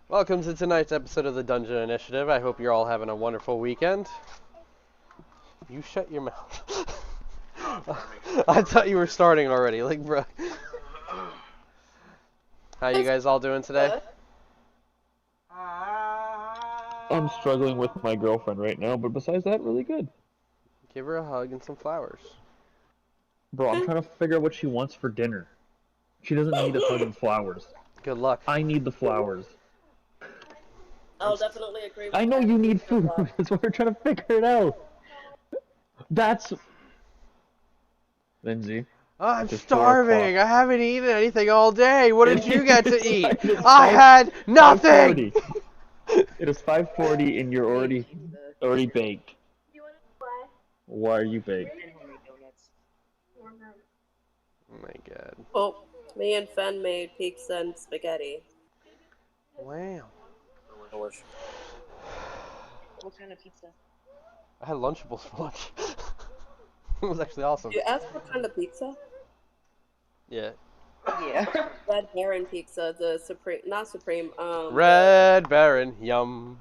Welcome to tonight's episode of the Dungeon Initiative. I hope you're all having a wonderful weekend. You shut your mouth. I thought you were starting already, like, bro. How you guys all doing today? I'm struggling with my girlfriend right now, but besides that, really good. Give her a hug and some flowers. Bro, I'm trying to figure out what she wants for dinner. She doesn't need a hug and flowers. Good luck. I need the flowers. I'll definitely agree with I know that. you need food. That's why we're trying to figure it out. That's... Lindsay. I'm It's starving. I haven't eaten anything all day. What did you get to eat? It's I had nothing. 5:40. It is 5:40 and you're already baked. Why are you baked? Oh my god. Oh, me and Fen made pizza and spaghetti. Wow. Delicious. What kind of pizza? I had Lunchables for lunch. It was actually awesome. You asked what kind of pizza? Yeah. Yeah. Red Baron pizza, the supreme, not supreme, Red Baron, yum.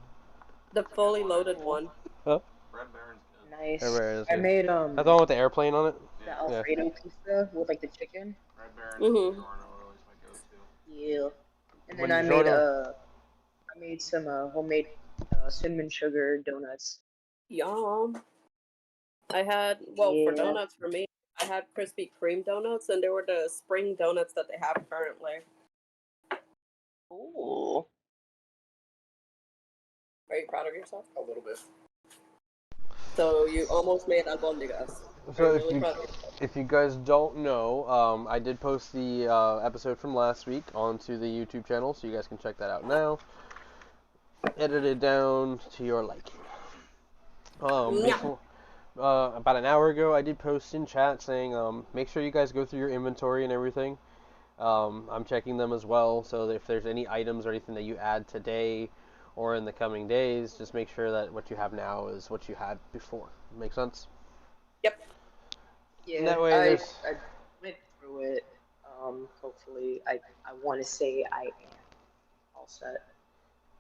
the fully loaded one. Huh? Red Baron's good. Nice. Red Baron is I good. made That's the one with the airplane on it? the Alfredo pizza with like the chicken. Red Baron and DiGiorno are always my go-to. Yeah. And What then did you I made some homemade cinnamon sugar donuts. Yum. I had, well, for Yeah. donuts for me, I had Krispy Kreme donuts, and they were the spring donuts that they have currently. Ooh. Are you proud of yourself? A little bit. So you almost made albondigas. So Are you really proud of yourself? if you guys don't know, I did post the episode from last week onto the YouTube channel, so you guys can check that out now. Edit it down to your liking. Before, about an hour ago, I did post in chat saying, make sure you guys go through your inventory and everything. I'm checking them as well, so if there's any items or anything that you add today or in the coming days, just make sure that what you have now is what you had before. Make sense? Yep. Yeah, And that way I there's... went through it. Hopefully, I want to say I am all set.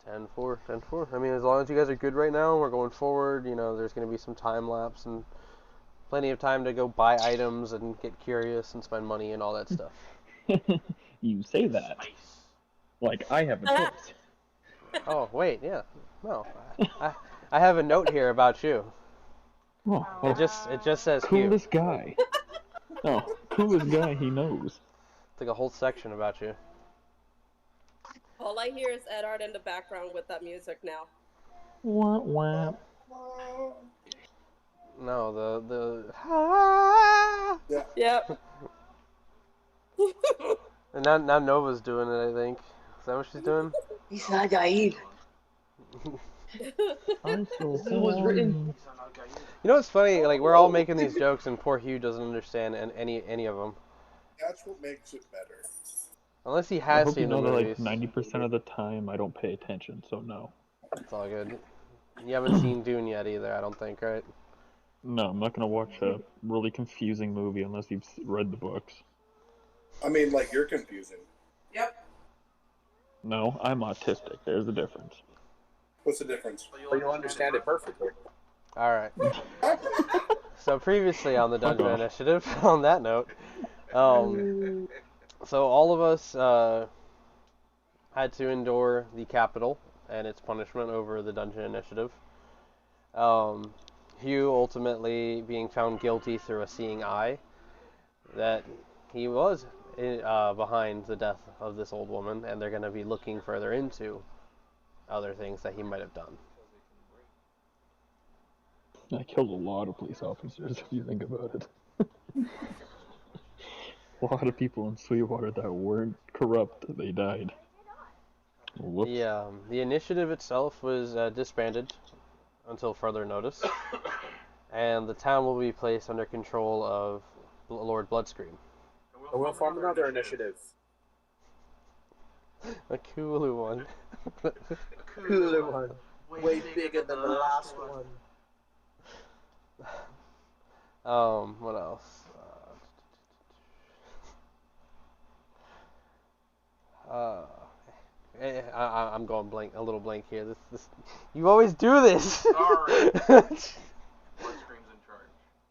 10-4, 10-4. I mean, as long as you guys are good right now, we're going forward. You know, there's going to be some time lapse and plenty of time to go buy items and get curious and spend money and all that stuff. You say that like I have a choice. Oh, wait, yeah. No. I have a note here about you. Oh, It just says Hugh. coolest guy. Oh, coolest guy he knows. It's like a whole section about you. All I hear is Eddard in the background with that music now. Wah, wah. No, the Yeah. Yep. and now Nova's doing it, I think. Is that what she's doing? He's not naive. I'm so This was written. horny. You know what's funny? Like, we're all making these jokes and poor Hugh doesn't understand any of them. That's what makes it better. Unless he I has hope you seen the know that movies. like 90% of the time I don't pay attention, so no. It's all good. You haven't seen Dune yet either, I don't think, right? No, I'm not gonna watch a really confusing movie unless you've read the books. I mean, like, you're confusing. Yep. No, I'm autistic. There's the difference. What's the difference? Well, you'll understand it perfectly. Alright. Exactly. So previously on the Dungeon off. Initiative, on that note, so all of us had to endure the capital and its punishment over the Dungeon Initiative. Hugh ultimately being found guilty through a seeing eye that he was behind the death of this old woman, and they're going to be looking further into other things that he might have done. I killed a lot of police officers, if you think about it. A lot of people in Sweetwater that weren't corrupt, they died. Whoops. The initiative itself was disbanded until further notice, and the town will be placed under control of Lord Bloodscream. And we'll form another initiative. A cool one. Cooler one. Way bigger than the last one. What else? I'm going blank, a little blank here. This, you always do this. Sorry. Bloodscream's in charge.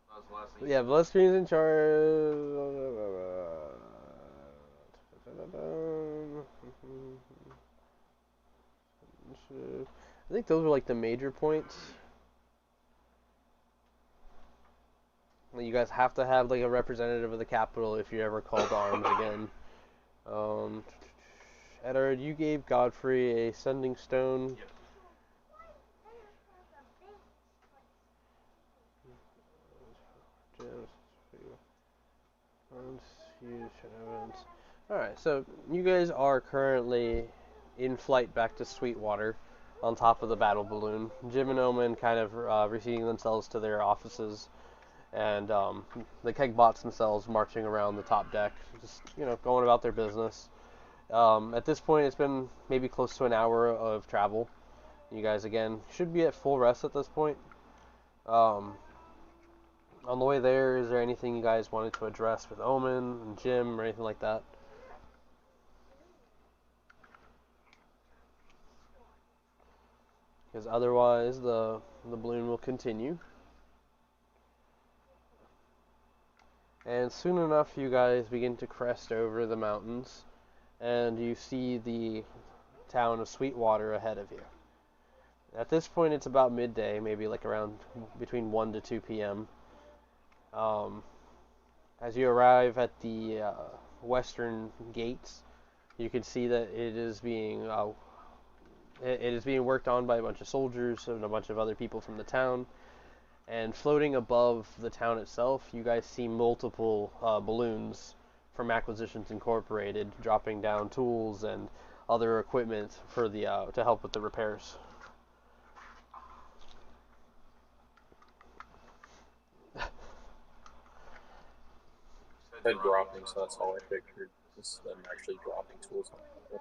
That was the last thing. Yeah, Bloodscream's in charge. I think those were like the major points. You guys have to have like a representative of the capital if you ever call to arms again. Eddard, you gave Godfrey a sending stone. Alright, so you guys are currently in flight back to Sweetwater on top of the battle balloon. Jim and Omen kind of reseating themselves to their offices, and the Kegbots themselves marching around the top deck, just, you know, going about their business. At this point, it's been maybe close to an hour of travel. You guys, again, should be at full rest at this point. On the way there, is there anything you guys wanted to address with Omen and Jim or anything like that? Because otherwise, the balloon will continue. And soon enough, you guys begin to crest over the mountains, and you see the town of Sweetwater ahead of you. At this point, it's about midday, maybe like around between 1 to 2 p.m. As you arrive at the western gates, you can see that it is being worked on by a bunch of soldiers and a bunch of other people from the town. And floating above the town itself, you guys see multiple balloons from Acquisitions Incorporated dropping down tools and other equipment for the to help with the repairs. They're dropping, so that's all I pictured. This is them actually dropping tools on people.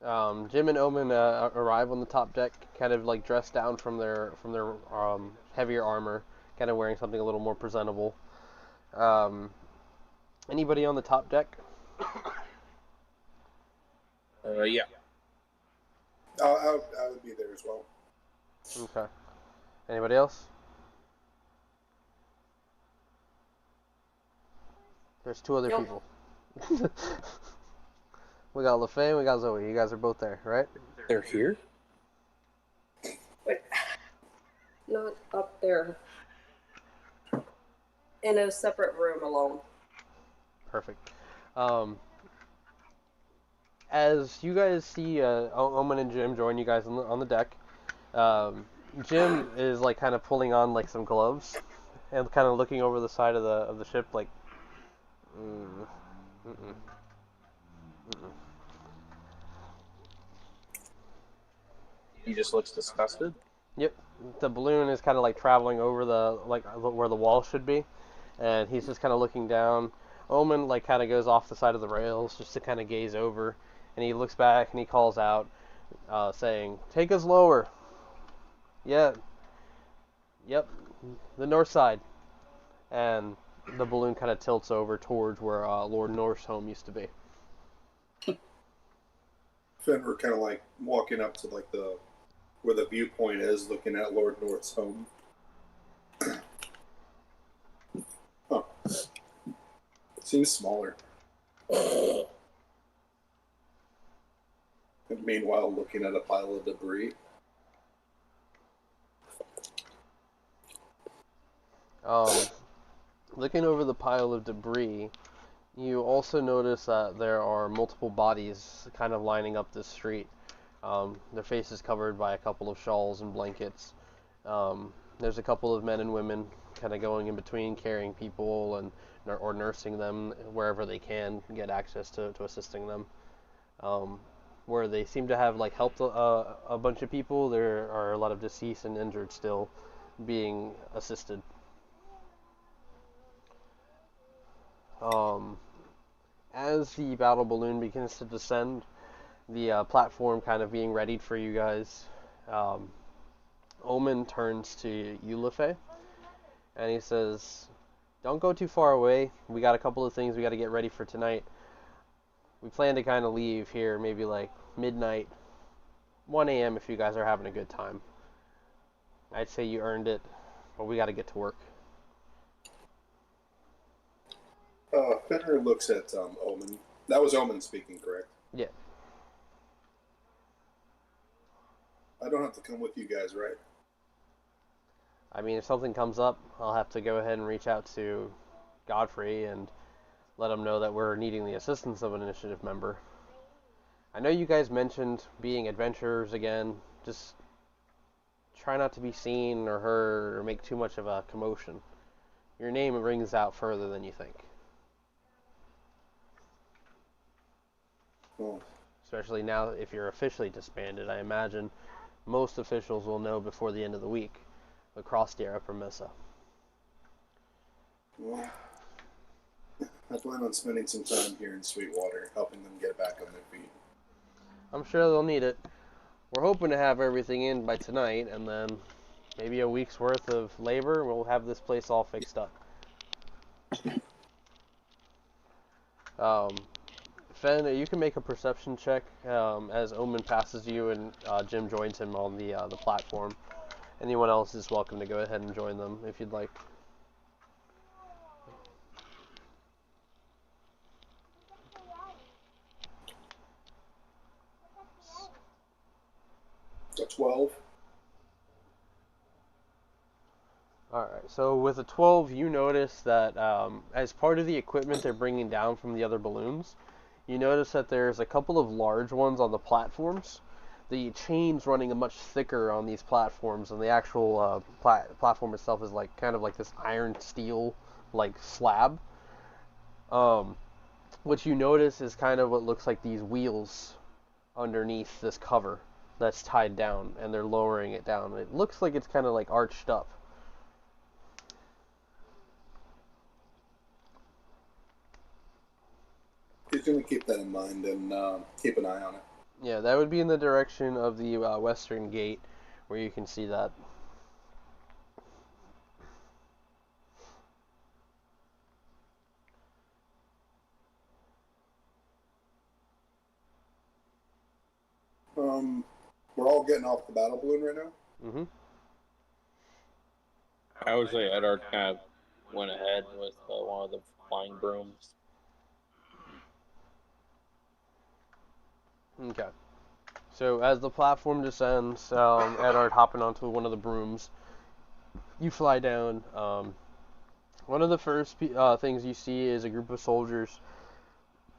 Jim and Omen arrive on the top deck, kind of like dressed down from their heavier armor, kind of wearing something a little more presentable. Anybody on the top deck? Yeah. I would be there as well. Okay. Anybody else? There's two other Nope. people. We got LaFay, we got Zoe. You guys are both there, right? They're here? Wait. Not up there. In a separate room alone. Perfect. As you guys see Omen and Jim join you guys on the deck, Jim is like kind of pulling on like some gloves and kind of looking over the side of the ship like, mm-mm. He just looks disgusted. Yep, the balloon is kind of like traveling over the where the wall should be, and he's just kind of looking down. Omen like kind of goes off the side of the rails just to kind of gaze over, and he looks back and he calls out, saying, "Take us lower." Yeah. Yep, the north side, and the balloon kind of tilts over towards where Lord North's home used to be. Fenrir kind of like walking up to like the where the viewpoint is, looking at Lord North's home. Huh. Seems smaller. And meanwhile, looking at a pile of debris. Looking over the pile of debris, you also notice that there are multiple bodies kind of lining up this street. Their faces covered by a couple of shawls and blankets. There's a couple of men and women kind of going in between, carrying people and or nursing them wherever they can get access to assisting them. Where they seem to have like helped a bunch of people, there are a lot of deceased and injured still being assisted. As the battle balloon begins to descend, the platform kind of being readied for you guys, Omen turns to you, LaFay, and he says, "Don't go too far away. We got a couple of things we got to get ready for tonight. We plan to kind of leave here maybe like midnight, 1 a.m. if you guys are having a good time. I'd say you earned it, but we got to get to work." Fenrir looks at Omen. That was Omen speaking, correct? Yeah. I don't have to come with you guys, right? I mean, if something comes up, I'll have to go ahead and reach out to Godfrey and let him know that we're needing the assistance of an initiative member. I know you guys mentioned being adventurers again. Just try not to be seen or heard or make too much of a commotion. Your name rings out further than you think. Oh. Especially now if you're officially disbanded. I imagine most officials will know before the end of the week across the Era Promessa. Well, I plan on spending some time here in Sweetwater, helping them get back on their feet. I'm sure they'll need it. We're hoping to have everything in by tonight, and then maybe a week's worth of labor, and we'll have this place all fixed up. Fen, you can make a perception check as Omen passes you and Jim joins him on the platform. Anyone else is welcome to go ahead and join them if you'd like. A 12. Alright, so with a 12, you notice that as part of the equipment they're bringing down from the other balloons, you notice that there's a couple of large ones on the platforms. The chains running much thicker on these platforms, and the actual platform itself is like kind of like this iron steel like slab. What you notice is kind of what looks like these wheels underneath this cover that's tied down, and they're lowering it down. It looks like it's kind of like arched up. He's going to keep that in mind and keep an eye on it. Yeah, that would be in the direction of the western gate, where you can see that. We're all getting off the battle balloon right now. Mm-hmm. I would say Eddard kind of went ahead with one of the flying brooms. Okay. So as the platform descends, Eddard hopping onto one of the brooms, you fly down. One of the first things you see is a group of soldiers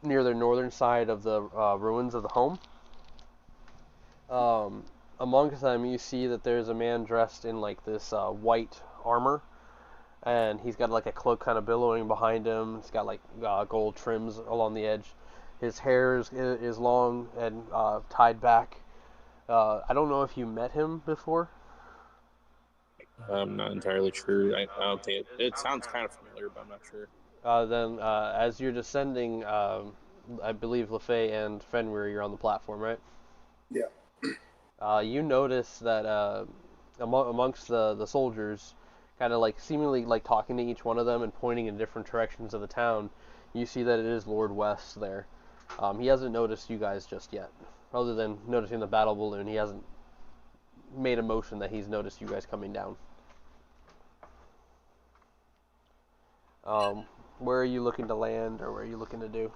near the northern side of the ruins of the home. Amongst them, you see that there's a man dressed in like this white armor, and he's got like a cloak kind of billowing behind him. It's got like gold trims along the edge. His hair is long and tied back. I don't know if you met him before. I'm not entirely sure. I don't think it sounds kind of familiar, but I'm not sure. Then, as you're descending, I believe LaFay and Fenrir, you're on the platform, right? Yeah. You notice that amongst the soldiers, kind of like seemingly like talking to each one of them and pointing in different directions of the town, you see that it is Lord West there. He hasn't noticed you guys just yet. Other than noticing the battle balloon, he hasn't made a motion that he's noticed you guys coming down. Where are you looking to land, or where are you looking to do?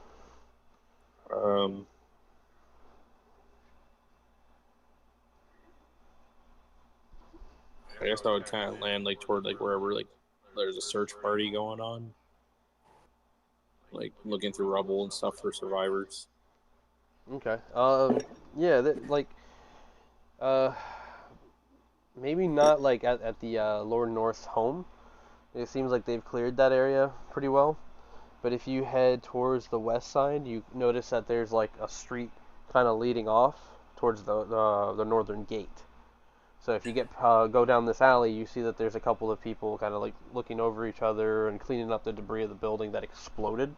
I guess I would kind of land like toward like wherever like there's a search party going on, like looking through rubble and stuff for survivors. Okay. Yeah, maybe not like at the Lord North's home. It seems like they've cleared that area pretty well. But if you head towards the west side, you notice that there's like a street kind of leading off towards the northern gate. So if you go down this alley, you see that there's a couple of people kind of like looking over each other and cleaning up the debris of the building that exploded.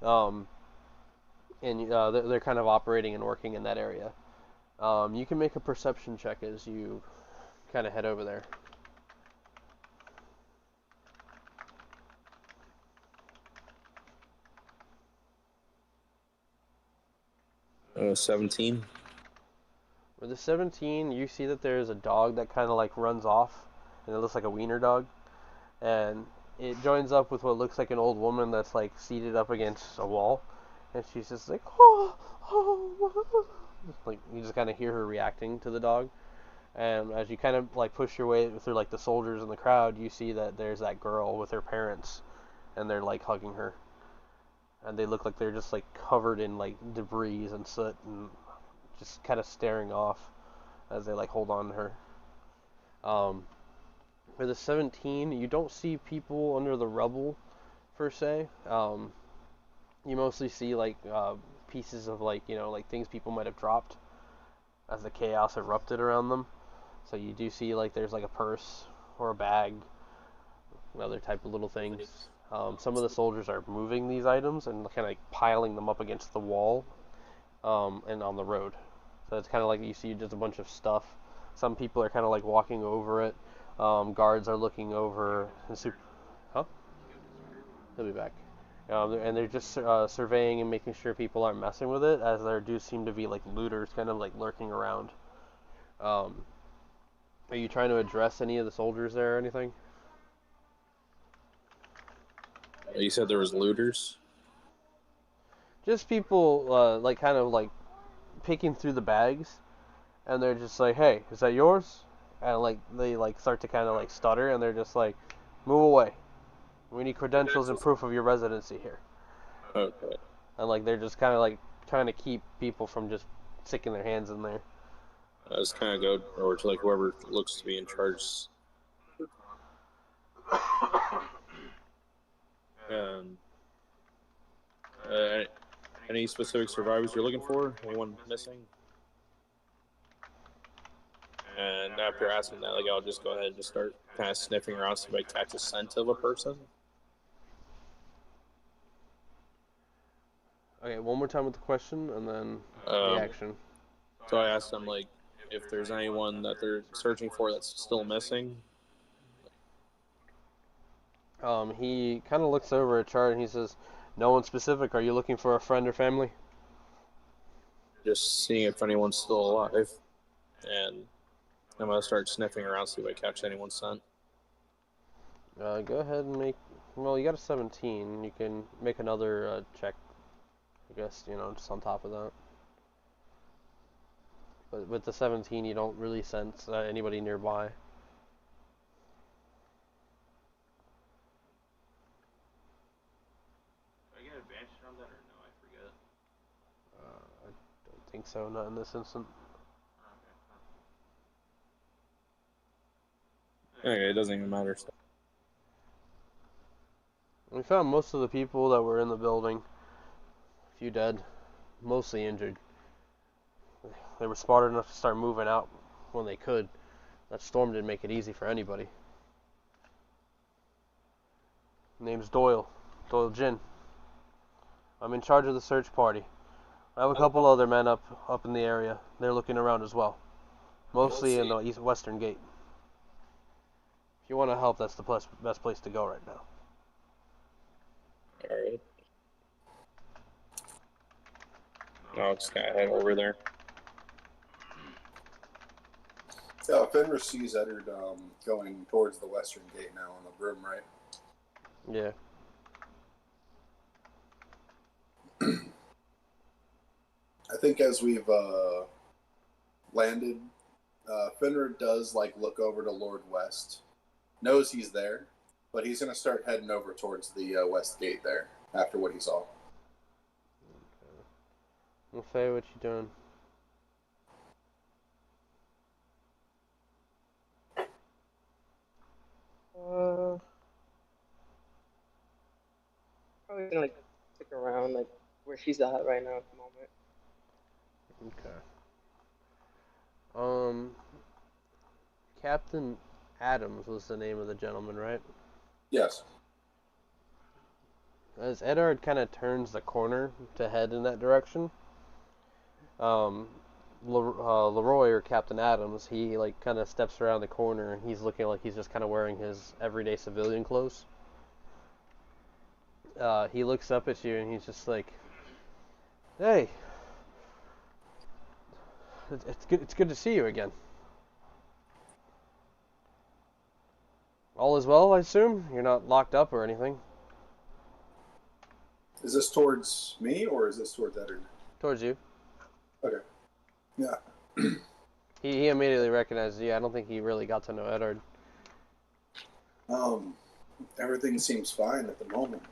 And they're kind of operating and working in that area. You can make a perception check as you kind of head over there. 17. With the 17, you see that there's a dog that kind of like runs off, and it looks like a wiener dog, and it joins up with what looks like an old woman that's like seated up against a wall, and she's just like, oh. Like you just kind of hear her reacting to the dog, and as you kind of like push your way through like the soldiers in the crowd, you see that there's that girl with her parents, and they're like hugging her, and they look like they're just like covered in like debris and soot and just kind of staring off as they like hold on to her. For the 17, you don't see people under the rubble per se. You mostly see like pieces of like like things people might have dropped as the chaos erupted around them. So you do see like there's like a purse or a bag, other type of little things. Some of the soldiers are moving these items and kind of like piling them up against the wall and on the road. So it's kind of like you see just a bunch of stuff. Some people are kind of like walking over it. Guards are looking over. Huh? He'll be back. And they're just surveying and making sure people aren't messing with it, as there do seem to be like looters kind of like lurking around. Are you trying to address any of the soldiers there or anything? You said there was looters? Just people like kind of like picking through the bags, and they're just like, hey, is that yours? And like they like start to kind of like stutter, and they're just like, move away, we need credentials and proof of your residency here. Okay. And like they're just kind of like trying to keep people from just sticking their hands in there. I just kind of go over to like whoever looks to be in charge. And any specific survivors you're looking for? Anyone missing? And after asking that, like I'll just go ahead and just start kind of sniffing around, see if I catch a scent of a person. Okay, one more time with the question and then the action. So I asked him, like, if there's anyone that they're searching for that's still missing. He kind of looks over a chart and he says, "No one specific. Are you looking for a friend or family?" Just seeing if anyone's still alive. And I'm going to start sniffing around, see if I catch anyone's scent. Go ahead and make. Well, you got a 17. You can make another check. I guess just on top of that. But with the 17, you don't really sense anybody nearby. Do I get advantage on that or no? I forget. I don't think so. Not in this instant. Okay, it doesn't even matter. So. We found most of the people that were in the building. A few dead, mostly injured. They were smart enough to start moving out when they could. That storm didn't make it easy for anybody. Name's Doyle Jin. I'm in charge of the search party. I have a couple other men up in the area. They're looking around as well, mostly in the western gate. If you want to help, that's the best place to go right now. Alright. I'll just kind of head over there. Fenrir sees Eddard going towards the western gate now on the broom, right? Yeah. I think as we've landed, Fenrir does look over to Lord West, knows he's there, but he's going to start heading over towards the west gate there after what he saw. Okay. Well, Faye, what you doing? Probably gonna stick around where she's at right now at the moment. Okay. Captain Adams was the name of the gentleman, right? Yes. As Eddard kind of turns the corner to head in that direction, Leroy, or Captain Adams, he kind of steps around the corner and he's looking like he's just kind of wearing his everyday civilian clothes. He looks up at you and he's just like, "Hey, it's good to see you again. All is well, I assume? You're not locked up or anything?" Is this towards me or is this towards Eddard? Towards you. Okay. Yeah. He immediately recognized you. I don't think he really got to know Eddard. Everything seems fine at the moment.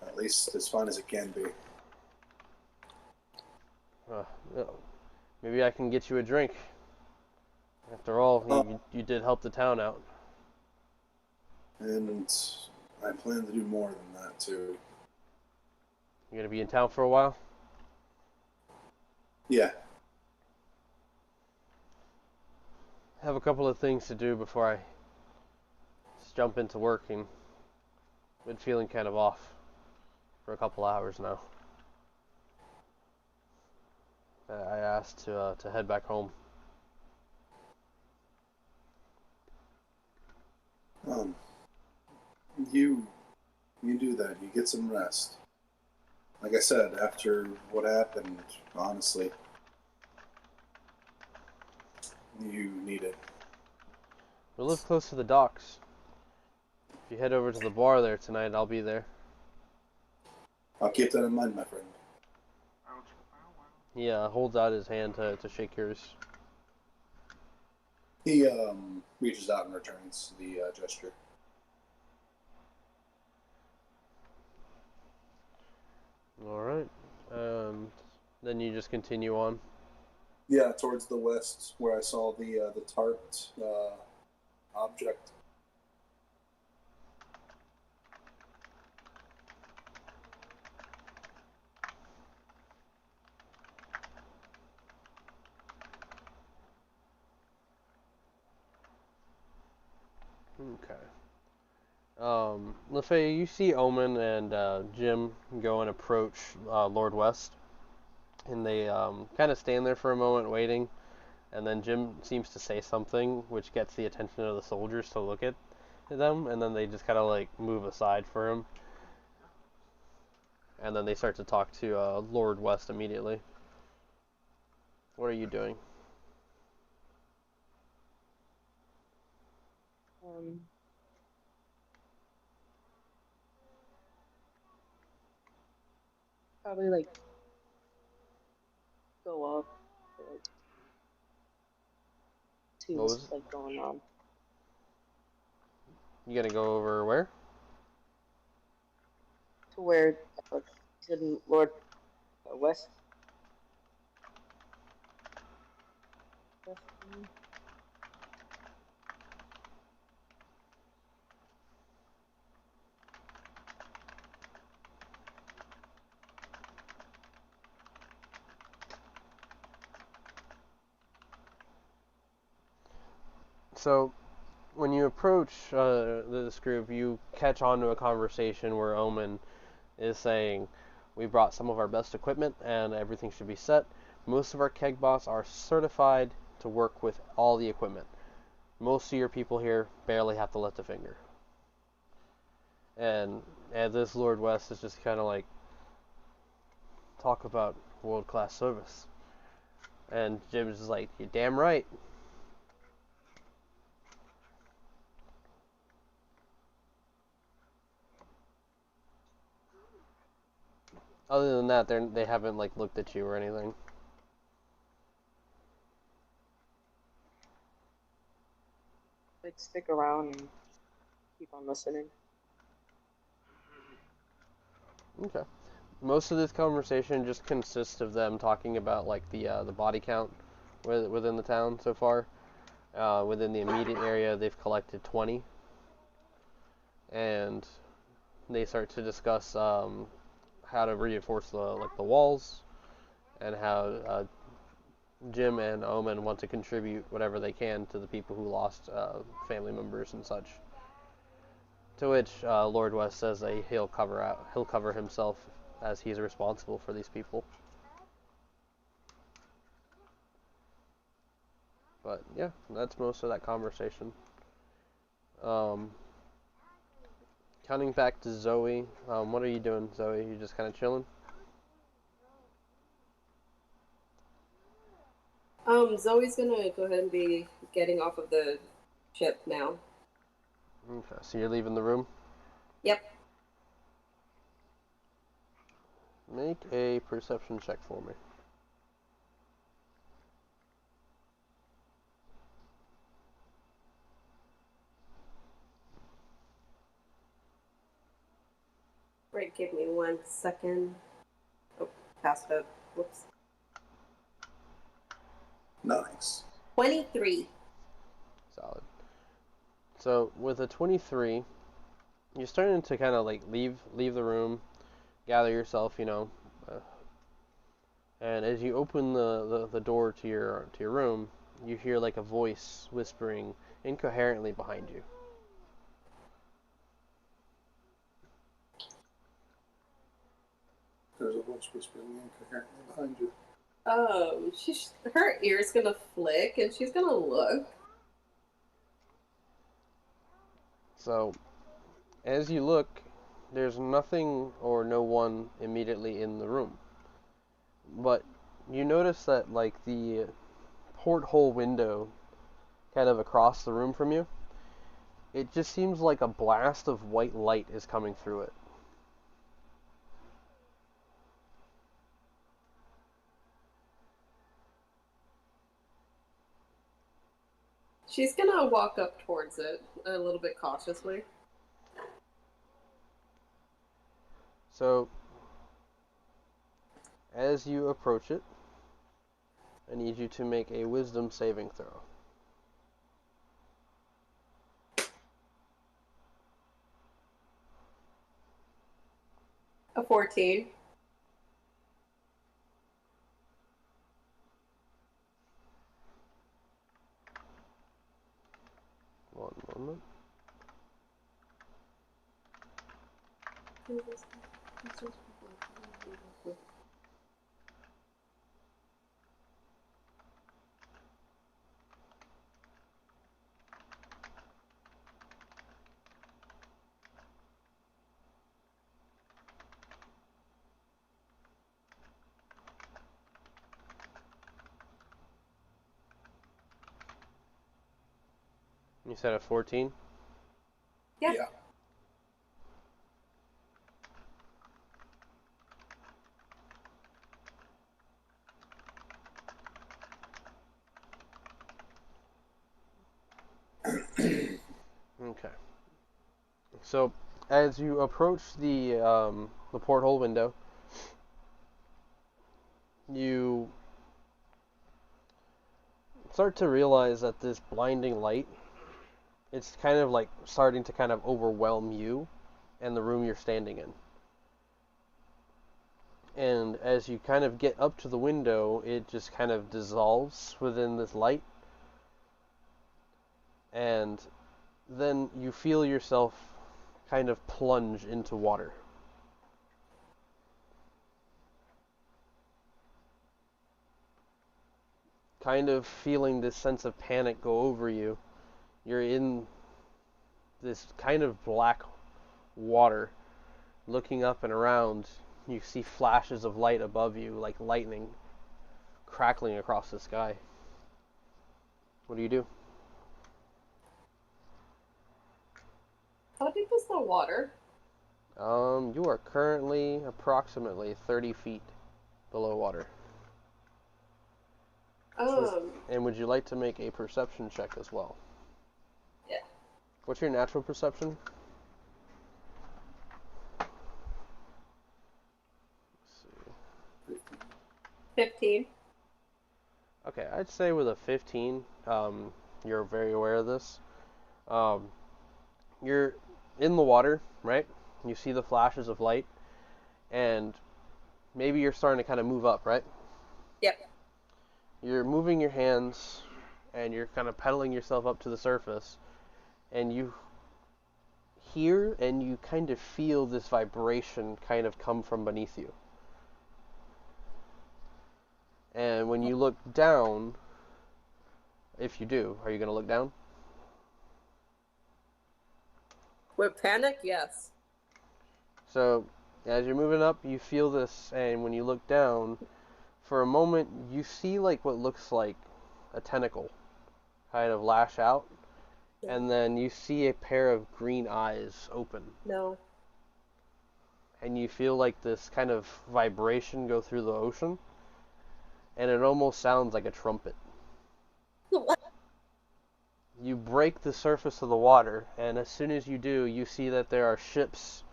At least as fine as it can be. Maybe I can get you a drink. After all, you did help the town out. And I plan to do more than that, too. You gonna be in town for a while? Yeah. I have a couple of things to do before I just jump into work, and been feeling kind of off for a couple hours now. I asked to head back home. You do that. You get some rest. Like I said, after what happened, honestly, you need it. We live close to the docks. If you head over to the bar there tonight, I'll be there. I'll keep that in mind, my friend. He holds out his hand to shake yours. He reaches out and returns the gesture. Alright. Then you just continue on. Yeah, towards the west, where I saw the tarped object. Okay. LaFay, you see Omen and Jim go and approach Lord West. and they kind of stand there for a moment waiting, and then Jim seems to say something which gets the attention of the soldiers to look at them, and then they just kind of like move aside for him, and then they start to talk to Lord West immediately. What are you doing? Probably like go up to, like, see What what's was it? like going on. You gonna go over where? To where you said Lord West. West. So, when you approach this group, you catch on to a conversation where Omen is saying, "We brought some of our best equipment, and everything should be set. Most of our keg bots are certified to work with all the equipment. Most of your people here barely have to lift a finger." And this Lord West is just kind of like, talk about world-class service. And Jim's just like, "You're damn right." Other than that, they haven't like looked at you or anything. Like stick around and keep on listening. Okay. Most of this conversation just consists of them talking about like the body count within the town so far. Within the immediate area, they've collected 20, and they start to discuss how to reinforce the walls, and how Jim and Omen want to contribute whatever they can to the people who lost family members and such. To which Lord West says he'll cover himself as he's responsible for these people. But yeah, that's most of that conversation. Counting back to Zoe, what are you doing, Zoe? You just kind of chilling? Zoe's gonna go ahead and be getting off of the ship now. Okay, so you're leaving the room? Yep. Make a perception check for me. Right, give me 1 second. Oh, passed up. Whoops. Nice. 23. Solid. So with a 23, you're starting to kind of like leave the room, gather yourself, and as you open the door to your room, you hear like a voice whispering incoherently behind you. There's a voice whispering incoherently behind you. Her ear's gonna flick and she's gonna look. So, as you look, there's nothing or no one immediately in the room. But you notice that like the porthole window kind of across the room from you, it just seems like a blast of white light is coming through it. She's gonna walk up towards it a little bit cautiously. So, as you approach it, I need you to make a wisdom saving throw. A 14. One moment. You said a 14? Yeah. Yeah. Okay. So, as you approach the porthole window, you start to realize that this blinding light, it's kind of like starting to kind of overwhelm you and the room you're standing in. And as you kind of get up to the window, it just kind of dissolves within this light. And then you feel yourself kind of plunge into water. Kind of feeling this sense of panic go over you. You're in this kind of black water. Looking up and around, you see flashes of light above you, like lightning crackling across the sky. What do you do? How deep is the water? You are currently approximately 30 feet below water. And would you like to make a perception check as well? Yeah. What's your natural perception? Let's see. 15. Okay, I'd say with a 15, you're very aware of this. You're in the water, right? You see the flashes of light, and maybe you're starting to kind of move up, right? Yep. You're moving your hands, and you're kind of pedaling yourself up to the surface, and you hear and you kind of feel this vibration kind of come from beneath you. And when you look down, if you do, are you going to look down? With panic, yes. So, as you're moving up, you feel this, and when you look down, for a moment, you see like what looks like a tentacle kind of lash out, and then you see a pair of green eyes open. No. And you feel like this kind of vibration go through the ocean, and it almost sounds like a trumpet. What? You break the surface of the water, and as soon as you do, you see that there are ships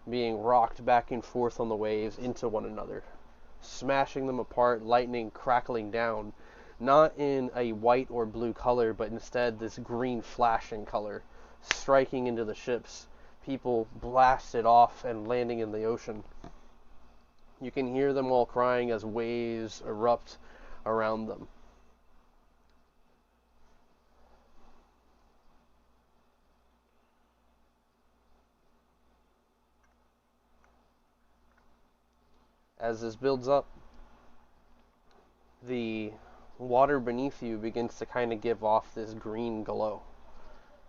being rocked back and forth on the waves into one another, smashing them apart, lightning crackling down, not in a white or blue color, but instead this green flashing color, striking into the ships, people blasted off and landing in the ocean. You can hear them all crying as waves erupt around them. As this builds up, the water beneath you begins to kind of give off this green glow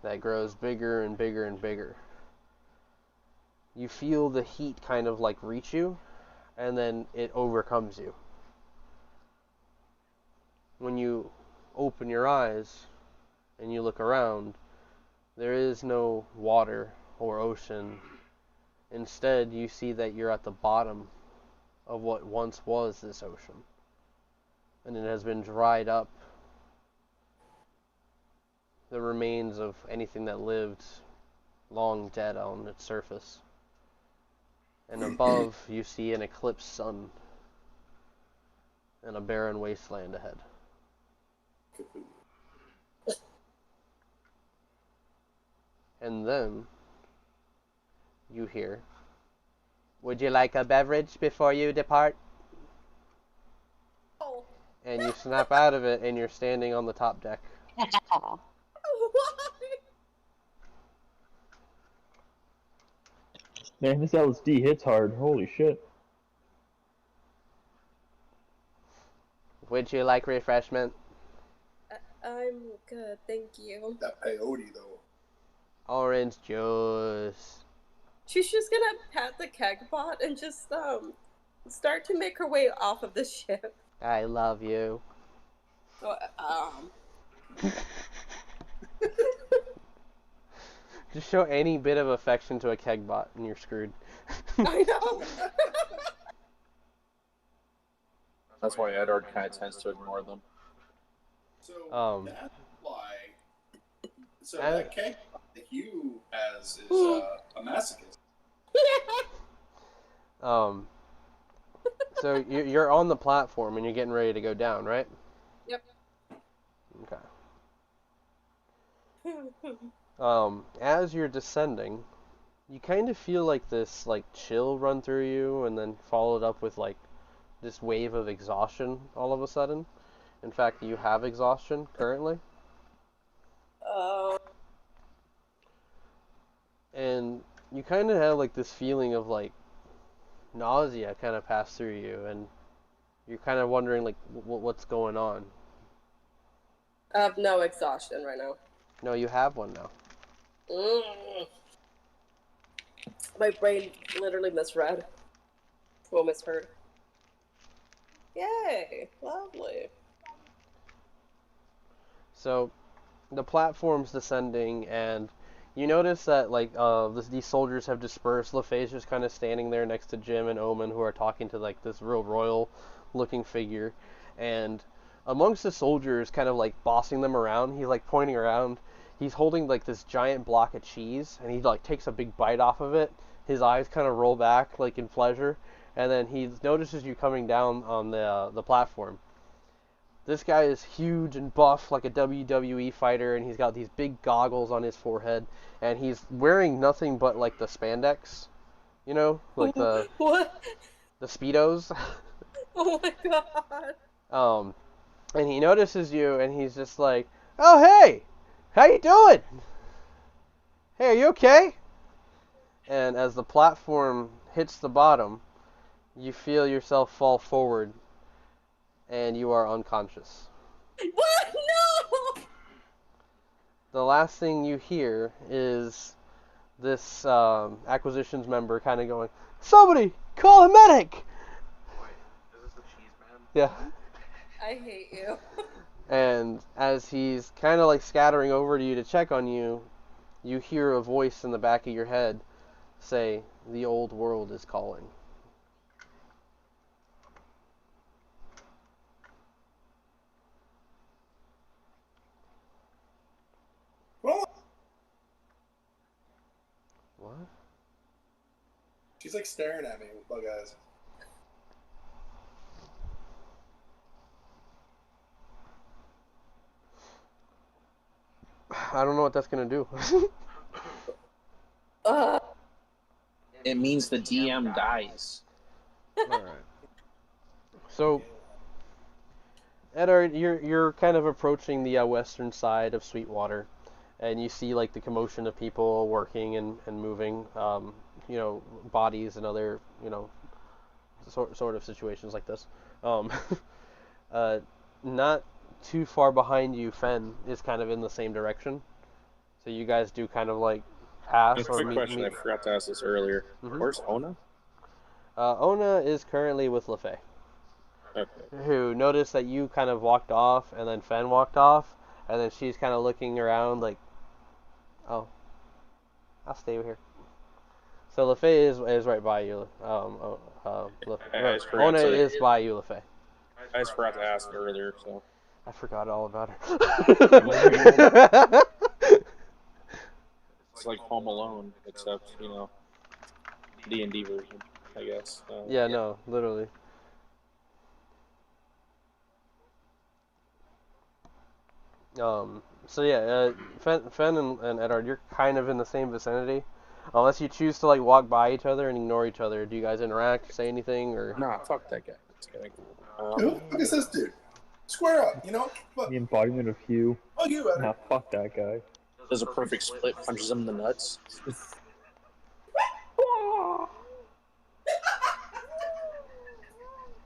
that grows bigger and bigger and bigger. You feel the heat kind of like reach you, and then it overcomes you. When you open your eyes and you look around, there is no water or ocean. Instead, you see that you're at the bottom of what once was this ocean, and it has been dried up. The remains of anything that lived long dead on its surface. And above, you see an eclipsed sun and a barren wasteland ahead. And then you hear, "Would you like a beverage before you depart?" Oh. And you snap out of it, and you're standing on the top deck. Why? Man, this LSD hits hard. Holy shit. Would you like refreshment? I'm good, thank you. That peyote, though. Orange juice. She's just gonna pat the keg pot and just start to make her way off of the ship. I love you. Oh, Just show any bit of affection to a keg bot and you're screwed. I know. That's why Eddard kind of tends to ignore them. So that's why. So and- that keg that Hugh has is a masochist. So you're on the platform and you're getting ready to go down, right? Yep. Okay. As you're descending, you kind of feel like this like chill run through you, and then followed up with like this wave of exhaustion all of a sudden. In fact, you have exhaustion currently, and you kind of have like this feeling of like nausea kind of pass through you, and you're kind of wondering like what's going on. I have no exhaustion right now. No, you have one now. My brain literally misread. Well, misheard. Yay! Lovely. So, the platform's descending, and you notice that like these soldiers have dispersed. LaFay's just kind of standing there next to Jim and Omen, who are talking to like this real royal-looking figure, and amongst the soldiers, kind of like bossing them around, he's like pointing around. He's holding like this giant block of cheese, and he like takes a big bite off of it. His eyes kind of roll back like in pleasure, and then he notices you coming down on the platform. This guy is huge and buff like a WWE fighter, and he's got these big goggles on his forehead, and he's wearing nothing but like the spandex, you know, like the What? the speedos. Oh my god. And he notices you, and he's just like, "Oh hey, how you doing? Hey, are you okay?" And as the platform hits the bottom, you feel yourself fall forward, and you are unconscious. What? No! The last thing you hear is this acquisitions member kind of going, "Somebody call a medic!" Wait, is this the cheese man? Yeah. I hate you. And as he's kind of like scattering over to you to check on you, you hear a voice in the back of your head say, "The old world is calling." Well, What? she's like staring at me with bug eyes. I don't know what that's gonna do. It means the DM dies. Alright. So, Eddard, you're kind of approaching the western side of Sweetwater, and you see like the commotion of people working and moving, you know, bodies and other, you know, sort of situations like this. Not too far behind you, Fen is kind of in the same direction. So you guys do kind of like pass or Quick meet. question, I forgot to ask this earlier. Mhm. Where's Ona? Ona is currently with LaFay, Okay. who noticed that you kind of walked off, and then Fen walked off, and then she's kind of looking around like, "Oh, I'll stay here." So LaFay is right by you. I just forgot Ona to- is by you, LaFay. I just forgot to ask earlier, so. I forgot all about her. It's like Home Alone, except, you know, D&D version, I guess. Yeah, no, literally. So yeah, Fen and Eddard, you're kind of in the same vicinity. Unless you choose to like walk by each other and ignore each other, do you guys interact, say anything, or? Nah, fuck that guy. Just kidding. Who the fuck is this dude? Square up, you know? Fuck, The embodiment of Hugh. fuck you, Eddard. Nah, fuck that guy. Does a perfect split, punches him in the nuts.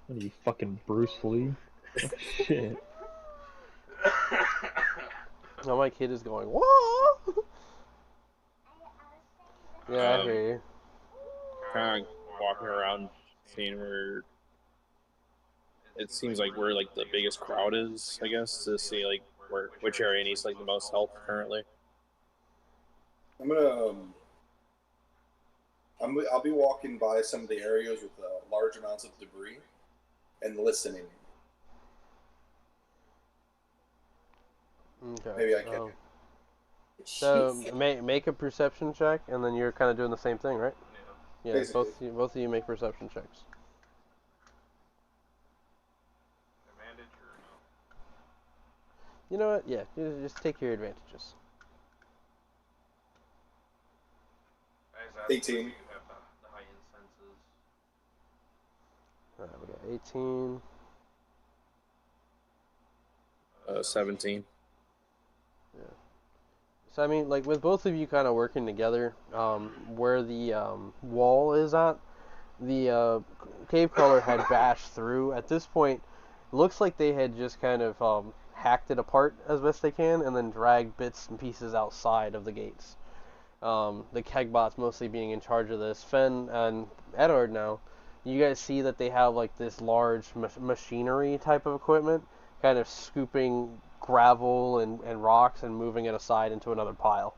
What are you, fucking Bruce Lee? Shit. Now my kid is going, "Whoa!" Yeah, I hear you. Kind of walking around, seeing where it seems like where like the biggest crowd is, I guess, to see like which area needs like the most help currently. I'm gonna. I'll be walking by some of the areas with large amounts of debris and listening. Okay. Maybe I can. So make a perception check, and then you're kind of doing the same thing, right? Yeah. Yeah. Basically. Both of you make perception checks. Advantage or no? You know what? Yeah. Just take your advantages. Guys, that's 18. where you have the heightened senses. All right. We got 18. 17. So I mean, like with both of you kind of working together, where the wall is at, the cave crawler had bashed through. At this point, it looks like they had just kind of hacked it apart as best they can, and then dragged bits and pieces outside of the gates. The kegbots mostly being in charge of this. Fen and Eddard now, you guys see that they have like this large machinery type of equipment, kind of scooping gravel and rocks and moving it aside into another pile.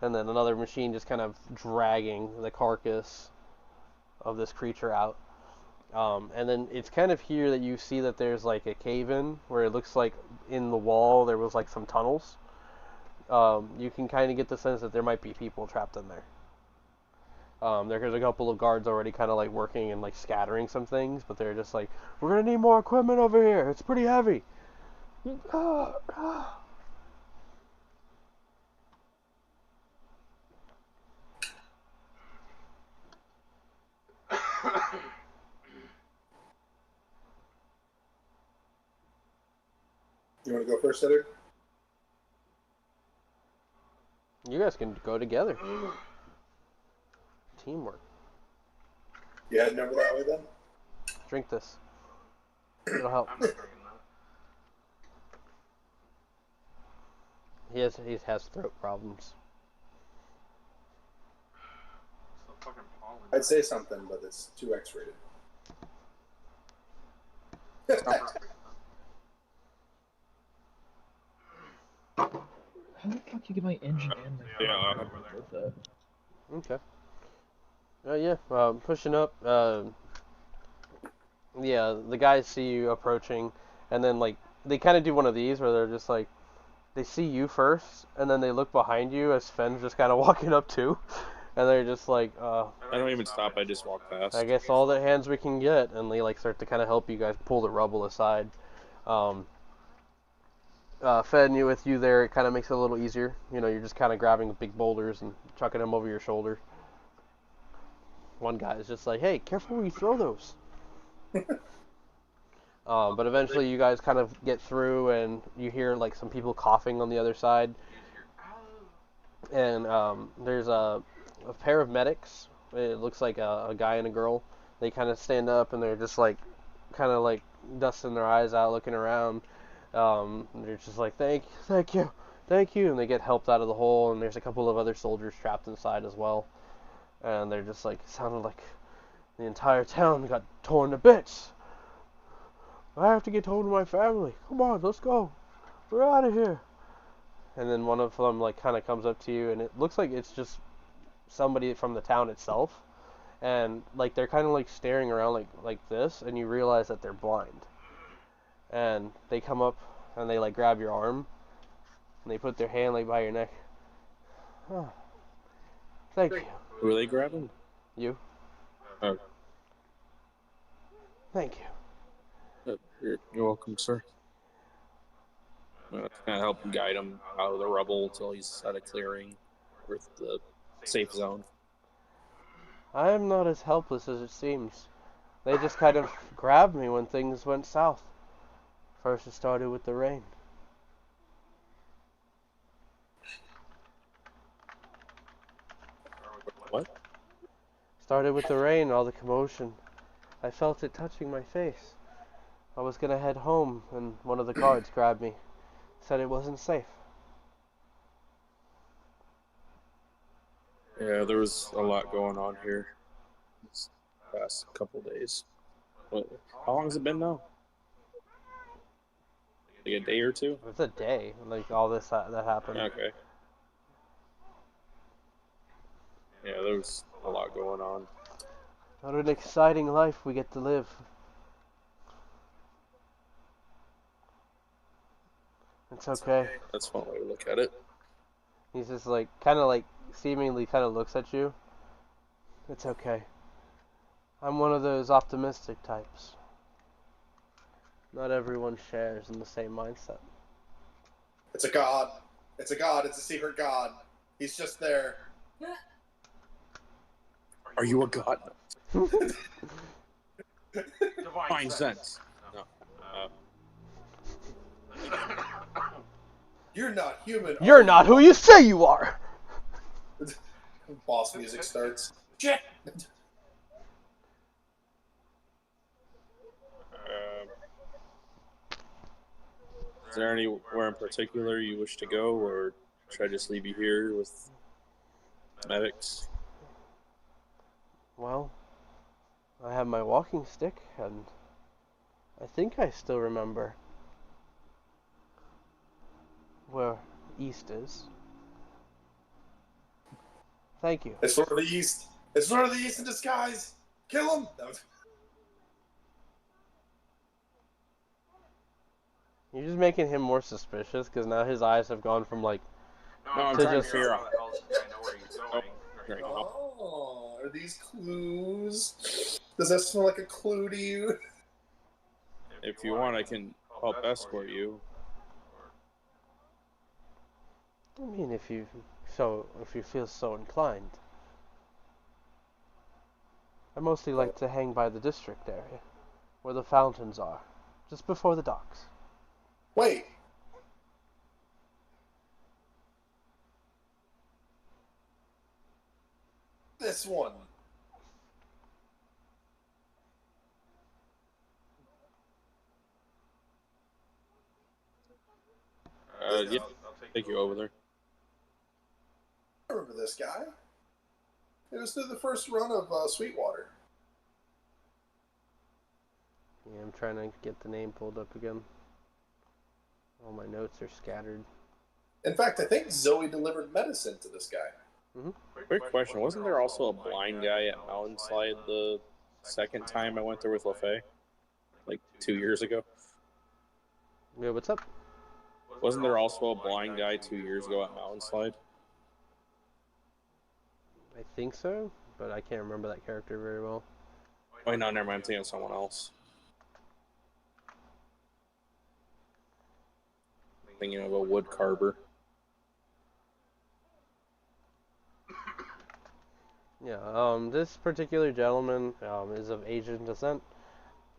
And then another machine just kind of dragging the carcass of this creature out. And then it's kind of here that you see that there's like a cave-in where it looks like in the wall there was like some tunnels. You can kind of get the sense that there might be people trapped in there. There's a couple of guards already kind of like working and like scattering some things, but they're just like, we're gonna need more equipment over here. It's pretty heavy. You want to go first, Eddard? You guys can go together. Teamwork. You heading over that way then? Drink this. It'll help. I'm not drinking that. He has throat problems. It's the fucking pollen. I'd say something, but it's too X-rated. How the fuck you get my engine and my Yeah. with that? Okay. Pushing up. Yeah, the guys see you approaching, and then like they kind of do one of these where they're just like, they see you first, and then they look behind you as Fenn's just kind of walking up too, and they're just like, I don't even stop, I just walk past. I guess all the hands we can get, and they like start to kind of help you guys pull the rubble aside. Fed you with you there, it kind of makes it a little easier. You know, you're just kind of grabbing big boulders and chucking them over your shoulder. One guy is just like, hey, careful where you throw those. But eventually you guys kind of get through, and you hear like some people coughing on the other side. And there's a pair of medics. It looks like a guy and a girl. They kind of stand up, and they're just like, kind of like dusting their eyes out, looking around. They're just like, thank you, and they get helped out of the hole, and there's a couple of other soldiers trapped inside as well, and they're just like, it sounded like the entire town got torn to bits. I have to get home to my family. Come on, let's go. We're out of here. And then one of them like kind of comes up to you, and it looks like it's just somebody from the town itself, and like they're kind of like staring around like this, and you realize that they're blind. And they come up and they like grab your arm and they put their hand like by your neck. Oh, thank you. Who are they grabbing? You. Oh. Thank you. You're welcome, sir. Kind of help guide him out of the rubble until he's at a clearing with the safe zone. I am not as helpless as it seems. They just kind of grabbed me when things went south. First it started with the rain. What? Started with the rain, all the commotion. I felt it touching my face. I was gonna head home, and one of the guards grabbed me. Said it wasn't safe. Yeah, there was a lot going on here this past couple days. How long has it been now? Like a day or two? It's a day, like all this that happened. Okay. Yeah, there's a lot going on. What an exciting life we get to live. It's okay. That's one way to look at it. He's just like, kind of like, seemingly kind of looks at you. It's okay. I'm one of those optimistic types. Not everyone shares in the same mindset. It's a god. It's a god. It's a secret god. He's just there. Are you a god? Divine sense. No. You're not human. You're not who you say you are! Boss music starts. Shit! Is there anywhere in particular you wish to go, or should I just leave you here with medics? Well, I have my walking stick, and I think I still remember where east is. Thank you. It's Lord of the East. It's Lord of the East in disguise. Kill him. You're just making him more suspicious, because now his eyes have gone from like, No, I'm To trying just- to figure out. I know where he's going. Right. Oh, are these clues? Does that smell like a clue to you? If you want, I can help escort you. I mean, if you feel so inclined. I mostly like to hang by the district area, where the fountains are, just before the docks. Wait. This one. Yep. Take you over there. I remember this guy. It was through the first run of Sweetwater. Yeah, I'm trying to get the name pulled up again. All my notes are scattered. In fact, I think Zoe delivered medicine to this guy. Quick question: wasn't there also a blind guy at Mountainslide the second time I went there with LaFay? Like 2 years ago? Yeah, what's up? Wasn't there also a blind guy 2 years ago at Mountainslide? I think so, but I can't remember that character very well. Oh, no, never mind. I'm thinking of someone else. Thinking of a wood carver. Yeah, this particular gentleman is of Asian descent.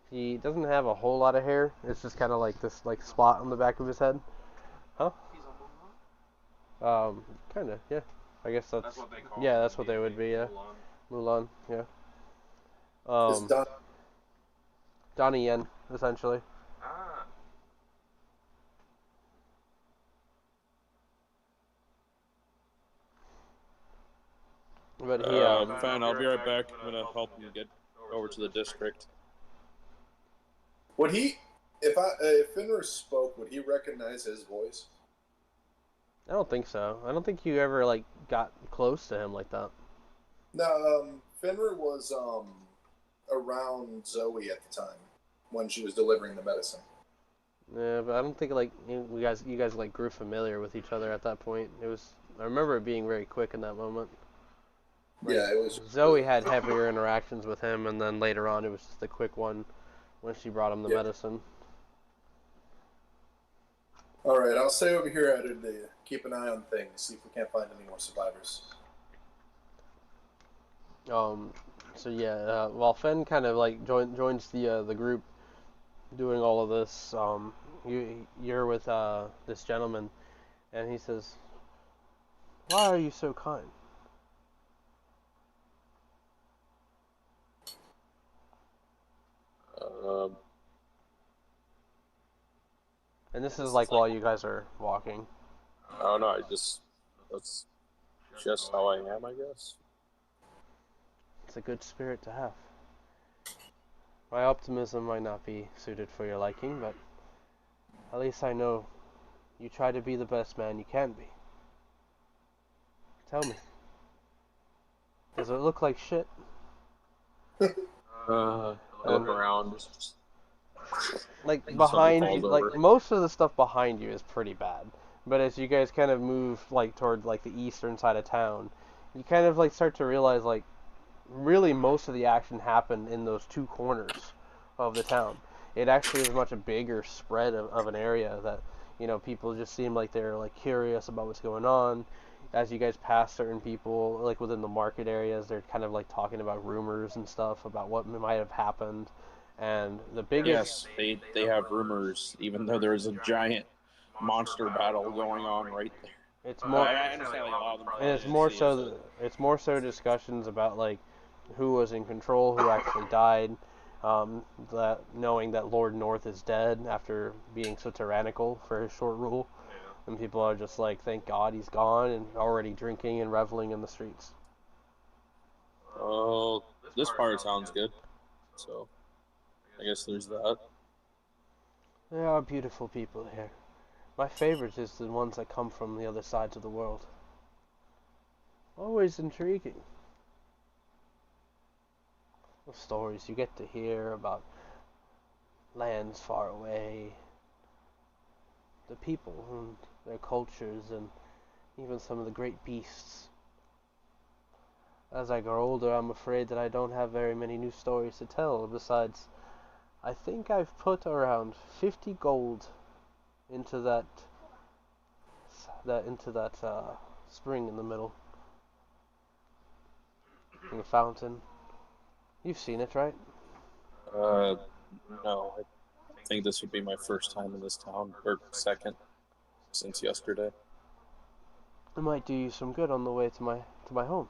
He doesn't have a whole lot of hair. It's just kind of like this like spot on the back of his head. Huh? Kind of, yeah. I guess that's what they call yeah, that's what they would be, yeah. Mulan, yeah. It's done. Donnie Yen, essentially. Ah. But he, Fine, I'll be right back. I'm gonna help him get over to the district. Would he, if Finner spoke, would he recognize his voice? I don't think so. I don't think you ever like got close to him like that. No, Finner was around Zoe at the time when she was delivering the medicine. Yeah, but I don't think like you guys like grew familiar with each other at that point. I remember it being very quick in that moment. Yeah, it was. Zoe had heavier interactions with him, and then later on it was just a quick one when she brought him the medicine. All right, I'll stay over here at it to keep an eye on things, see if we can't find any more survivors. So yeah, while Fen kind of like joins the group doing all of this, you're with this gentleman, and he says, "Why are you so kind?" And this is like while you guys are walking. Oh no, that's just how I am, I guess. It's a good spirit to have. My optimism might not be suited for your liking, but At least I know you try to be the best man you can be. Tell me, does it look like shit? I look around. Like Something behind falls you, like over. most of the stuff behind you is pretty bad. But as you guys kind of move like toward like the eastern side of town, you kind of like start to realize like really most of the action happened in those two corners of the town. It actually is a much bigger spread of an area that, you know, people just seem like they're like curious about what's going on. As you guys pass certain people, like within the market areas, they're kind of like talking about rumors and stuff about what might have happened. And the biggest, Yes, they have rumors, even though there's a giant monster battle going on right there. it's I, more, I understand like a lot of them and probably it's didn't more see it, so, it's more so discussions about like who was in control, who actually died. That knowing that Lord North is dead after being so tyrannical for his short rule, and people are just like, thank God he's gone, and already drinking and reveling in the streets. Oh, this part sounds good. So, I guess there's that. There are beautiful people here. My favorite is the ones that come from the other sides of the world. Always intriguing. The stories you get to hear about lands far away, the people and their cultures, and even some of the great beasts. As I grow older, I'm afraid that I don't have very many new stories to tell. Besides, I think I've put around 50 gold into that spring in the middle, in the fountain. You've seen it, right? No, I think this would be my first time in this town, or second since yesterday. It might do you some good on the way to my home.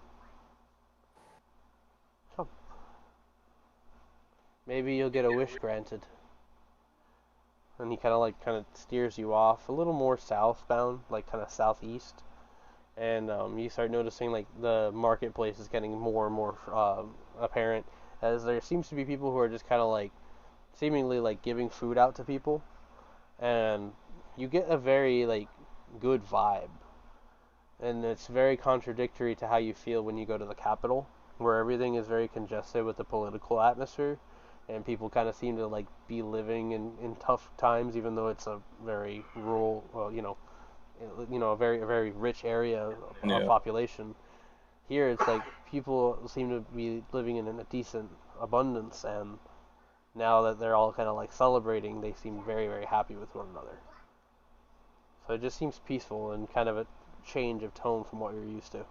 Come. Maybe you'll get a wish granted. And he kind of steers you off a little more southbound, like kind of southeast. And you start noticing like the marketplace is getting more and more apparent, as there seems to be people who are just kind of like seemingly like giving food out to people, and you get a very like good vibe, and it's very contradictory to how you feel when you go to the capital, where everything is very congested with the political atmosphere, and people kind of seem to like be living in tough times, even though it's a very rural, a very rich area of Yeah. population. Here, it's like people seem to be living in a decent abundance, and now that they're all kind of like celebrating, they seem very, very happy with one another. So it just seems peaceful and kind of a change of tone from what you're used to.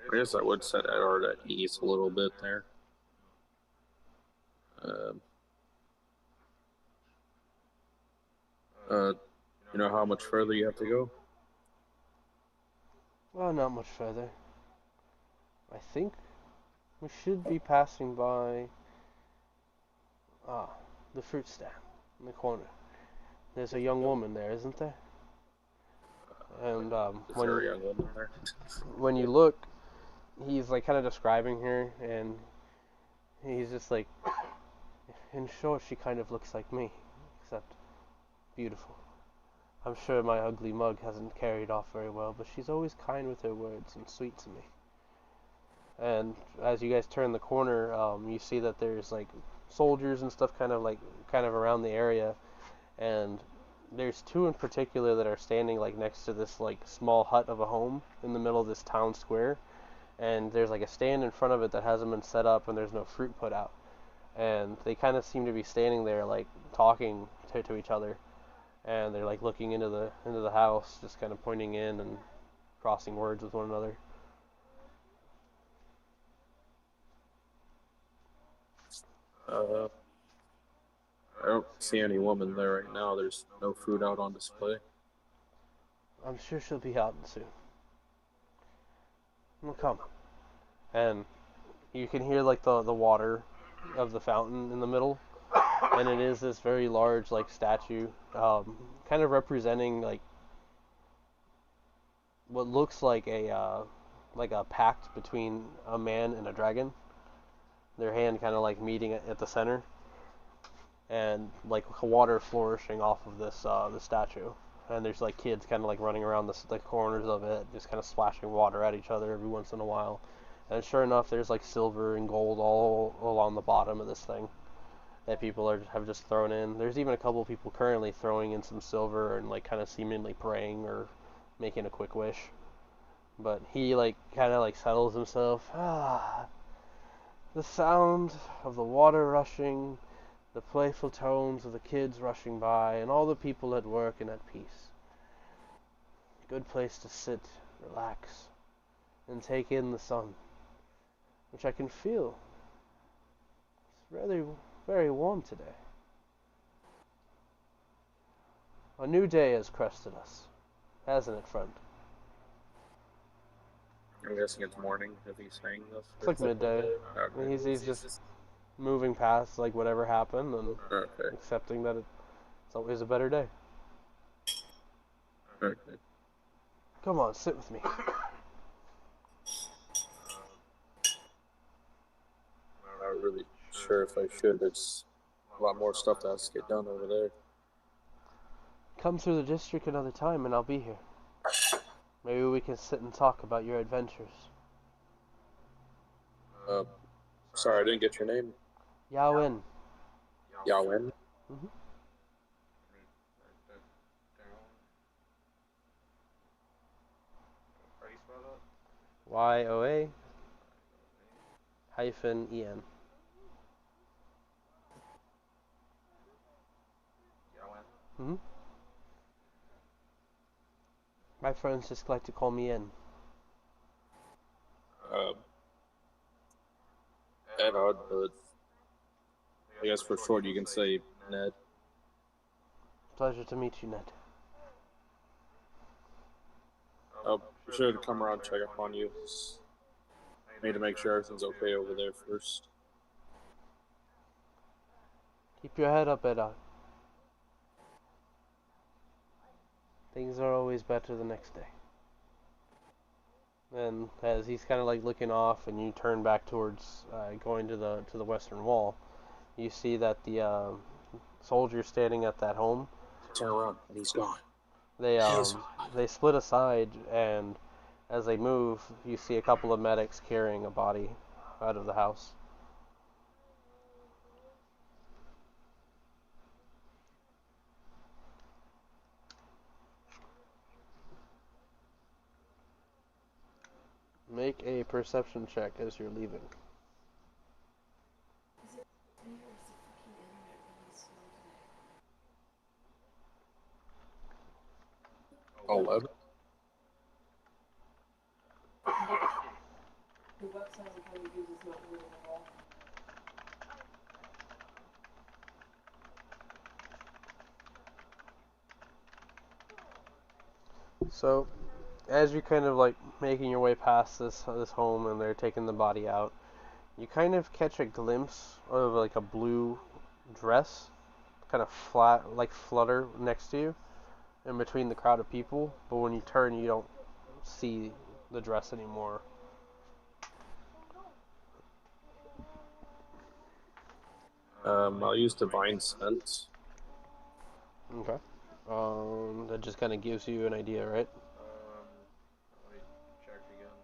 I guess I would set Eddard at ease a little bit there. You know how much further you have to go? Well, not much further. I think we should be passing by the fruit stand in the corner. There's a young woman there, isn't there? And Is there a young woman there? when you look, he's like kind of describing her, and he's just like, in short, she kind of looks like me, except beautiful. I'm sure my ugly mug hasn't carried off very well, but she's always kind with her words and sweet to me. And as you guys turn the corner, you see that there's like soldiers and stuff kind of around the area, and there's two in particular that are standing like next to this like small hut of a home in the middle of this town square, and there's like a stand in front of it that hasn't been set up, and there's no fruit put out, and they kind of seem to be standing there like talking to each other, and they're like looking into the house, just kind of pointing in and crossing words with one another. I don't see any woman there right now. There's no food out on display. I'm sure she'll be out soon. Well, come. And you can hear like the water of the fountain in the middle, and it is this very large like statue, kind of representing like what looks like a like a pact between a man and a dragon. Their hand kind of like meeting at the center, and like water flourishing off of this the statue. And there's like kids kind of like running around the corners of it, just kind of splashing water at each other every once in a while. And sure enough, there's like silver and gold all along the bottom of this thing that people have just thrown in. There's even a couple of people currently throwing in some silver and like kind of seemingly praying or making a quick wish. But he like kind of like settles himself. The sound of the water rushing, the playful tones of the kids rushing by, and all the people at work and at peace. Good place to sit, relax, and take in the sun, which I can feel. It's really very warm today. A new day has crested us, hasn't it, friend? I'm guessing it's morning if he's saying this. It's like midday. Okay. He's just moving past like whatever happened and Okay. accepting that it's always a better day. Okay. Come on, sit with me. I'm not really sure if I should. There's a lot more stuff that has to get done over there. Come through the district another time and I'll be here. Maybe we can sit and talk about your adventures. Sorry, I didn't get your name. Yawen. Yawen? Mm-hmm. YOA -EN. Mm-hmm. My friends just like to call me in. Eddard, but I guess for short you can say Ned. Pleasure to meet you, Ned. I'll be sure to come around and check up on you. I need to make sure everything's okay over there first. Keep your head up, Eddard. Things are always better the next day. And as he's kind of like looking off, and you turn back towards going to the western wall, you see that the soldiers standing at that home. Turn around, and he's gone. They split aside, and as they move, you see a couple of medics carrying a body out of the house. Make a perception check as you're leaving. Oh, 11? The website I'm trying to use is not real at all. So, as you're kind of like making your way past this home and they're taking the body out, you kind of catch a glimpse of like a blue dress kind of flutter next to you in between the crowd of people, but when you turn you don't see the dress anymore. I'll use Divine Sense. Okay. That just kind of gives you an idea, right? Let me check again.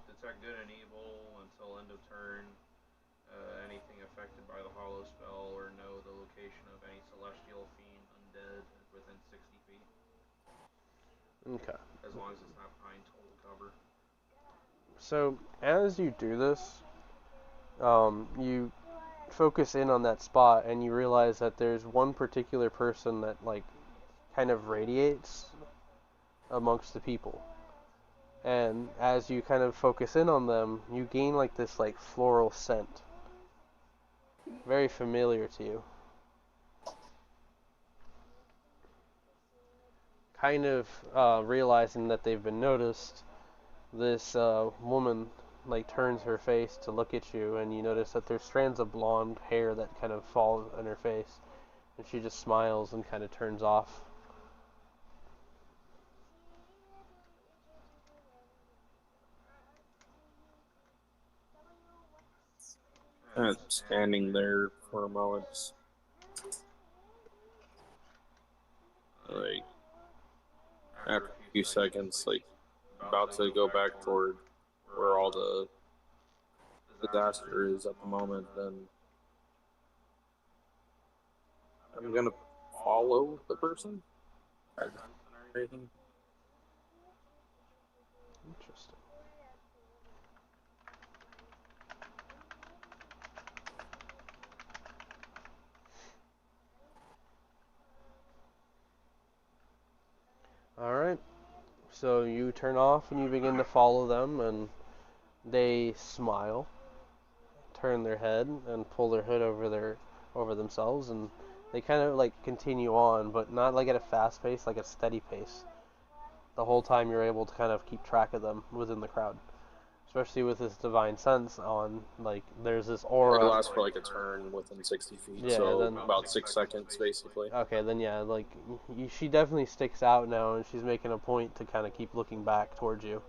Detect good and evil until end of turn. Anything affected by the hollow spell or know the location of any celestial fiend undead within 60 feet. Okay. As long as it's not behind total cover. So, as you do this, you focus in on that spot and you realize that there's one particular person that, like, kind of radiates amongst the people. And as you kind of focus in on them, you gain, like, this, like, floral scent. Very familiar to you. Kind of realizing that they've been noticed, this woman like turns her face to look at you, and you notice that there's strands of blonde hair that kind of fall in her face, And she just smiles and kind of turns off. Kind of standing there for a moment. Like, after a few seconds, like, about to go back toward where all the disaster is at the moment, then I'm gonna follow the person. Interesting. Alright, so you turn off and you begin to follow them, and they smile, turn their head, and pull their hood over themselves, and they kind of like continue on, but not like at a fast pace, like a steady pace. The whole time you're able to kind of keep track of them within the crowd, especially with this divine sense on, like, there's this aura. It lasts for like a turn within 60 feet, Yeah, so then about 6 seconds basically. Okay, then yeah, like she definitely sticks out now, and she's making a point to kind of keep looking back towards you,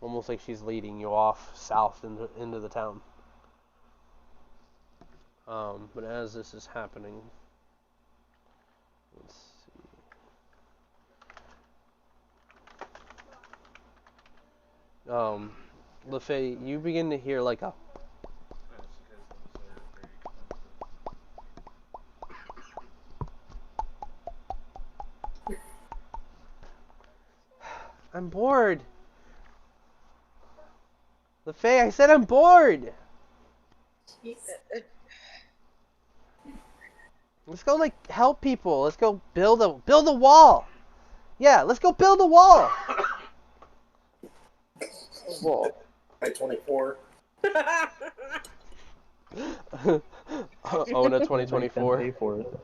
almost like she's leading you off south into the town. But as this is happening, let's see. LaFay, you begin to hear like a. I'm bored. LaFay, I said I'm bored. Let's go like help people. Let's go build a wall. Yeah, let's go build a wall. Wall. At 24. Ona 2024. Pay for it.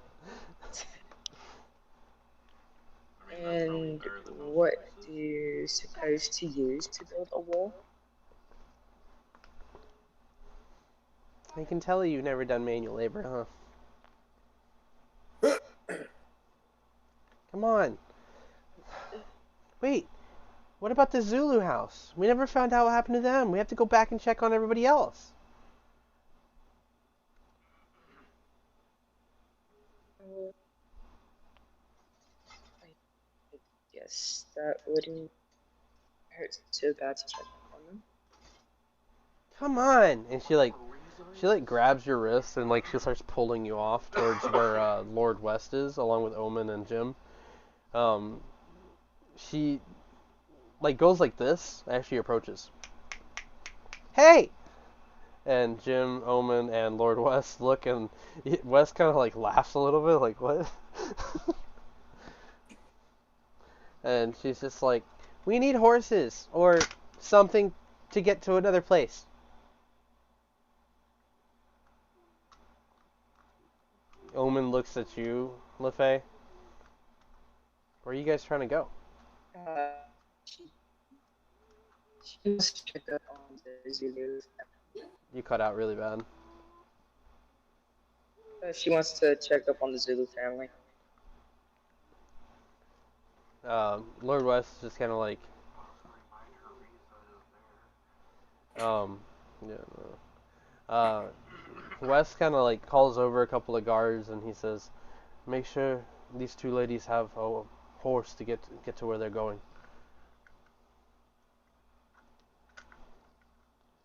And what do you suppose to use to build a wall? I can tell you've never done manual labor, huh? Come on. Wait. What about the Zulu house? We never found out what happened to them. We have to go back and check on everybody else. I guess that wouldn't hurt too bad to check on them. Come on. And she grabs your wrist and like she starts pulling you off towards where Lord West is, along with Omen and Jim. She like goes like this as she approaches. Hey! And Jim, Omen, and Lord West look, and West kind of like laughs a little bit, like, what? And she's just like, we need horses or something to get to another place. Omen looks at you, LaFay. Where are you guys trying to go? She must check up on the Zulu. You cut out really bad. She wants to check up on the Zulu family. Lord West is just kind of like, yeah. West kind of like calls over a couple of guards and he says, "Make sure these two ladies have a horse to get to where they're going."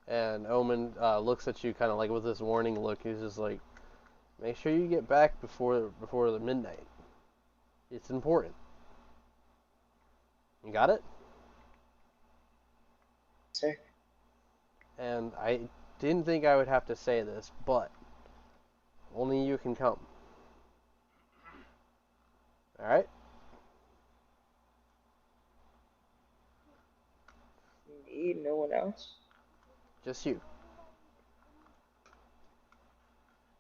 And Omen looks at you kind of like with this warning look. He's just like, "Make sure you get back before the midnight. It's important." You got it? Sir. And I didn't think I would have to say this, but only you can come. Alright? Me, no one else. Just you.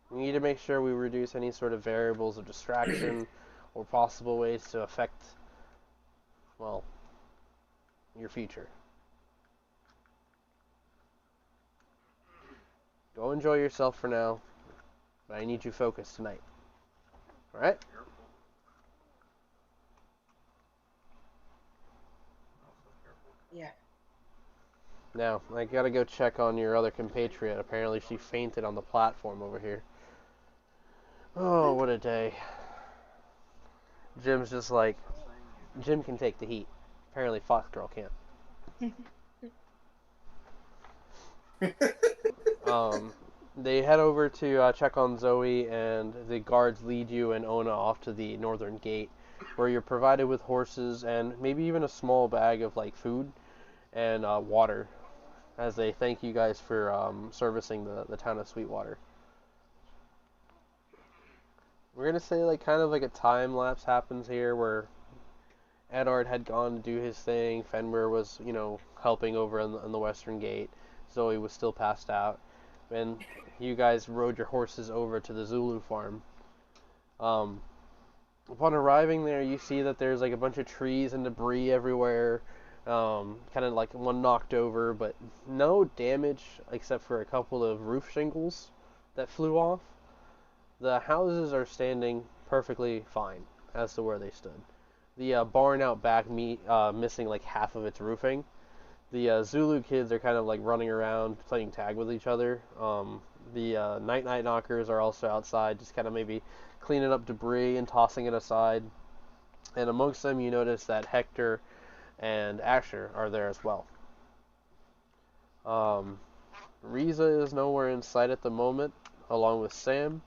We need to make sure we reduce any sort of variables of distraction or possible ways to affect, well, your future. Go enjoy yourself for now, but I need you focused tonight. All right. Careful. Also careful. Yeah. Now, I gotta go check on your other compatriot. Apparently she fainted on the platform over here. Oh, what a day. Jim's just like, Jim can take the heat. Apparently Fox Girl can't. They head over to check on Zoe, and the guards lead you and Ona off to the northern gate, where you're provided with horses and maybe even a small bag of like food and water, as they thank you guys for servicing the town of Sweetwater. We're gonna say like kind of like a time lapse happens here, where Eddard had gone to do his thing, Fenrir was, helping over in the western gate, Zoe was still passed out, and you guys rode your horses over to the Zulu farm. Upon arriving there, you see that there's like a bunch of trees and debris everywhere, kind of like one knocked over, but no damage except for a couple of roof shingles that flew off. The houses are standing perfectly fine as to where they stood. The barn out back missing like half of its roofing. The Zulu kids are kind of like running around playing tag with each other. The night knockers are also outside, just kind of maybe cleaning up debris and tossing it aside. And amongst them, you notice that Hector and Asher are there as well. Riza is nowhere in sight at the moment, along with Sam,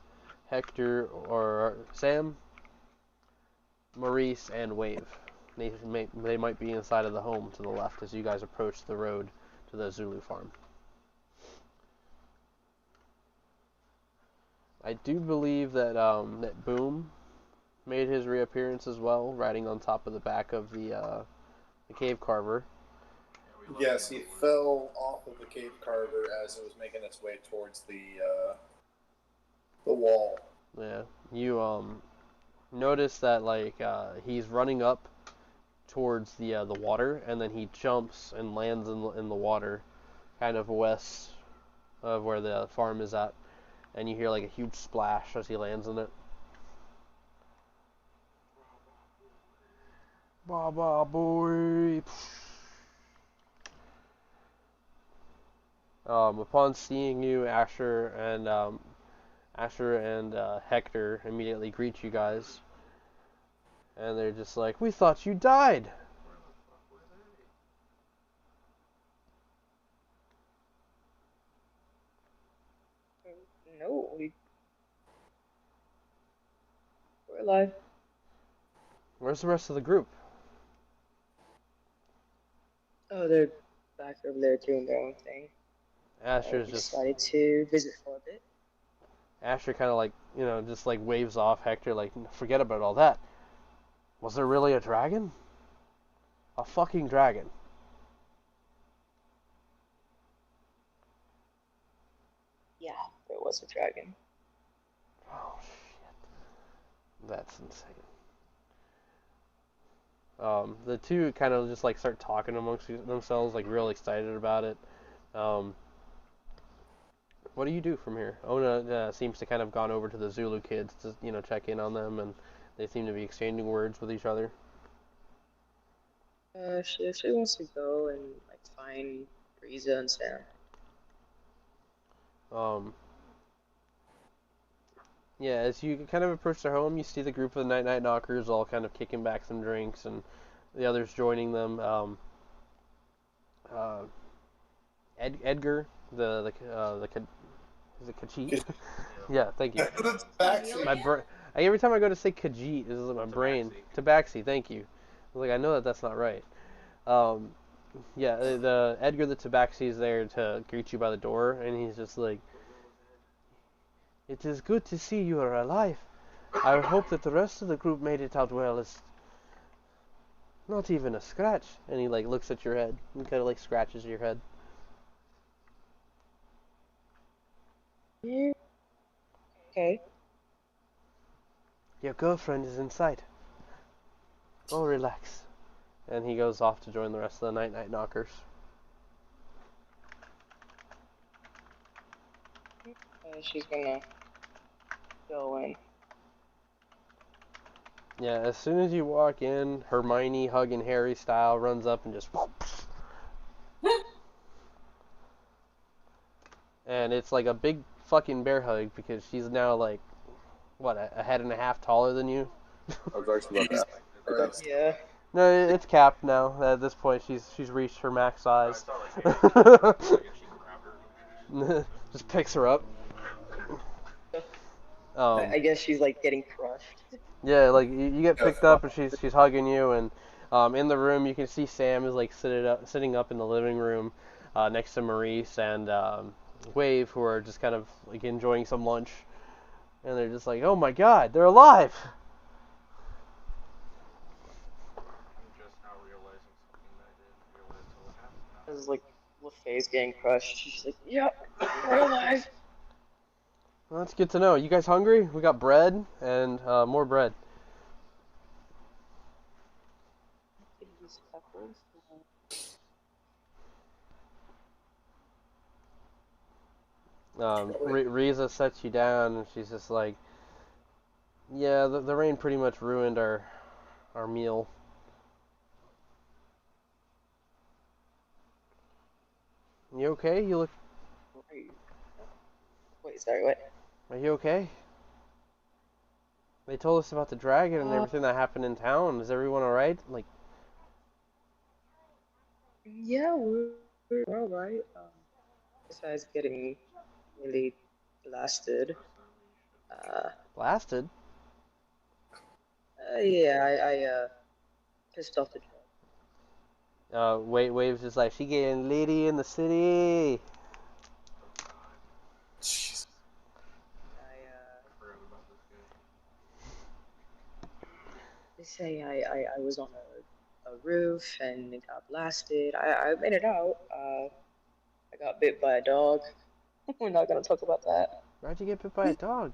Maurice, and Wave. They might be inside of the home to the left as you guys approach the road to the Zulu farm. I do believe that that Boom made his reappearance as well, riding on top of the back of the cave carver. Yes, he fell off of the cave carver as it was making its way towards the wall. Yeah, you notice that like he's running up towards the water, and then he jumps and lands in the water, kind of west of where the farm is at, and you hear like a huge splash as he lands in it. Baba boy. Upon seeing you, Asher and Hector immediately greet you guys, and they're just like, "We thought you died." No, we're alive. Where's the rest of the group? Oh, they're back over there doing their own thing. Asher's We just decided to visit for a bit. Asher kind of like just like waves off Hector, like, forget about all that. Was there really a dragon? A fucking dragon. Yeah, there was a dragon. Oh shit. That's insane. The two kind of just like start talking amongst themselves, like real excited about it. What do you do from here? Ona seems to kind of gone over to the Zulu kids to check in on them, and they seem to be exchanging words with each other. She wants to go and like find Riza and Sam. Yeah, as you kind of approach their home, you see the group of the night knockers all kind of kicking back some drinks, and the others joining them. Edgar, is it Khajiit? Yeah, thank you. Every time I go to say Khajiit, this is my brain. Tabaxi, thank you. I was like, I know that's not right. Yeah, the Edgar the Tabaxi is there to greet you by the door, and he's just like, "It is good to see you are alive. I hope that the rest of the group made it out well. It's not even a scratch." And he like looks at your head and kind of like scratches your head. Yeah. Okay. "Your girlfriend is in sight. Oh, relax." And he goes off to join the rest of the night knockers. She's gonna go in. Yeah, as soon as you walk in, Hermione hugging Harry style runs up and just and it's like a big fucking bear hug because she's now like what, a head and a half taller than you. I was actually about that. Yeah. No, it's capped now. At this point, she's reached her max size. Just picks her up. I guess she's like getting crushed. Yeah, like you get picked up and she's hugging you, and in the room you can see Sam is like sitting up in the living room next to Maurice and Wave, who are just kind of like enjoying some lunch, and they're just like, oh my god, they're alive. I'm just now realizing something that I didn't realize till it happened. It's like LaFay's getting crushed. She's like, yep, we're alive. Well, that's good to know. You guys hungry? We got bread and more bread. Riza sets you down, and she's just like, yeah, the rain pretty much ruined our meal. You okay? You look... Wait, sorry, what? Are you okay? They told us about the dragon and everything that happened in town. Is everyone alright? Like... Yeah, we're alright. Besides getting really blasted. Blasted? Yeah, I pissed off the dragon. Waves just like, she getting litty in the city. Jeez. They say I was on a roof and it got blasted. I made it out. I got bit by a dog. We're not gonna talk about that. Why'd you get bit by a dog?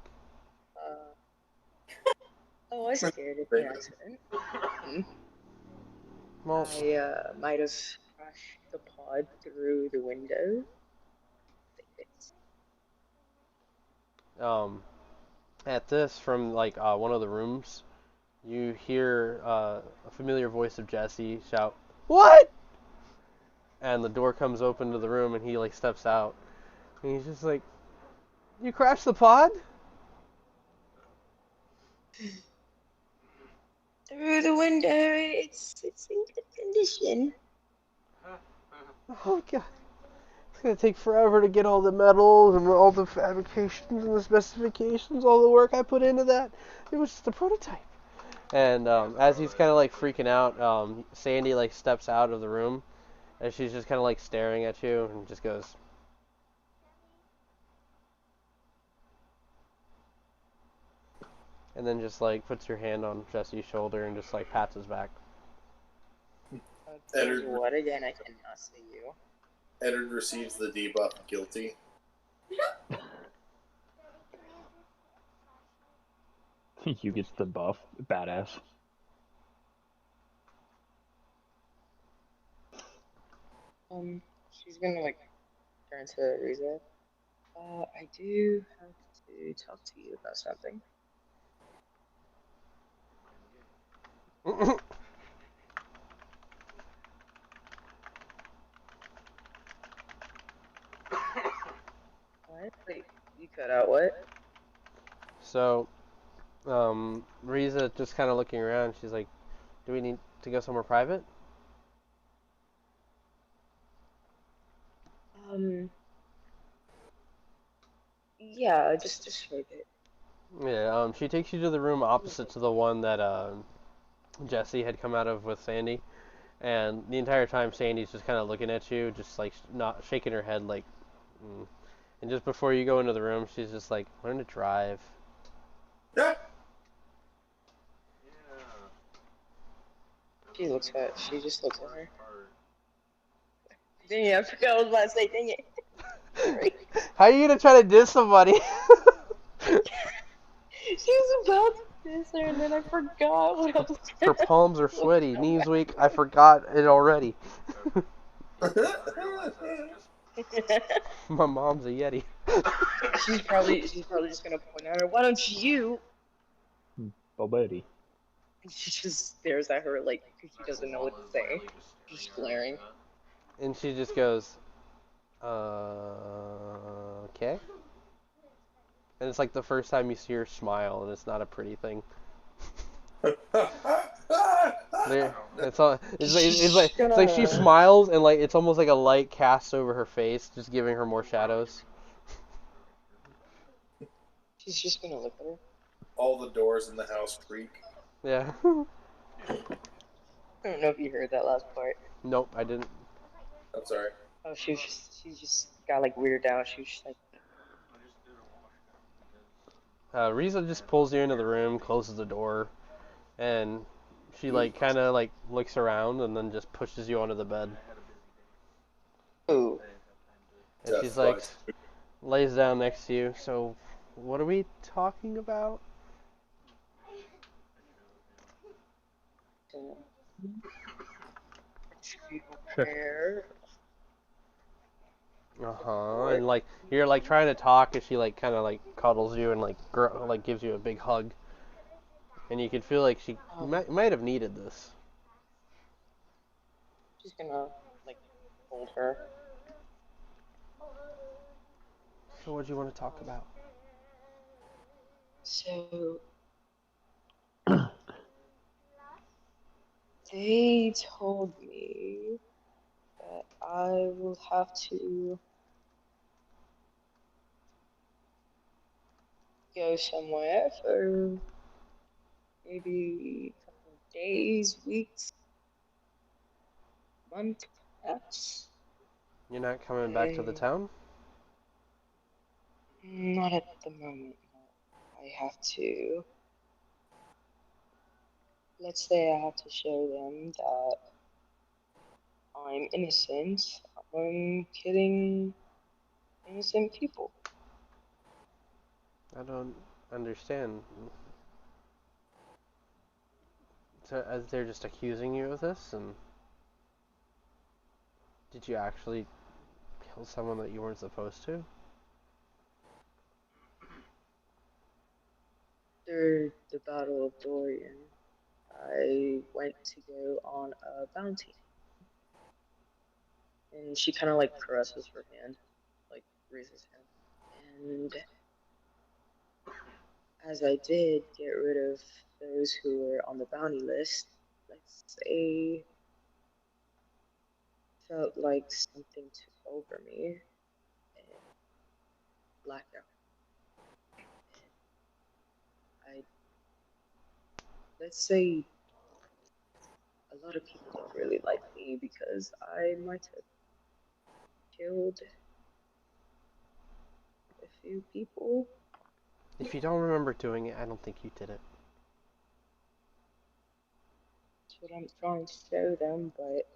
I scared it by accident. Well, I might have crashed the pod through the window. at this from like one of the rooms, you hear a familiar voice of Jesse shout, "What?" And the door comes open to the room, and he like steps out, and he's just like, "You crashed the pod?" Through the window, it's in good condition. Oh god. It's gonna take forever to get all the metals and all the fabrications and the specifications, all the work I put into that. It was just a prototype. And as he's kind of like freaking out, Sandy like steps out of the room, and she's just kind of like staring at you and just goes, and then just like puts your hand on Jesse's shoulder and just like pats his back. Eddard, What again? I cannot see you. Eddard receives the debuff guilty. Hugh gets the buff. Badass. She's gonna like turn to Riza. I do have to talk to you about something. What? Wait, you cut out what? So, Riza just kind of looking around, she's like, "Do we need to go somewhere private?" Yeah, just for a bit. Yeah, she takes you to the room opposite to the one that Jesse had come out of with Sandy, and the entire time Sandy's just kind of looking at you, just like not shaking her head, like. And just before you go into the room, she's just like, "Learn to drive." Yeah. She looks at. She just looks at her. Dang it! I forgot what I was about to say. Dang it. Sorry. How are you gonna try to diss somebody? She was about to diss her, and then I forgot what I was Her palms are sweaty, knees weak. I forgot it already. My mom's a Yeti. She's probably just gonna point at her. Why don't you? Buddy. And she just stares at her like she doesn't know what to say. She's just glaring. And she just goes, okay. And it's like the first time you see her smile, and it's not a pretty thing. It's like she smiles, and like it's almost like a light casts over her face, just giving her more shadows. She's just gonna look at her. All the doors in the house creak. Yeah. I don't know if you heard that last part. Nope, I didn't. I'm sorry. Oh, she just got like weirded out. She was just like, Riza just pulls you into the room, closes the door, and she like kind of like looks around and then just pushes you onto the bed. ooh. And she's like, lays down next to you. So, what are we talking about? Prayer. And like you're like trying to talk, and she like kind of like cuddles you and like like gives you a big hug. And you can feel like she might have needed this. She's gonna like hold her. So what do you want to talk about? So they told me that I will have to go somewhere for maybe a couple of days, weeks, month, perhaps. You're not coming back to the town? Not at the moment. No. I have to. Let's say I have to show them that I'm innocent. I'm killing innocent people. I don't understand. So, as they're just accusing you of this, and did you actually kill someone that you weren't supposed to? After the Battle of Dorian, I went to go on a bounty. And she kind of like caresses her hand, like raises hand. And as I did get rid of those who were on the bounty list, let's say, felt like something took over me and blacked out. And let's say, a lot of people don't really like me because I might have killed a few people. If you don't remember doing it, I don't think you did it. That's what I'm trying to show them, but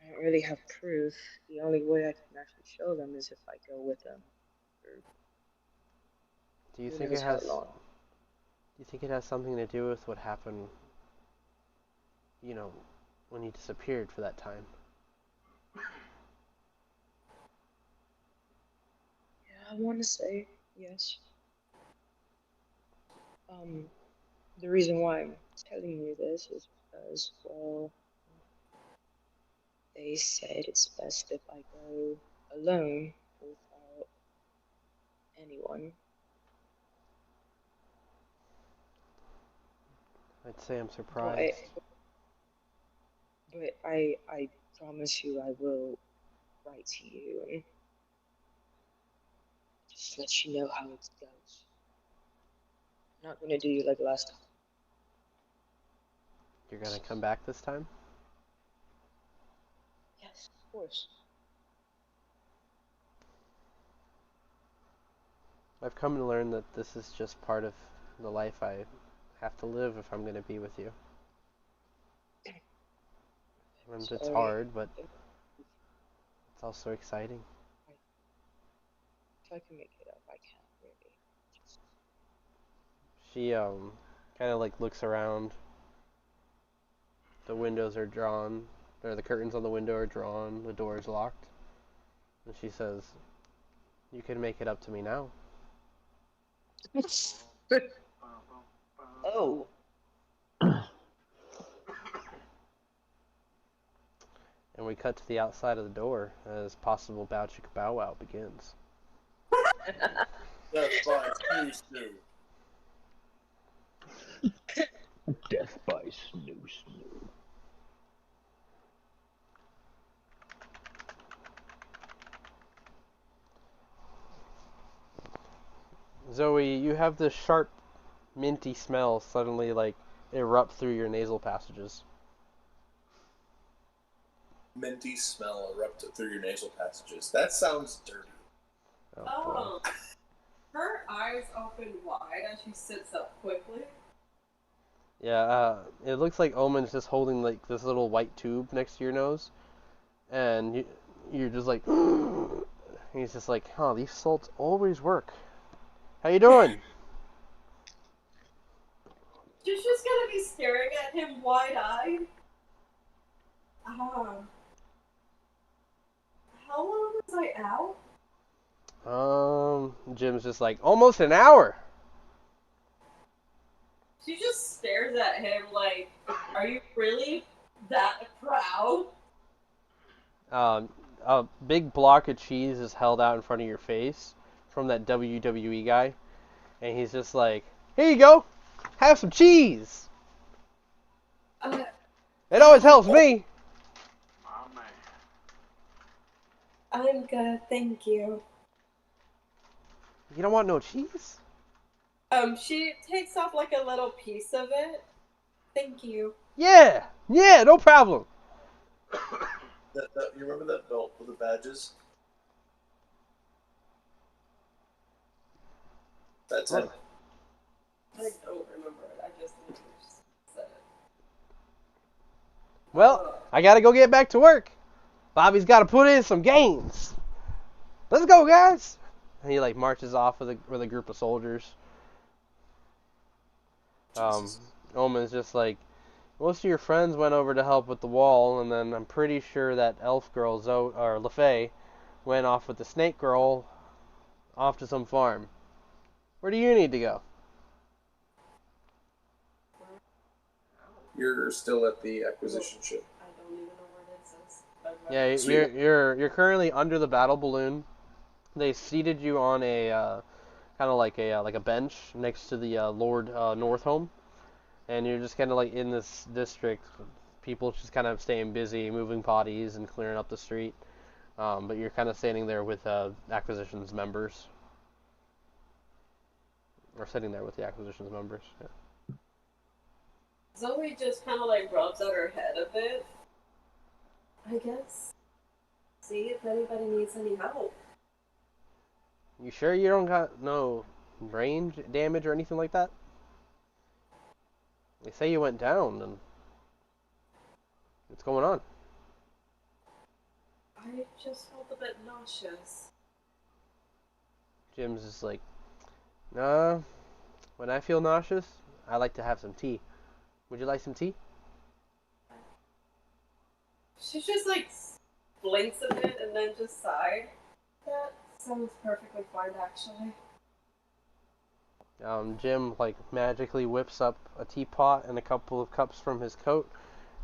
I don't really have proof. The only way I can actually show them is if I go with them. Do you think it has? Do you think it has something to do with what happened? You know, when you disappeared for that time. Yeah, I want to say yes. The reason why I'm telling you this is because, well, they said it's best if I go alone without anyone. I'd say I'm surprised. But I promise you I will write to you and just let you know how it goes. I'm not gonna do you like last time. You're gonna come back this time? Yes, of course. I've come to learn that this is just part of the life I have to live if I'm going to be with you. And it's hard, but it's also exciting. If I can make it up, I can, really. She kind of like looks around. The windows are drawn, or the curtains on the window are drawn, the door is locked. And she says, "You can make it up to me now." Oh. And we cut to the outside of the door as possible Bow Chicka Bow Wow begins. Death by snoo snoo. Death by snoo snoo. Zoe, you have this sharp, minty smell suddenly like erupt through your nasal passages. Minty smell erupted through your nasal passages. That sounds dirty. Oh, boy. Her eyes open wide as she sits up quickly. Yeah, it looks like Omen's just holding like this little white tube next to your nose, and you're just like, he's just like, huh, these salts always work. How you doing? She's just gonna be staring at him wide-eyed. How long was I out? Jim's just like, almost an hour. She just stares at him like, are you really that proud? A big block of cheese is held out in front of your face from that WWE guy, and he's just like, here you go, have some cheese. It always helps me. Oh, man. I'm good, thank you. You don't want no cheese? She takes off like a little piece of it. Thank you. Yeah, no problem. You remember that belt with the badges? That's him. I don't remember it. I just said it. Well, I gotta go get back to work. Bobby's gotta put in some gains. Let's go, guys. And he like marches off with a group of soldiers. Omen's just like, most of your friends went over to help with the wall, and then I'm pretty sure that elf girl LaFay went off with the snake girl off to some farm. Where do you need to go? You're still at the acquisition ship. I don't even know where this is. Yeah, you're currently under the battle balloon. They seated you on a kind of like a bench next to the Lord Northhome, and you're just kind of like in this district. People just kind of staying busy, moving bodies and clearing up the street. But you're kind of standing there with acquisitions members, or sitting there with the acquisitions members. Yeah. Zoe just kind of like rubs out her head a bit. I guess. See if anybody needs any help. You sure you don't got no brain damage or anything like that? They say you went down, and what's going on? I just felt a bit nauseous. Jim's just like, nah, when I feel nauseous, I like to have some tea. Would you like some tea? She just like blinks a bit and then just sighed. That sounds perfectly fine, actually. Jim like magically whips up a teapot and a couple of cups from his coat,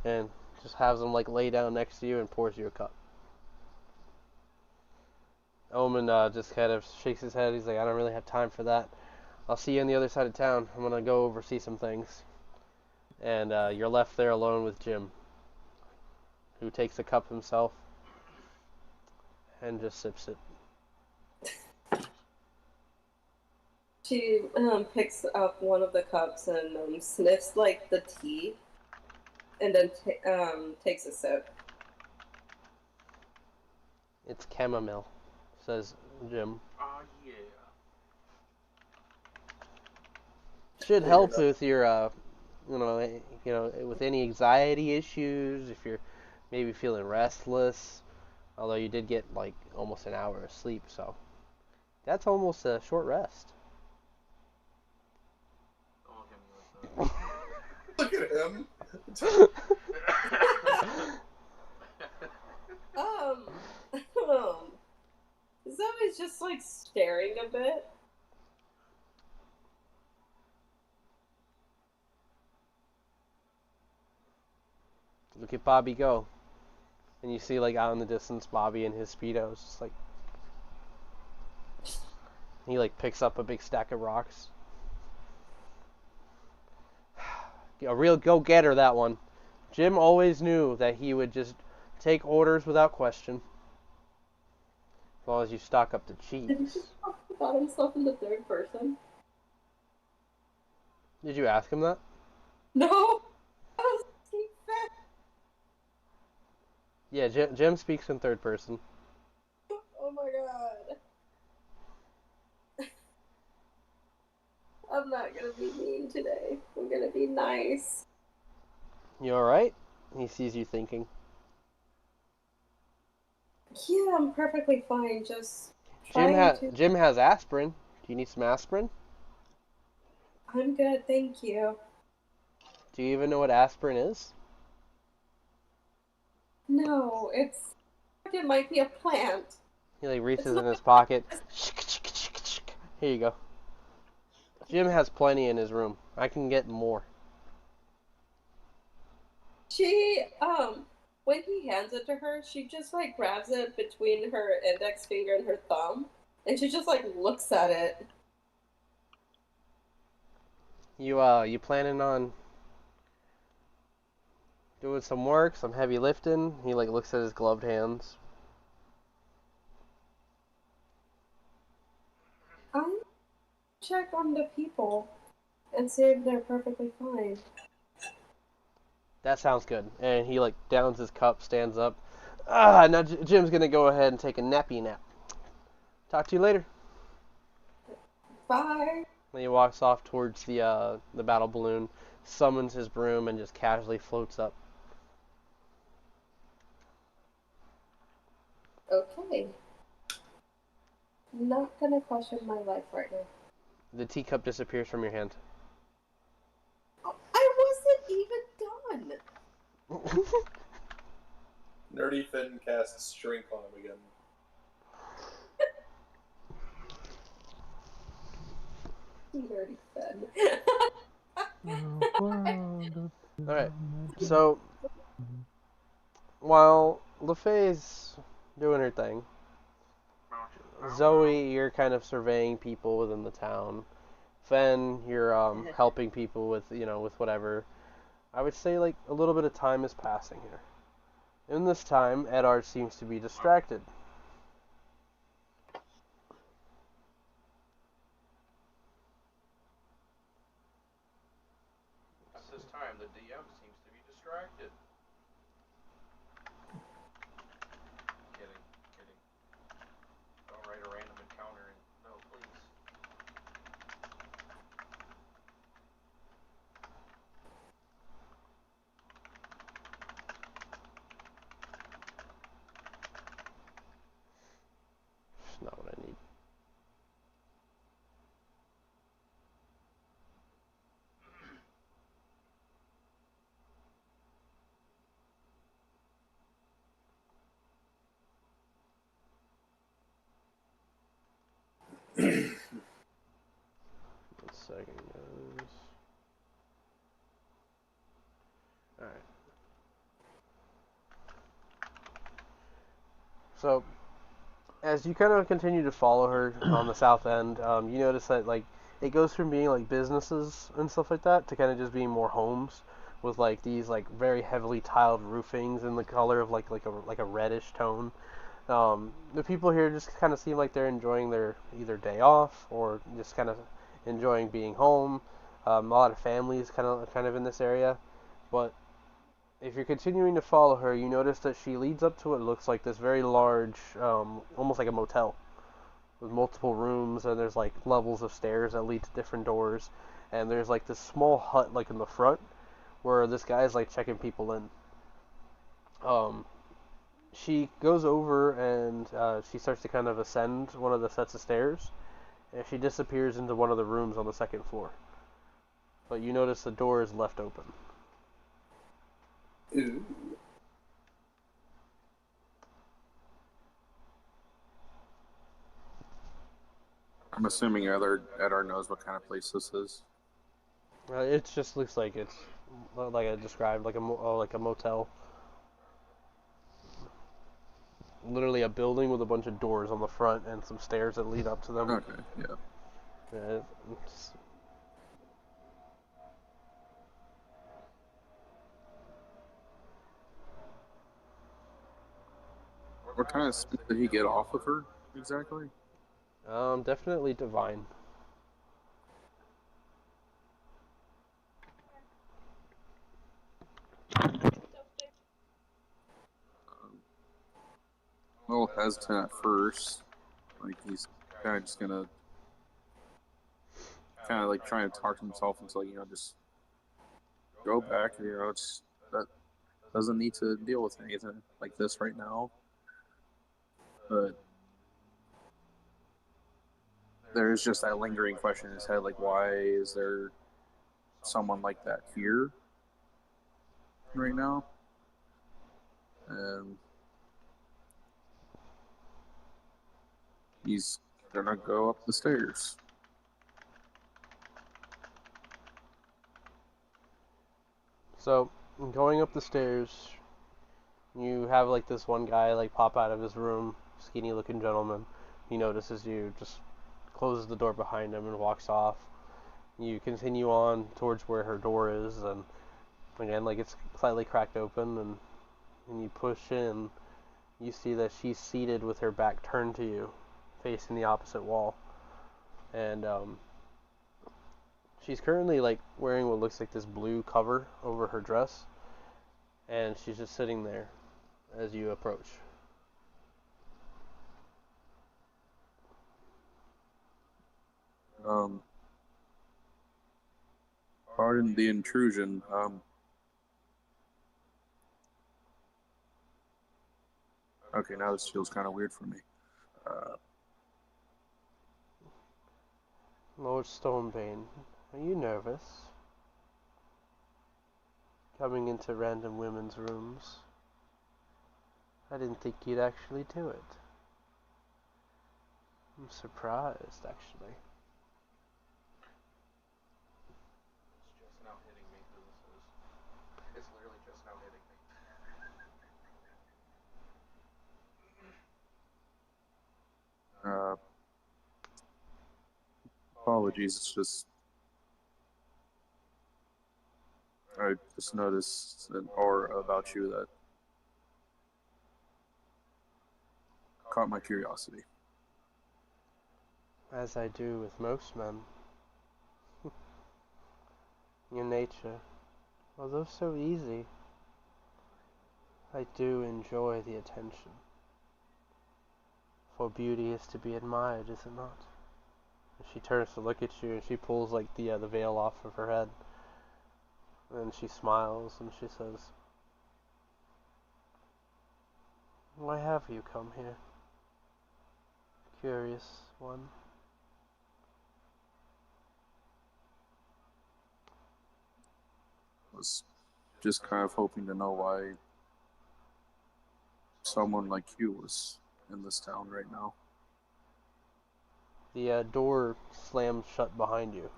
and just has them like lay down next to you and pours you a cup. Omen just kind of shakes his head. He's like, I don't really have time for that. I'll see you on the other side of town. I'm gonna go oversee some things. And you're left there alone with Jim, who takes a cup himself and just sips it. She picks up one of the cups and sniffs like the tea, and then takes a sip. It's chamomile, says Jim. Oh, yeah. Should help with your, with any anxiety issues. If you're maybe feeling restless, although you did get like almost an hour of sleep, so that's almost a short rest. Don't look at me like that. Look at him. Zoe's just like staring a bit. Look at Bobby go. And you see, like, out in the distance, Bobby and his Speedos. Just like, he, like, picks up a big stack of rocks. A real go-getter, that one. Jim always knew that he would just take orders without question. As long as you stock up the cheese. Did he just talk about himself in the third person? Did you ask him that? No! I was thinking fat. Yeah, Jim speaks in third person. Oh my god. I'm not gonna be mean today. I'm gonna be nice. You alright? He sees you thinking. Yeah, I'm perfectly fine. Just Jim has aspirin. Do you need some aspirin? I'm good, thank you. Do you even know what aspirin is? No, it might be a plant. He like reaches in his pocket. Here you go. Jim has plenty in his room. I can get more. She, when he hands it to her, she just like grabs it between her index finger and her thumb, and she just like looks at it. You planning on doing some work, some heavy lifting? He like looks at his gloved hands. I'm check on the people and see if they're perfectly fine. That sounds good. And he like downs his cup, stands up. Now Jim's gonna go ahead and take a nappy nap. Talk to you later. Bye. Then he walks off towards the battle balloon, summons his broom, and just casually floats up. Okay. Not gonna question my life right now. The teacup disappears from your hand. Oh, I wasn't even done. Nerdy Finn casts Shrink on him again. Nerdy Finn. Alright, so while LaFay's doing her thing, Zoe, you're kind of surveying people within the town. Fen, you're helping people with, with whatever. I would say like a little bit of time is passing here. In this time, Eddard seems to be distracted. At this time, the DM seems to be distracted. Kidding. Don't write a random encounter and no, please. That's not what I need. One second, guys. Alright. So, as you kind of continue to follow her on the south end, you notice that like it goes from being like businesses and stuff like that to kind of just being more homes with like these like very heavily tiled roofings in the color of like a reddish tone. The people here just kind of seem like they're enjoying their either day off or just kind of enjoying being home. A lot of families kind of in this area, but if you're continuing to follow her, you notice that she leads up to what looks like this very large, almost like a motel, with multiple rooms, and there's like levels of stairs that lead to different doors, and there's like this small hut like in the front where this guy's like checking people in. She goes over and she starts to kind of ascend one of the sets of stairs, and she disappears into one of the rooms on the second floor. But you notice the door is left open. Ooh. I'm assuming Eddard knows what kind of place this is. It just looks like it's like I described, like a motel. literally a building with a bunch of doors on the front and some stairs that lead up to them. Okay, yeah. It's, What kind of scent did he get off of her exactly? definitely divine. A little hesitant at first. Like he's kind of just gonna kind of like trying to talk to himself into like, just go back. It's that doesn't need to deal with anything like this right now. But there's just that lingering question in his head, like, why is there someone like that here right now? And he's gonna go up the stairs. So, going up the stairs, you have like this one guy like pop out of his room, skinny looking gentleman. He notices you, just closes the door behind him and walks off. You continue on towards where her door is, and again, like it's slightly cracked open, and when you push in, you see that she's seated with her back turned to you, facing the opposite wall. And she's currently like wearing what looks like this blue cover over her dress, and she's just sitting there as you approach. Pardon the intrusion. Okay, now this feels kind of weird for me. Lord Stormbane, are you nervous? Coming into random women's rooms? I didn't think you'd actually do it. I'm surprised, actually. It's just now hitting me who this is. It's literally just now hitting me. Apologies, it's just I just noticed an aura about you that caught my curiosity. As I do with most men. Your nature, although so easy, I do enjoy the attention. For beauty is to be admired, is it not? And she turns to look at you, and she pulls like the veil off of her head. And she smiles, and she says, "Why have you come here? Curious one." I was just kind of hoping to know why someone like you was in this town right now. The door slams shut behind you.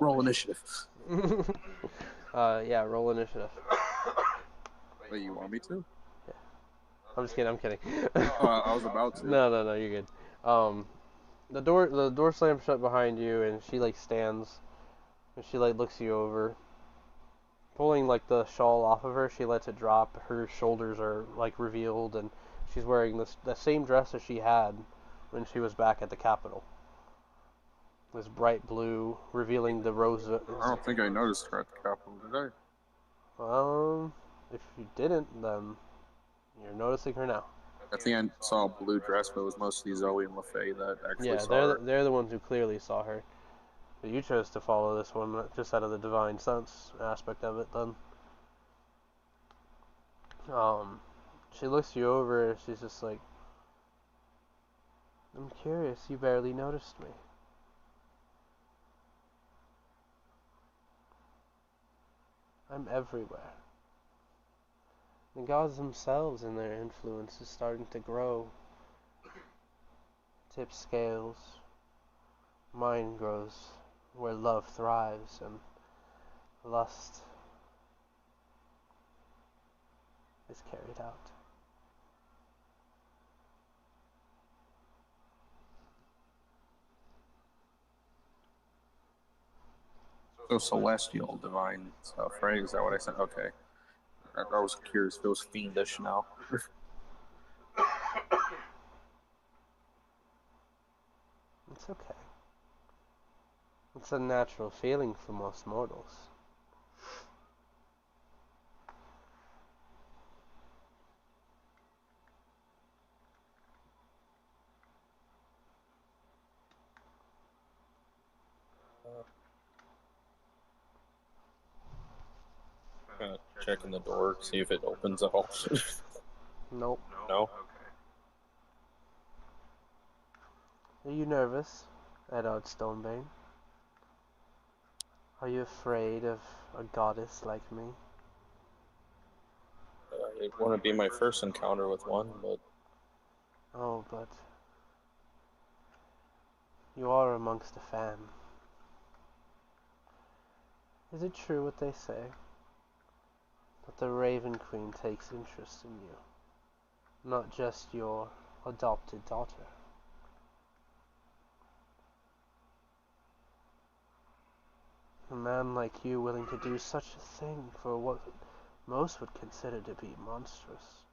Roll initiative. Yeah, roll initiative. Wait, you want me to? I'm just kidding, I'm kidding. I was about to. No, you're good. The door slams shut behind you, and she like stands, and she like looks you over. Pulling like the shawl off of her, she lets it drop. Her shoulders are like revealed, and she's wearing the same dress as she had when she was back at the Capitol. This bright blue, revealing the rose. I don't think I noticed her at the Capitol, did I? If you didn't, then you're noticing her now. I think I saw a blue dress, but it was mostly Zoe and LaFay that actually Yeah, saw her. they're the ones who clearly saw her. But you chose to follow this one just out of the divine sense aspect of it. Then, she looks you over. She's just like, "I'm curious. You barely noticed me." I'm everywhere. The gods themselves and their influence is starting to grow. Tip scales. Mine grows where love thrives and lust is carried out. So celestial, divine stuff, right? Is that what I said? Okay. I was curious if it was fiendish now. It's okay. It's a natural feeling for most mortals. Checking the door, see if it opens at all. Nope. No? Are you nervous, Eddard Stonebane? Are you afraid of a goddess like me? It wouldn't be my first encounter with one, but Oh, but you are amongst a fan. Is it true what they say? That the Raven Queen takes interest in you, not just your adopted daughter. A man like you willing to do such a thing for what most would consider to be monstrous.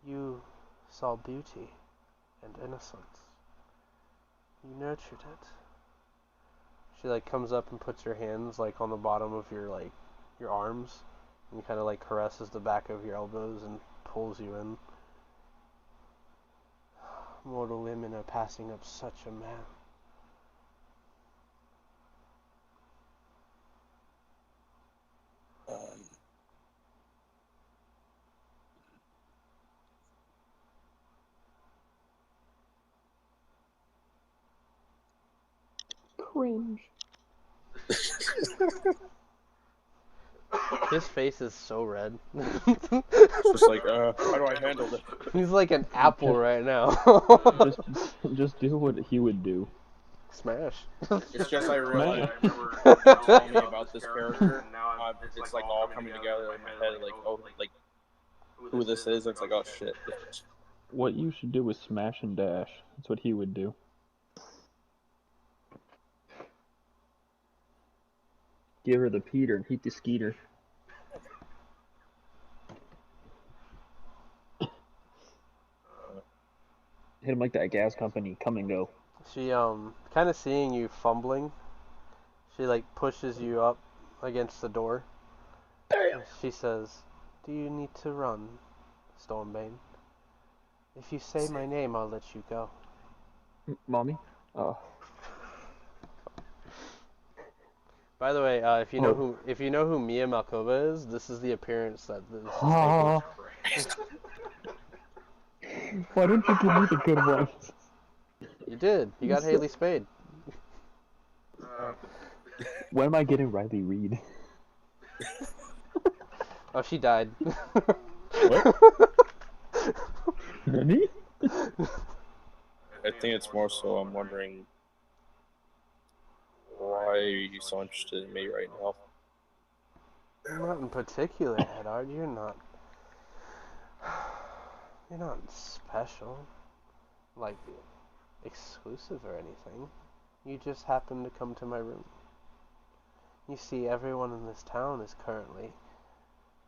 You saw beauty and innocence. You nurtured it. She like comes up and puts her hands like on the bottom of your arms and kind of like caresses the back of your elbows and pulls you in. Mortal women are passing up such a man. Cringe. His face is so red. it's just like, how do I handle this? He's like an apple right now. just do what he would do. Smash. It's just I realized you were telling me about this character. It's like all coming together in my head, like, oh, like who this is. It's like, oh shit. What you should do is smash and dash. That's what he would do. Give her the Peter and heat the skeeter. Hit him like that gas company. Come and go. She kind of seeing you fumbling, she like pushes you up against the door. Damn. She says, "Do you need to run, Stormbane? If you say my name, I'll let you go." Mommy? Oh. By the way, if you know who Mia Malkova is, this is the appearance that this is taking. Why didn't you give me the good ones? You did. You got Haley Spade. When am I getting Riley Reid? Oh, she died. What? Nani? I think it's more so I'm wondering why are you so interested in me right now? Not in particular, Eddard. You're not special, like exclusive or anything. You just happen to come to my room. You see, everyone in this town is currently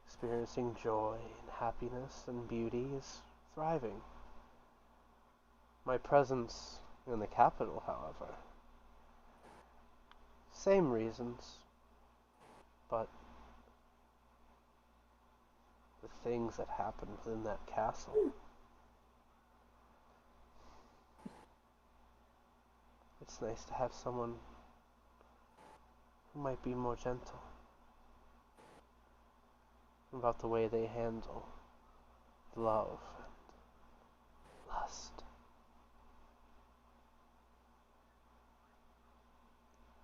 experiencing joy and happiness, and beauty is thriving. My presence in the capital, however, same reasons, but the things that happened within that castle. It's nice to have someone who might be more gentle about the way they handle love and lust.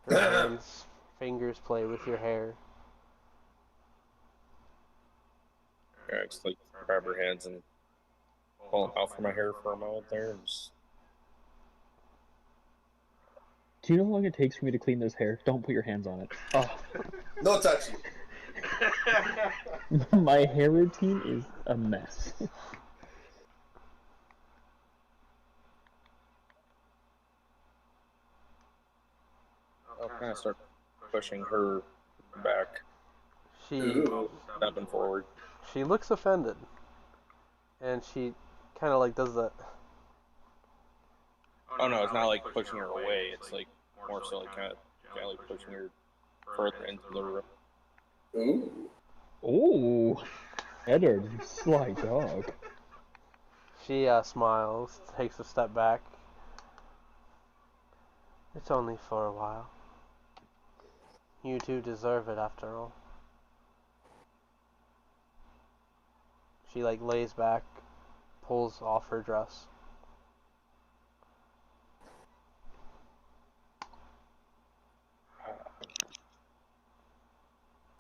Her fingers play with your hair. Yeah, I just like grab her hands and pull them out from my hair for a moment there. And just... Do you know how long it takes for me to clean this hair? Don't put your hands on it. Oh. No touching. My hair routine is a mess. I'll kind of start pushing her back, She Ooh. stepping forward. she looks offended, and she kind of like does that. Oh no, it's not like pushing her away. It's like more so like kind of gently pushing her further into the room. Ooh. Ooh. Eddard, you sly dog. She smiles, takes a step back. It's only for a while. You two deserve it after all. She like lays back, pulls off her dress.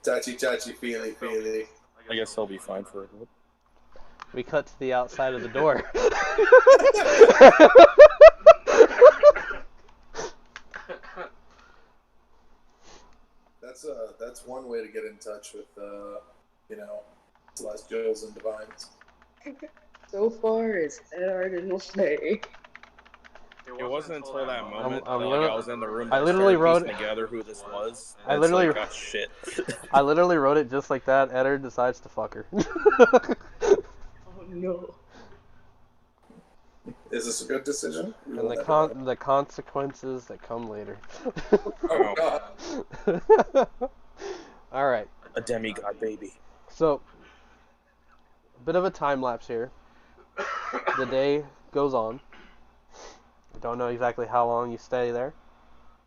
Touchy, touchy, feely, feely. I guess he'll be fine for a bit. We cut to the outside of the door. That's one way to get in touch with celestials and divines. So far, it's Eddard and Lefay. It wasn't until that moment I'm that literally- I was in the room I that I literally started wrote- piecing together who this was. I It's literally- like, oh shit. I literally wrote it just like that. Eddard decides to fuck her. Oh no. Is this a good decision? We And will the never know. the consequences that come later. Oh god. All right. A demigod baby. So, a bit of a time lapse here. The day goes on. I don't know exactly how long you stay there.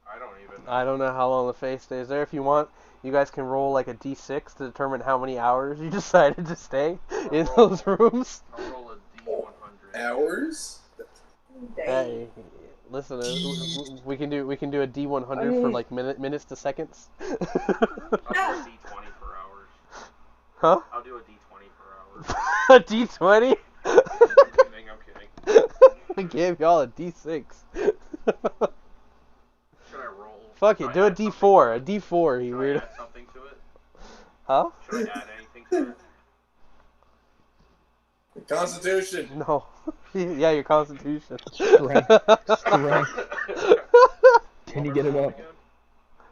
I don't even know. I don't know how long the face stays there. If you want, you guys can roll like a d6 to determine how many hours you decided to stay in those rooms. I'll roll a D100. Hours? Hey, listen, we can do a d100 for like minutes to seconds. I'll do a D20 per hours. Huh? I'll do a D20 per hour. A d20? I'm kidding. I gave y'all a d6. Should I roll? Fuck Should it, I do a add d4. A d4, you Should I weirdo. add something to it? Huh? Should I add anything to it? Constitution. No. Yeah, your constitution. Strength. Strength. Can you get it up?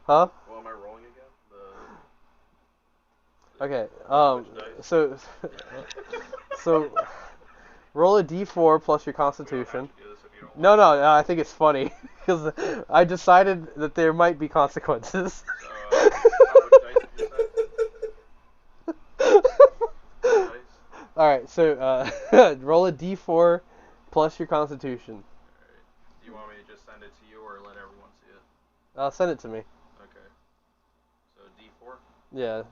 Huh? What am I rolling again? Okay. Which dice? So roll a d4 plus your constitution. Do this if you don't No, I think it's funny because I decided that there might be consequences. How much dice did you say? Dice? All right, so roll a d4 plus your constitution. Alright. Do you want me to just send it to you or let everyone see it? Send it to me. Okay. So D4? Yeah.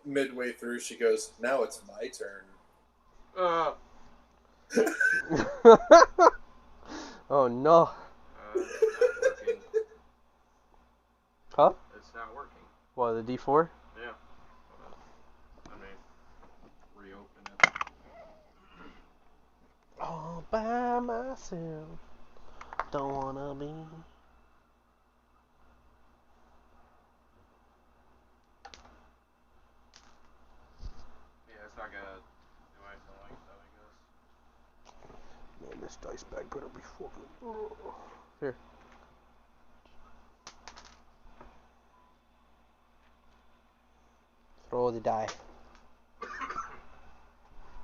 Midway through, she goes, "Now it's my turn." Oh no. It's not working. Huh? It's not working. What, the d4? Yeah. Let me reopen it. All by myself. Don't wanna be. Yeah, it's not gonna do anything like that, I guess. Man, this dice bag better be fucking. Here. Throw the die.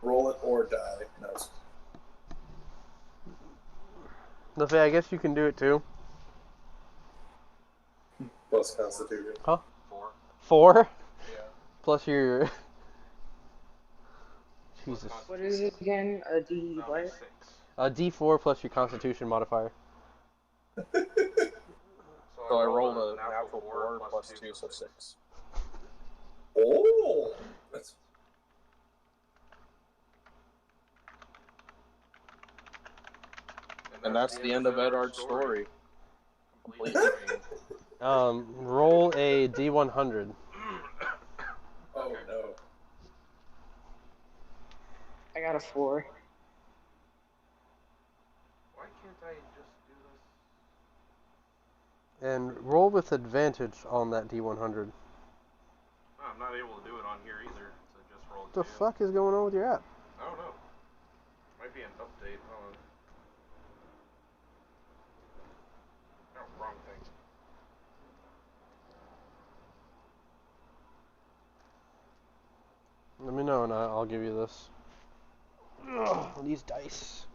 Roll it or die. No, it's Luffy, I guess you can do it too. plus Constitution. Huh? 4. 4 Yeah. plus your. Jesus. What is it again? A D That'll what? be 6. D4 plus your Constitution modifier. So I rolled a natural 4 plus 2, so 6. Oh, that's And that's the end of Eddard's story. Completely changed. Roll a D100. oh no. I got a 4. Why can't I just do this? And roll with advantage on that D100. Oh, I'm not able to do it on here either, so just roll What the 2. fuck is going on with your app? I don't know. Might be an update. Hold on. Oh, wrong thing. give you this. Ugh, these dice.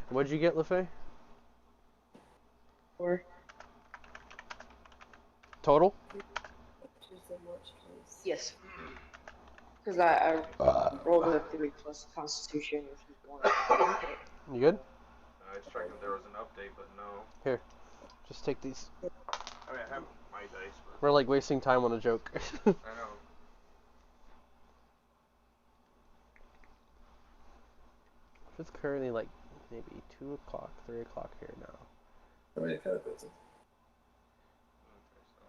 What'd you get, LaFay? 4. Total? Yes. Because I rolled a 3 plus Constitution if you want. You good? I was checking if there was an update, but no. Here. Just take these. I mean, I have my dice, but... We're like wasting time on a joke. I know. It's currently like maybe 2 o'clock, 3 o'clock here now. I mean, it kind of fits in. Okay, so...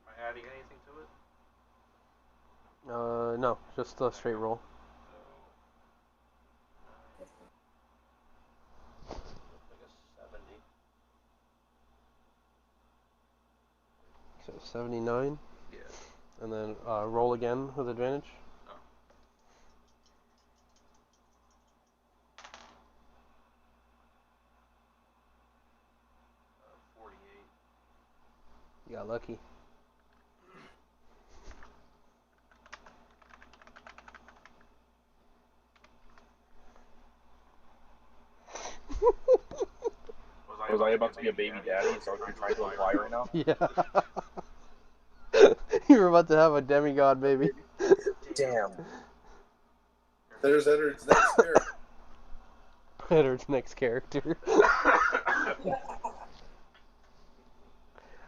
am I adding anything to it? No, just a straight roll. So... I guess 70. So 79. Yeah. And then roll again with advantage. Oh. 48. You got lucky. Was I about to be a baby daddy? Is that what you're trying to imply right now? Yeah. You were about to have a demigod baby. Damn. There's Eddard's next character. Eddard's next character.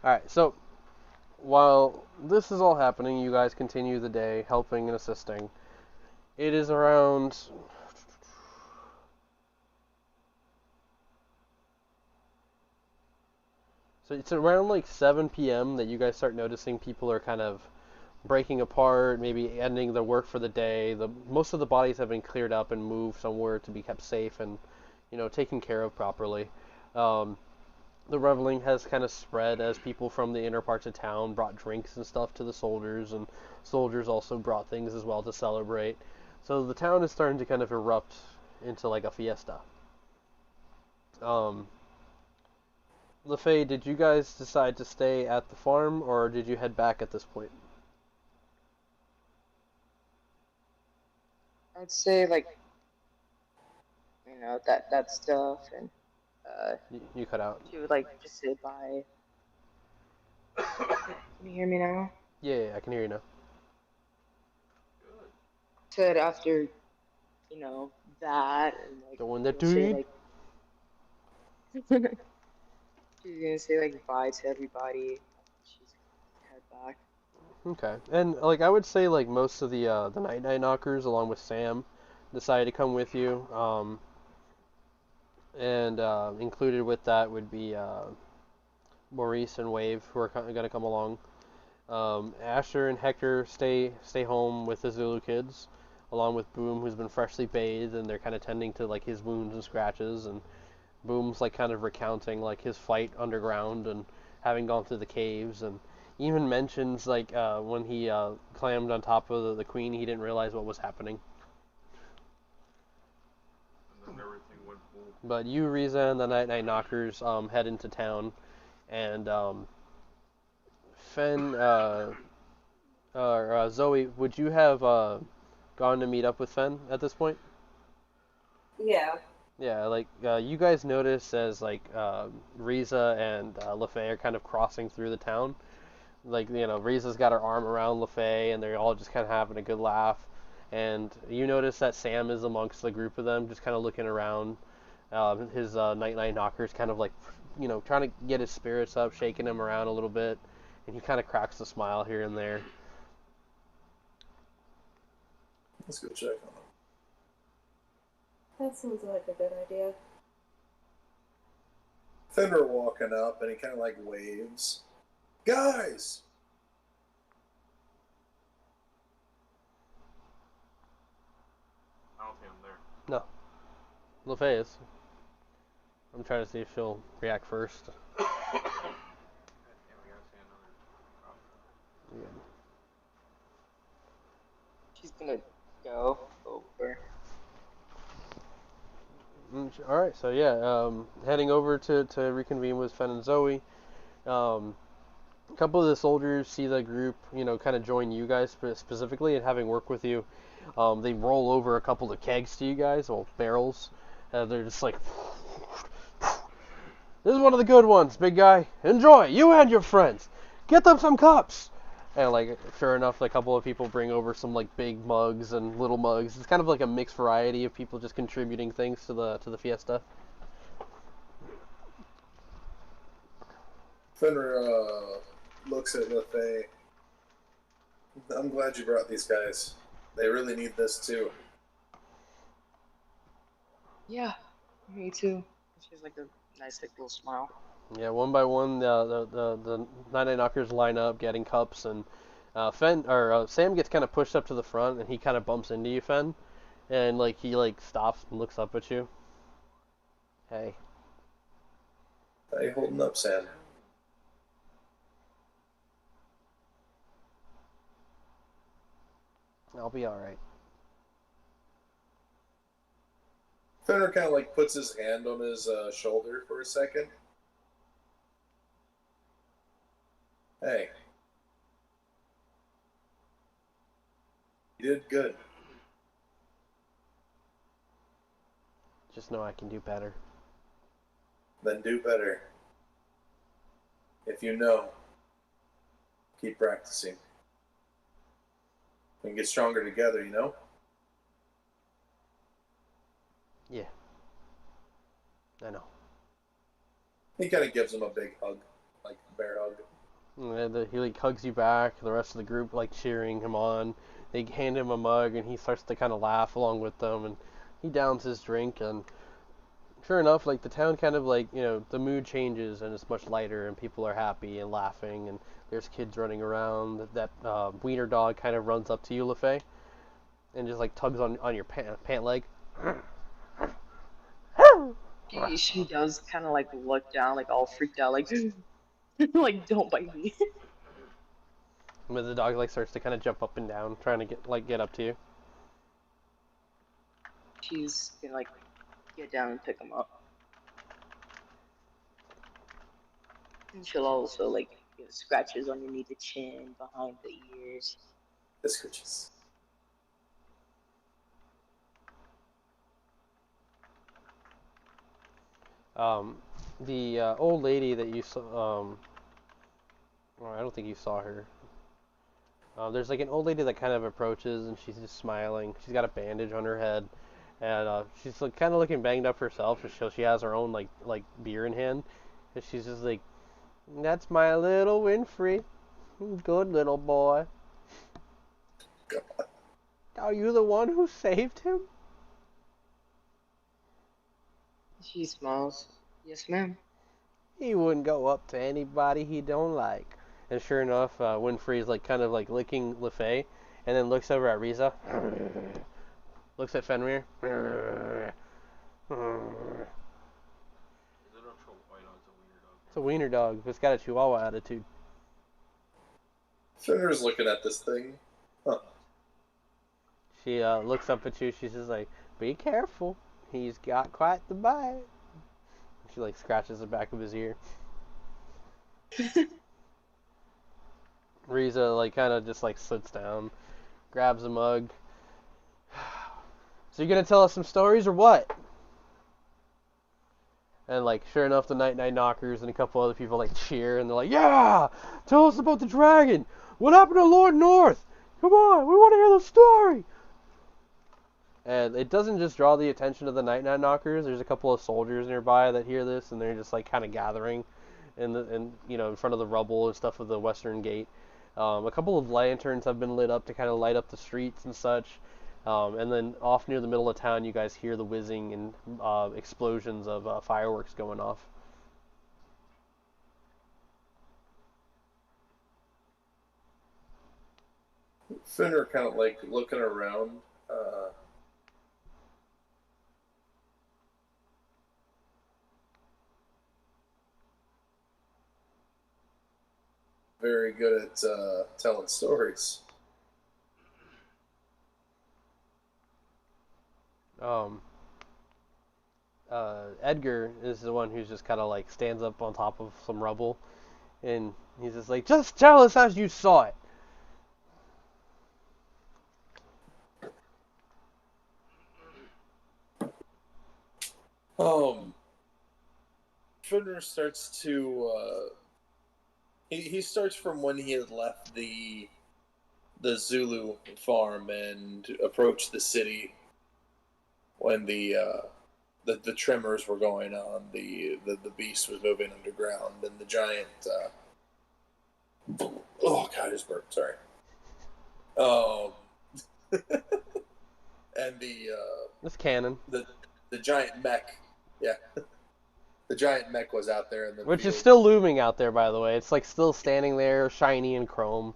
Alright, so while this is all happening, you guys continue the day helping and assisting. It is around... So it's around like 7 p.m. that you guys start noticing people are kind of breaking apart, maybe ending their work for the day. Most of the bodies have been cleared up and moved somewhere to be kept safe and, you know, taken care of properly. The reveling has kind of spread as people from the inner parts of town brought drinks and stuff to the soldiers, and soldiers also brought things as well to celebrate. So the town is starting to kind of erupt into like a fiesta. LaFay, did you guys decide to stay at the farm, or did you head back at this point? I'd say like, you know, that stuff, and You cut out. she would like just sit by. Can you hear me now? Yeah, I can hear you now. Said after, you know, that and like. The one that you know, say, dude. like, she's gonna say like bye to everybody. She's gonna head back. Okay, and like I would say, like most of the night knockers, along with Sam, decided to come with you. And included with that would be Maurice and Wave, who are going to come along. Asher and Hector stay home with the Zulu kids, along with Boom, who's been freshly bathed, and they're kind of tending to like his wounds and scratches. And Boom's like kind of recounting like his fight underground and having gone through the caves, and even mentions like when he clammed on top of the queen, he didn't realize what was happening. And then everything went boom. But you, Riza, and the Night Knockers head into town, and Fen, Zoe, would you have gone to meet up with Fen at this point? Yeah. Yeah, like you guys notice as like Riza and LaFay are kind of crossing through the town. Like, you know, Riza's got her arm around LaFay, and they're all just kind of having a good laugh. And you notice that Sam is amongst the group of them, just kind of looking around. His Night Knockers kind of like, you know, trying to get his spirits up, shaking him around a little bit. And he kind of cracks a smile here and there. Let's go check on him. That sounds like a good idea. Fenrir walking up, and he kind of like waves. Guys! I don't think I'm there. No. LaFay is. I'm trying to see if she'll react first. God damn, I gotta say another. Yeah. She's gonna go over. Alright, so yeah, heading over to reconvene with Fen and Zoe. A couple of the soldiers see the group, kind of join you guys specifically, and having worked with you, they roll over a couple of kegs to you guys, well, barrels, and they're just like, this is one of the good ones, big guy. Enjoy, you and your friends. Get them some cups. And like, sure enough, a couple of people bring over some like big mugs and little mugs. It's kind of like a mixed variety of people just contributing things to the fiesta. Fenrir looks at Lefay. I'm glad you brought these guys. They really need this too. Yeah, me too. She's like a nice, like, little smile. Yeah, one by one, the Night Knockers line up, getting cups, and Sam gets kind of pushed up to the front, and he kind of bumps into you, Fen, and like he like stops and looks up at you. Hey. How you holding up, Sam? I'll be all right. Fenrir kind of like puts his hand on his shoulder for a second. Hey. You did good. Just know I can do better. Then do better. If you know, keep practicing. We can get stronger together, you know? Yeah. I know. He kind of gives him a big hug, like a bear hug. And he like hugs you back. The rest of the group like cheering him on. They hand him a mug, and he starts to kind of laugh along with them. And he downs his drink, and sure enough, like the town kind of like the mood changes, and it's much lighter, and people are happy and laughing, and there's kids running around. That wiener dog kind of runs up to you, Lefay, and just like tugs on your pant leg. She does kind of like look down, like all freaked out, like like don't bite me. But the dog like starts to kind of jump up and down, trying to get up to you. She's gonna like get down and pick him up, and she'll also like give scratches underneath the chin, behind the ears. The scratches. The old lady that you saw, well, I don't think you saw her. There's like an old lady that kind of approaches, and she's just smiling. She's got a bandage on her head, and she's like kind of looking banged up herself. So she has her own like beer in hand, and she's just like, "That's my little Winfrey, good little boy. God. Are you the one who saved him?" She smiles. Yes, ma'am. He wouldn't go up to anybody he don't like. And sure enough, Winfrey's like kind of like licking Lefay, and then looks over at Riza, looks at Fenrir. Is it a white dog? It's a wiener dog. It's got a Chihuahua attitude. Fenrir's looking at this thing. Huh. She looks up at you. She's just like, "Be careful. He's got quite the bite." She like scratches the back of his ear. Riza like kind of just like sits down, grabs a mug. "So you're gonna tell us some stories or what?" And like sure enough, the Night Knockers and a couple other people like cheer, and they're like, "Yeah, tell us about the dragon. What happened to Lord North? Come on, we want to hear the story." And it doesn't just draw the attention of the Night Knockers. There's a couple of soldiers nearby that hear this, and they're just like kind of gathering in front of the rubble and stuff of the western gate. A couple of lanterns have been lit up to kind of light up the streets and such. And then off near the middle of town, you guys hear the whizzing and explosions of fireworks going off. Fenrir kind of like looking around. Very good at telling stories. Edgar is the one who's just kind of like stands up on top of some rubble, and He's just like, just tell us as you saw it. Fenrir starts to he starts from when he had left the Zulu farm and approached the city when the tremors were going on. The beast was moving underground, and the giant oh god, his burp. Sorry. And It's canon. the giant mech, yeah. The giant mech was out there in the Which field. is still looming out there, by the way. It's like still standing there, shiny and chrome.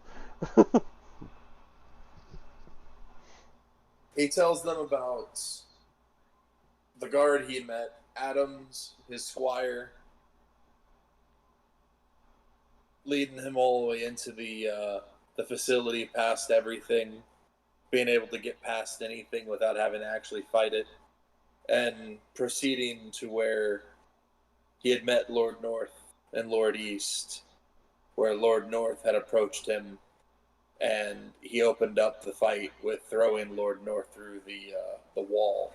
He tells them about the guard he met, Adams, his squire, leading him all the way into the facility, past everything, being able to get past anything without having to actually fight it, and proceeding to where he had met Lord North and Lord East, where Lord North had approached him, and he opened up the fight with throwing Lord North through the wall.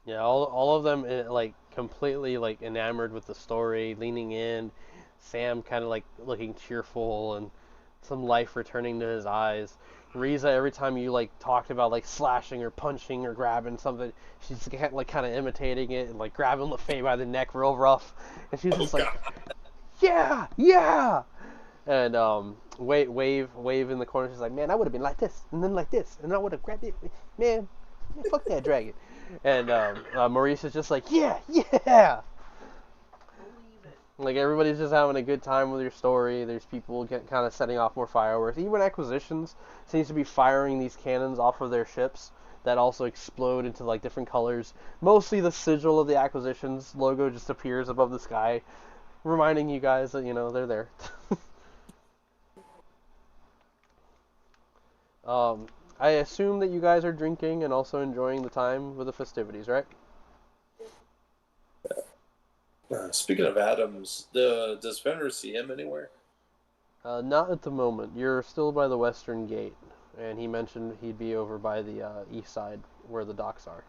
Yeah, all of them like completely like enamored with the story, leaning in. Sam kind of like looking cheerful and some life returning to his eyes. Riza, every time you like talked about like slashing or punching or grabbing something, she's like kind of imitating it and like grabbing LaFay by the neck real rough, and she's just like, yeah, yeah. And wave in the corner. She's like, man, I would have been like this and then like this, and I would have grabbed it, man. Fuck that dragon. And Maurice is just like, yeah, yeah. Like everybody's just having a good time with your story. There's people kind of setting off more fireworks. Even Acquisitions seems to be firing these cannons off of their ships that also explode into like different colors. Mostly the sigil of the Acquisitions logo just appears above the sky, reminding you guys that they're there. I assume that you guys are drinking and also enjoying the time with the festivities, right? Speaking of Adams, does Fenrir see him anywhere? Not at the moment. You're still by the western gate, and he mentioned he'd be over by the east side where the docks are.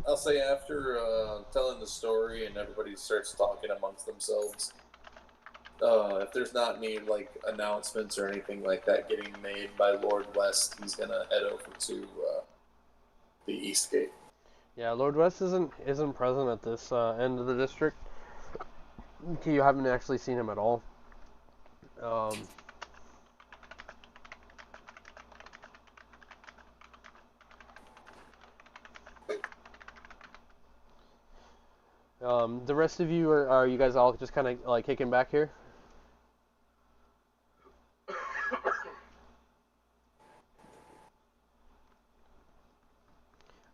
I'll say after telling the story and everybody starts talking amongst themselves, if there's not any like announcements or anything like that getting made by Lord West, he's gonna head over to the East Gate. Yeah, Lord West isn't present at this end of the district. You haven't actually seen him at all. The rest of you are you guys all just kind of like kicking back here?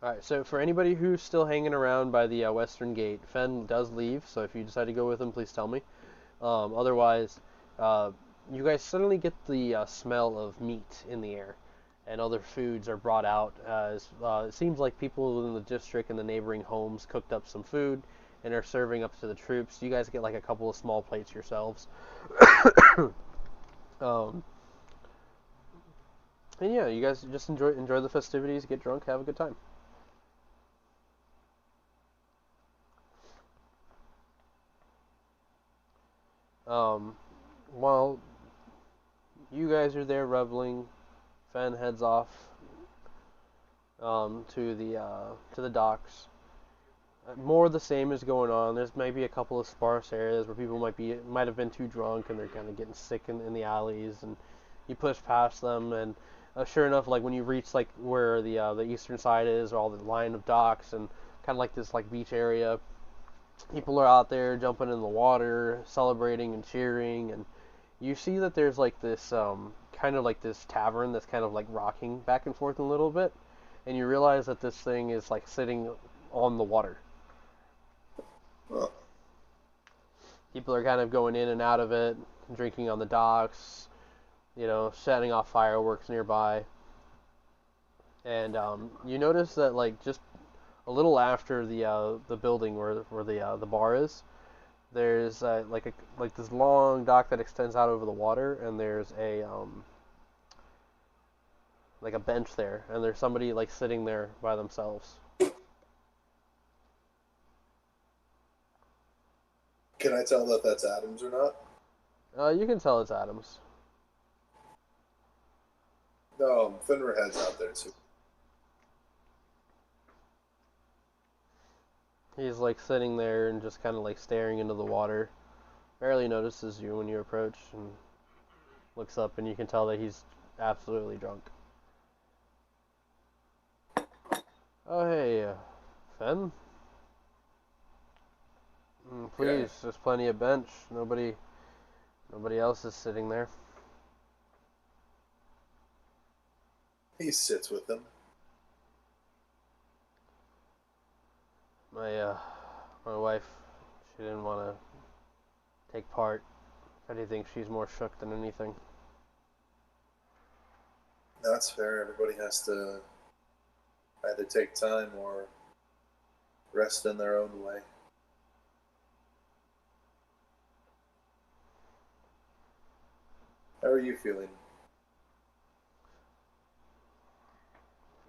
Alright, so for anybody who's still hanging around by the western gate, Fen does leave, so if you decide to go with him, please tell me. Otherwise, you guys suddenly get the smell of meat in the air, and other foods are brought out. As it seems like people within the district and the neighboring homes cooked up some food and are serving up to the troops. You guys get like a couple of small plates yourselves. And yeah, you guys just enjoy the festivities, get drunk, have a good time. While you guys are there reveling, Fen heads off to the docks. More of the same is going on. There's maybe a couple of sparse areas where people might have been too drunk and they're kind of getting sick in the alleys, and you push past them, and sure enough, like when you reach like where the eastern side is, or all the line of docks and kind of like this like beach area, people are out there jumping in the water, celebrating and cheering, and you see that there's like this kind of like this tavern that's kind of like rocking back and forth a little bit, and you realize that this thing is like sitting on the water. People are kind of going in and out of it, drinking on the docks, setting off fireworks nearby. And you notice that like just a little after the building where the bar is, there's like this long dock that extends out over the water, and there's a like a bench there, and there's somebody like sitting there by themselves. Can I tell that that's Adams or not? You can tell it's Adams. No, Finnerhead's out there too. He's like sitting there and just kind of like staring into the water. Barely notices you when you approach and looks up, and you can tell that he's absolutely drunk. Oh, hey, Fen? Please, there's plenty of bench. Nobody else is sitting there. He sits with them. My wife, she didn't want to take part. If anything, she's more shook than anything. That's fair. Everybody has to either take time or rest in their own way. How are you feeling?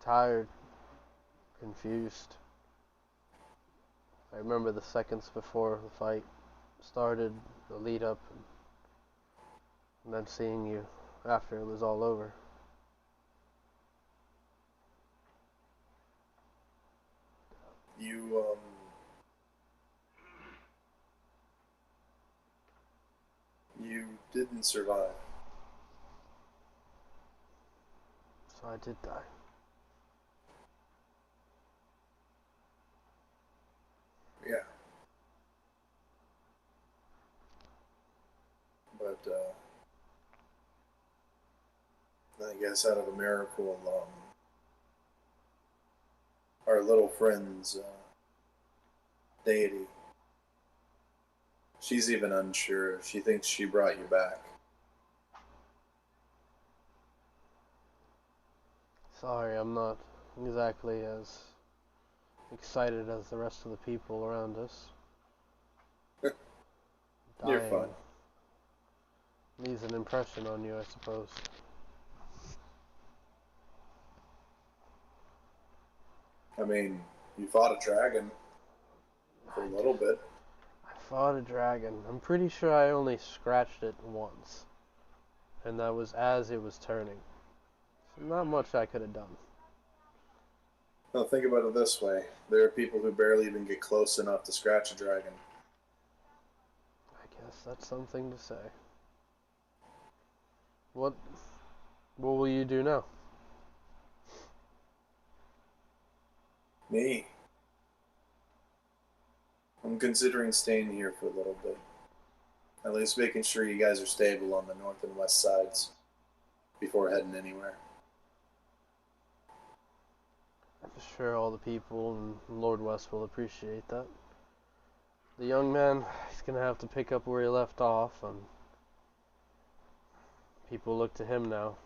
Tired, confused. I remember the seconds before the fight started, the lead up, and then seeing you after it was all over. You didn't survive. So I did die. Yeah. But, I guess out of a miracle, our little friend's deity, she's even unsure. She thinks she brought you back. Sorry, I'm not exactly as excited as the rest of the people around us. You're fine. Leaves an impression on you, I suppose. I mean, you fought a dragon for a little bit. I fought a dragon. I'm pretty sure I only scratched it once. And that was as it was turning. So not much I could have done. Well, think about it this way. There are people who barely even get close enough to scratch a dragon. I guess that's something to say. What will you do now? Me? I'm considering staying here for a little bit. At least making sure you guys are stable on the north and west sides before heading anywhere. I'm sure all the people in Lord West will appreciate that. The young man, he's going to have to pick up where he left off, and people look to him now.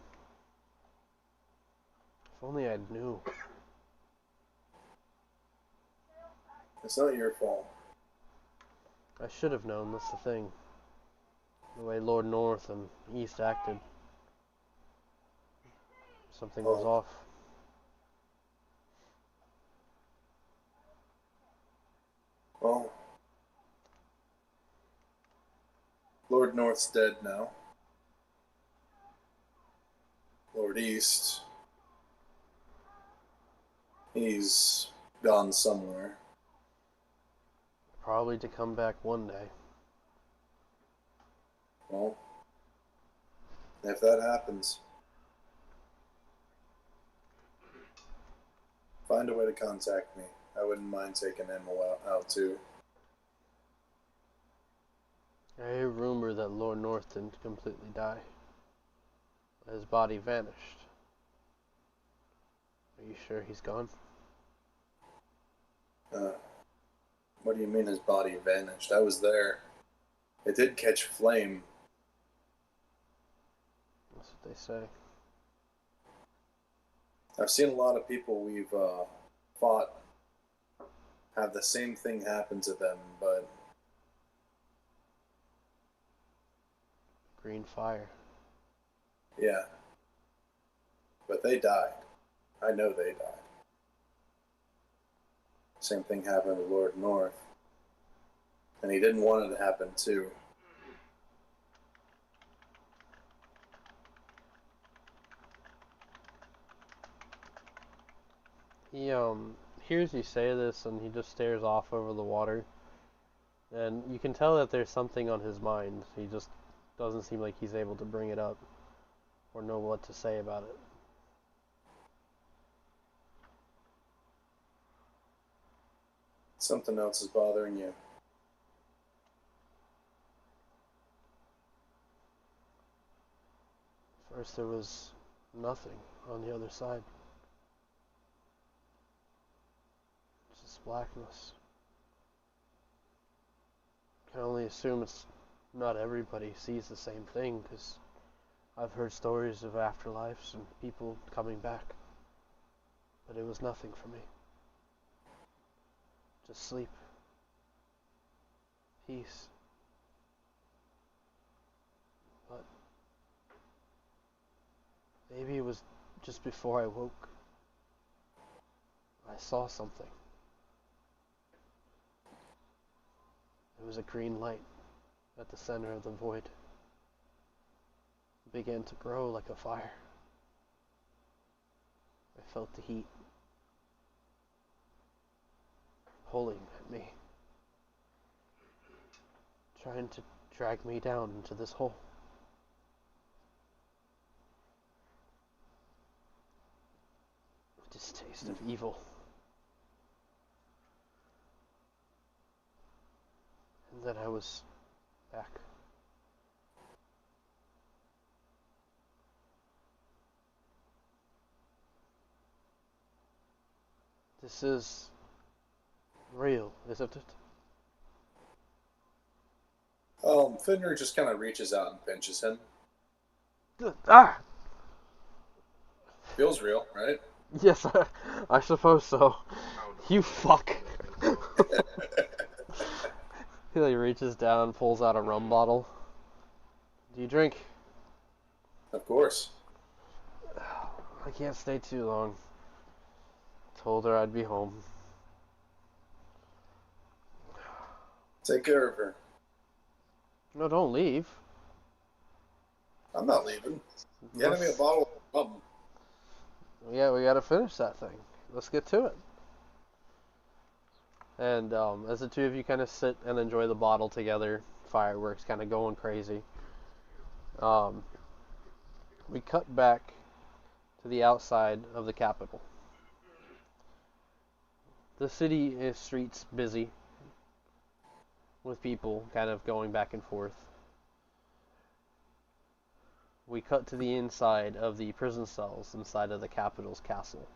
If only I knew. It's not your fault. I should have known, that's the thing. The way Lord North and East acted. Something was off. Well, Lord North's dead now. Lord East, he's gone somewhere. Probably to come back one day. Well, if that happens, find a way to contact me. I wouldn't mind taking Emma out too. I hear rumor that Lord North didn't completely die. His body vanished. Are you sure he's gone? What do you mean his body vanished? I was there. It did catch flame. That's what they say. I've seen a lot of people we've fought have the same thing happen to them, but Green fire. yeah. But they died. I know they died. Same thing happened to Lord North. And he didn't want it to happen too. He hears you say this and he just stares off over the water. And you can tell that there's something on his mind. He just doesn't seem like he's able to bring it up or know what to say about it. Something else is bothering you. First there was nothing on the other side. Just blackness. Can only assume it's not everybody sees the same thing, because I've heard stories of afterlives and people coming back. But it was nothing for me. Just sleep. Peace. But maybe it was just before I woke. I saw something. It was a green light at the center of the void. It began to grow like a fire. I felt the heat pulling at me, trying to drag me down into this hole. A distaste of evil. And then I was back. This is real, isn't it? Finner just kind of reaches out and pinches him. Ah! Feels real, right? Yes, I suppose so. You fuck. He like reaches down, pulls out a rum bottle. Do you drink? Of course. I can't stay too long. Told her I'd be home. Take care of her. No, don't leave. I'm not leaving. You handed me a bottle of rum. Yeah, we gotta finish that thing. Let's get to it. And as the two of you kind of sit and enjoy the bottle together, fireworks kind of going crazy, we cut back to the outside of the capital. The city streets busy, with people kind of going back and forth. We cut to the inside of the prison cells inside of the capital's castle.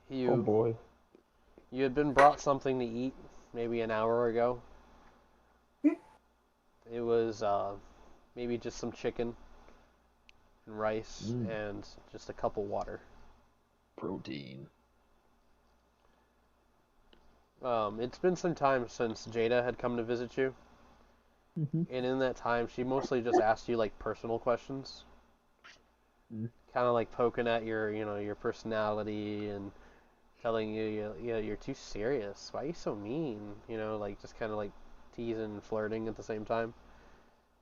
Hugh, Oh boy. you had been brought something to eat maybe an hour ago. It was maybe just some chicken and rice and just a cup of water. Protein. It's been some time since Jada had come to visit you. Mm-hmm. And in that time, she mostly just asked you like personal questions, kind of like poking at your personality and telling you, you're too serious. Why are you so mean? Like just kind of like teasing and flirting at the same time.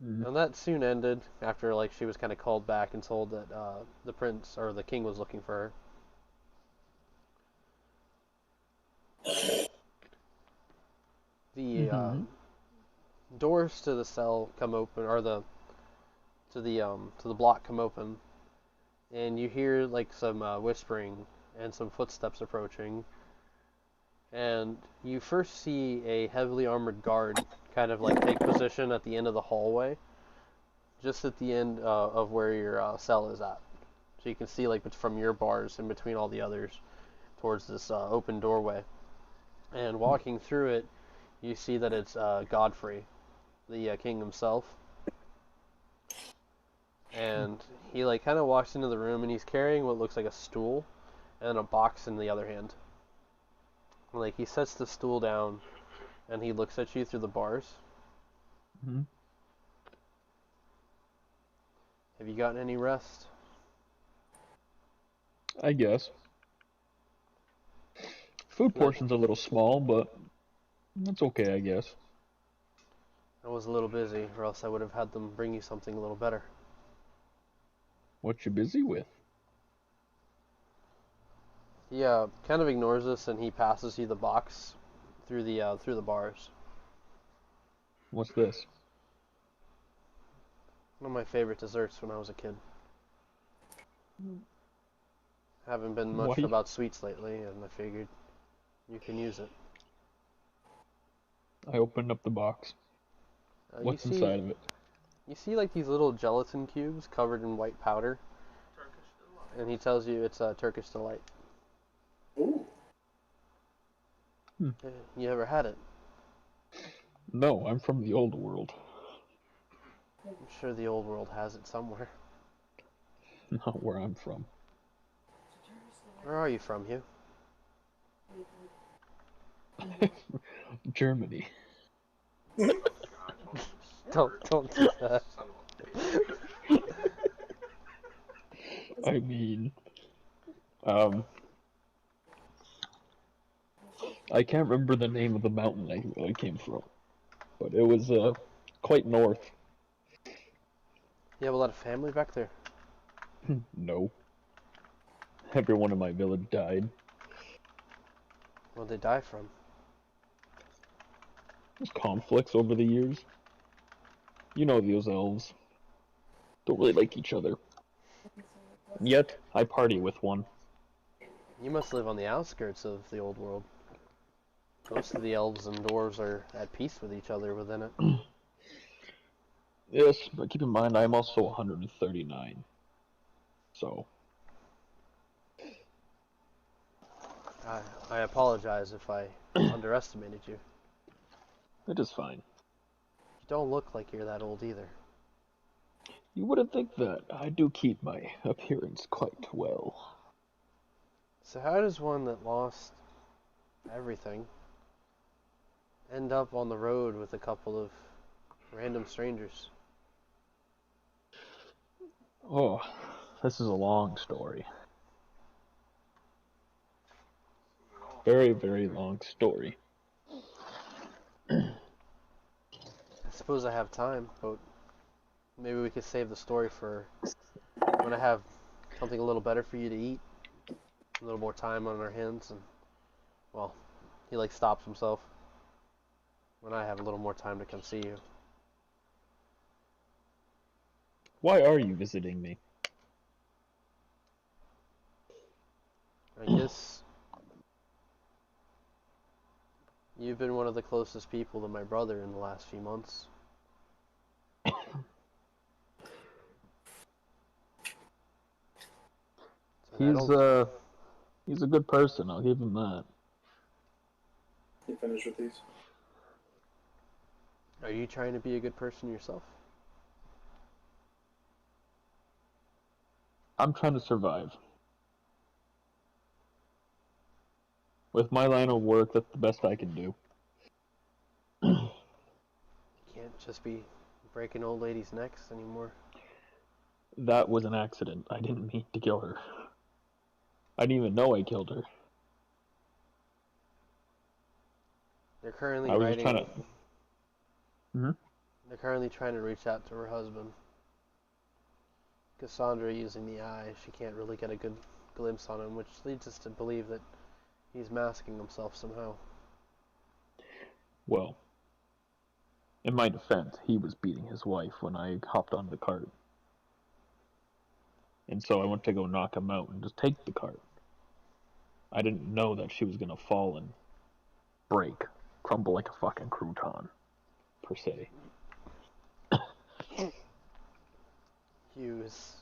And that soon ended after like she was kind of called back and told that the prince or the king was looking for her. The doors to the cell come open, or to the block come open, and you hear like some whispering and some footsteps approaching, and you first see a heavily armored guard kind of like take position at the end of the hallway, just at the end of where your cell is at, so you can see like from your bars in between all the others towards this open doorway, and walking through it, you see that it's Godfrey, the king himself. and he like kind of walks into the room, and he's carrying what looks like a stool and a box in the other hand. Like he sets the stool down, and he looks at you through the bars. Hmm. Have you gotten any rest? I guess. Food portion's a little small, but that's okay, I guess. I was a little busy, or else I would have had them bring you something a little better. What you busy with? He kind of ignores us, and he passes you the box through the bars. What's this? One of my favorite desserts when I was a kid. Haven't been much Why? about sweets lately, and I figured you can use it. I opened up the box. What's inside of it? You see like these little gelatin cubes covered in white powder, and he tells you it's a Turkish delight. Ooh. You ever had it? No, I'm from the old world. I'm sure the old world has it somewhere. Not where I'm from. Where are you from, Hugh? Germany. Don't do that. I mean, I can't remember the name of the mountain I came from, but it was quite north. You have a lot of family back there? No. Everyone in my village died. What'd they die from? There's conflicts over the years. You know those elves. Don't really like each other. Yet, I party with one. You must live on the outskirts of the old world. Most of the elves and dwarves are at peace with each other within it. Yes, but keep in mind I'm also 139. So, I apologize if I underestimated you. it is fine. You don't look like you're that old either. You wouldn't think that. I do keep my appearance quite well. So how does one that lost everything end up on the road with a couple of random strangers? Oh, this is a long story. Very, very long story. I suppose I have time, but maybe we could save the story for when I have something a little better for you to eat. A little more time on our hands, and, well, he like stops himself. When I have a little more time to come see you. Why are you visiting me? I guess you've been one of the closest people to my brother in the last few months. He's a good person, I'll give him that. You finished with these? Are you trying to be a good person yourself? I'm trying to survive. With my line of work, that's the best I can do. You can't just be breaking old ladies' necks anymore. That was an accident. I didn't mean to kill her. I didn't even know I killed her. They're currently I was writing. just trying to... They're currently trying to reach out to her husband. Cassandra using the eye, she can't really get a good glimpse on him, which leads us to believe that he's masking himself somehow. Well, in my defense, he was beating his wife when I hopped on the cart. And so I went to go knock him out and just take the cart. I didn't know that she was gonna fall and break, crumble like a fucking crouton, per se. Hugh, is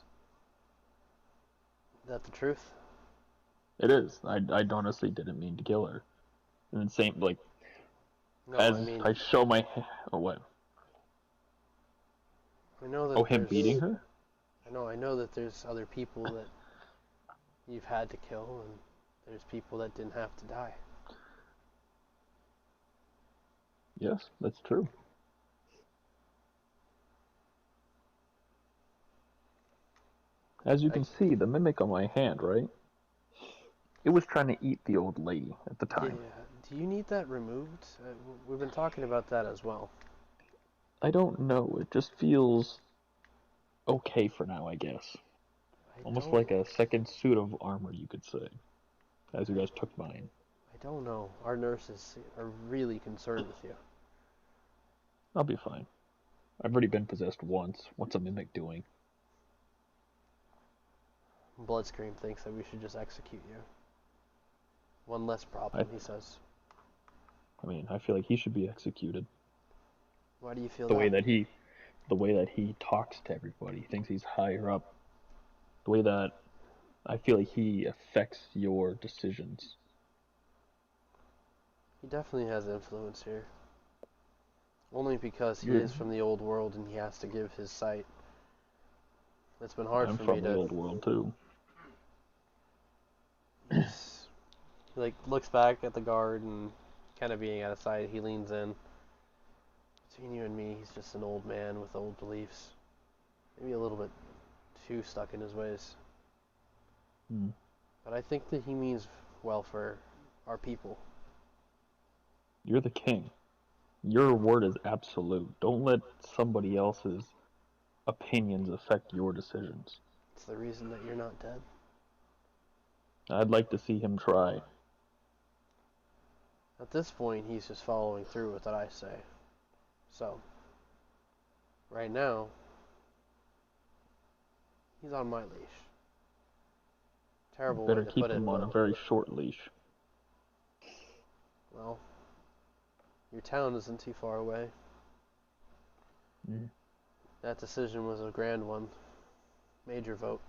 that the truth? It is. I honestly didn't mean to kill her. And then same, like, No, as I mean, I show my... Oh, what? I know that Oh, him there's- beating her? I know that there's other people that you've had to kill, and there's people that didn't have to die. Yes, that's true. As you can see, the mimic on my hand, right? It was trying to eat the old lady at the time. Yeah. Do you need that removed? We've been talking about that as well. I don't know. It just feels okay for now, I guess. Almost like a second suit of armor, you could say. As you guys took mine. I don't know. Our nurses are really concerned with you. I'll be fine. I've already been possessed once. What's a mimic doing? Bloodscream thinks that we should just execute you. One less problem, he says. I mean, I feel like he should be executed. Why do you feel the that? The way that he talks to everybody, he thinks he's higher up. The way that I feel like he affects your decisions. He definitely has influence here. Only because he is from the old world and he has to give his sight. It's been hard for me to... I'm from the old world too. He looks back at the guard and kind of being out of sight, he leans in. Between you and me, he's just an old man with old beliefs. Maybe a little bit too stuck in his ways. But I think that he means well for our people. You're the king. Your word is absolute. Don't let somebody else's opinions affect your decisions. It's the reason that you're not dead. I'd like to see him try. At this point, he's just following through with what I say. So, right now, he's on my leash. Terrible way to put it. Better keep him on a very short leash. Well, your town isn't too far away. That decision was a grand one. Major vote.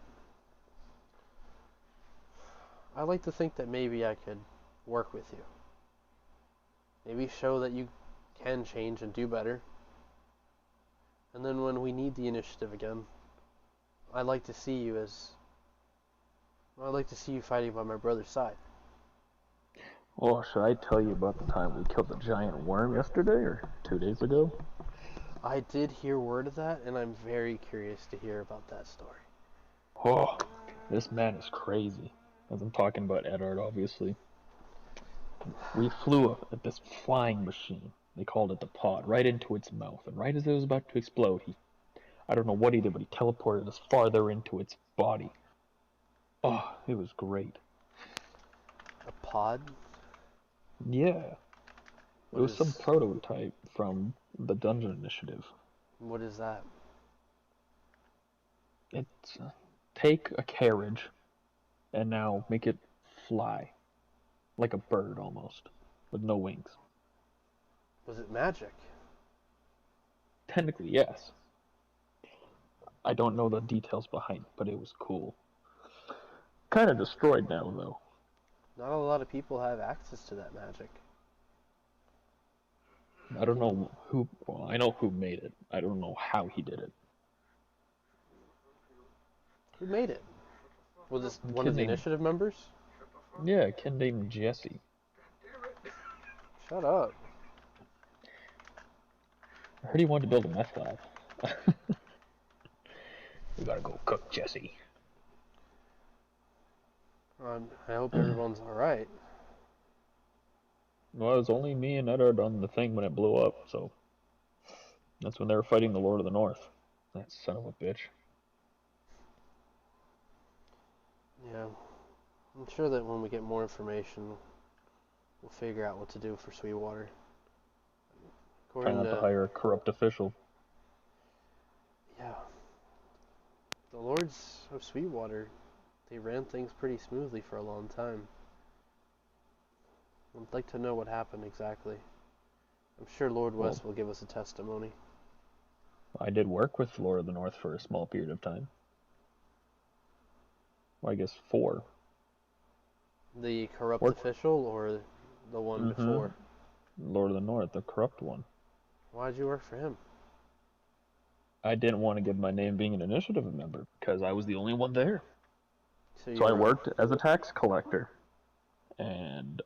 I like to think that maybe I could work with you. Maybe show that you can change and do better. And then when we need the initiative again, I'd like to see you fighting by my brother's side. Well, should I tell you about the time we killed the giant worm yesterday or 2 days ago? I did hear word of that, and I'm very curious to hear about that story. Oh, this man is crazy. As I'm talking about Eddard, obviously. We flew at this flying machine. They called it the pod, right into its mouth. And right as it was about to explode, I don't know what he did, but he teleported us farther into its body. Oh, it was great. A pod? Yeah. It was some prototype from the Dungeon Initiative. What is that? It's take a carriage and now make it fly. Like a bird almost, with no wings. Was it magic? Technically, yes. I don't know the details behind it, but it was cool. Kind of destroyed now, though. Not a lot of people have access to that magic. I don't know who... Well, I know who made it. I don't know how he did it. Who made it? Was this one of the initiative members? Yeah, a kid named Jesse. Shut up. I heard he wanted to build a meth lab. We gotta go cook Jesse. I hope everyone's alright. Well, it was only me and Eddard on the thing when it blew up, so... That's when they were fighting the Lord of the North. That son of a bitch. Yeah. I'm sure that when we get more information, we'll figure out what to do for Sweetwater. Try not to hire a corrupt official. Yeah. The Lords of Sweetwater, they ran things pretty smoothly for a long time. I'd like to know what happened exactly. I'm sure Lord West will give us a testimony. I did work with Lord of the North for a small period of time. Well, I guess 4. The corrupt official or the one before? Lord of the North, the corrupt one. Why'd you work for him? I didn't want to give my name being an initiative member because I was the only one there. So So I you're worked as a tax collector, and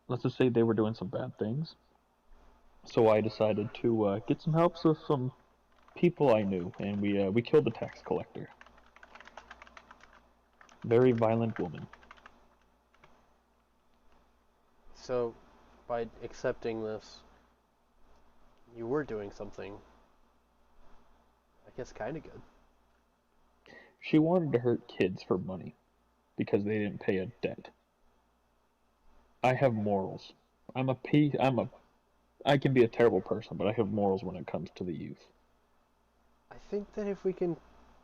let's just say they were doing some bad things. So I decided to get some help with some people I knew, and we killed the tax collector. Very violent woman. So, by accepting this, you were doing something, I guess, kind of good. She wanted to hurt kids for money because they didn't pay a debt. I have morals. I can be a terrible person, but I have morals when it comes to the youth. I think that if we can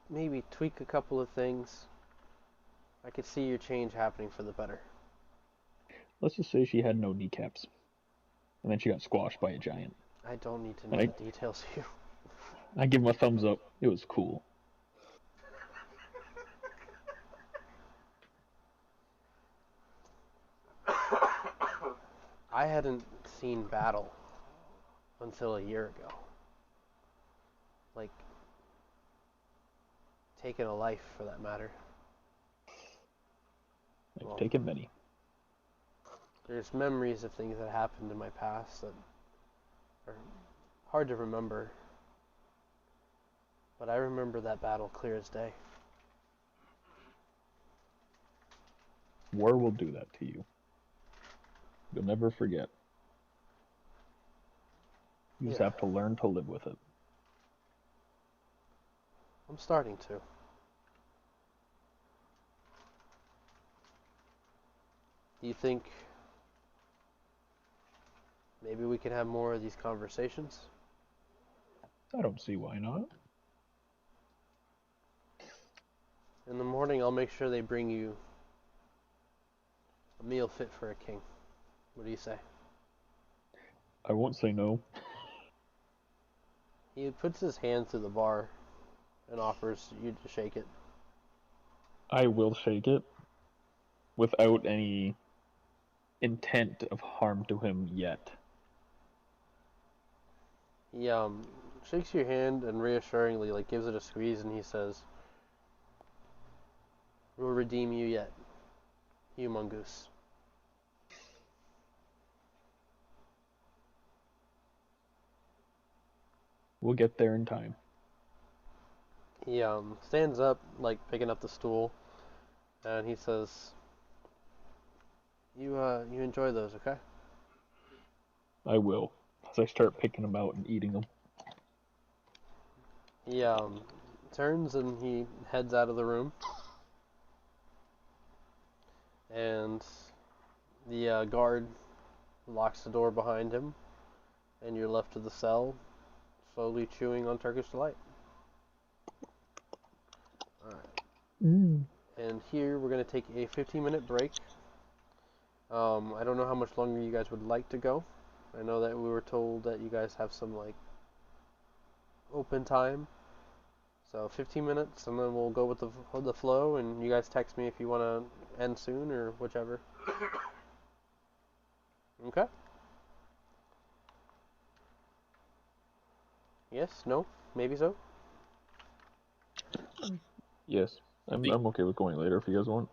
maybe tweak a couple of things, I could see your change happening for the better. Let's just say she had no kneecaps, and then she got squashed by a giant. I don't need to know And the details, Hugh. I give him a thumbs up. It was cool. I hadn't seen battle until a year ago. Like, taking a life, for that matter. I've taken many. There's memories of things that happened in my past that are hard to remember. But I remember that battle clear as day. War will do that to you. You'll never forget. You just have to learn to live with it. I'm starting to. Do you think maybe we can have more of these conversations? I don't see why not. In the morning, I'll make sure they bring you a meal fit for a king. What do you say? I won't say no. He puts his hand through the bar and offers you to shake it. I will shake it without any intent of harm to him yet. He shakes your hand and reassuringly gives it a squeeze, and he says, "We'll redeem you yet, Hugh Mongoose." We'll get there in time. He stands up, picking up the stool, and he says, "You enjoy those, okay?" I will, as I start picking them out and eating them. He turns and he heads out of the room, and the guard locks the door behind him, and you're left to the cell, slowly chewing on Turkish Delight. Alright. And here we're going to take a 15-minute break. I don't know how much longer you guys would like to go. I know that we were told that you guys have some open time. So 15 minutes, and then we'll go with the flow, and you guys text me if you want to end soon or whichever. Okay? Yes? No? Maybe so? Yes, I'm okay with going later if you guys want.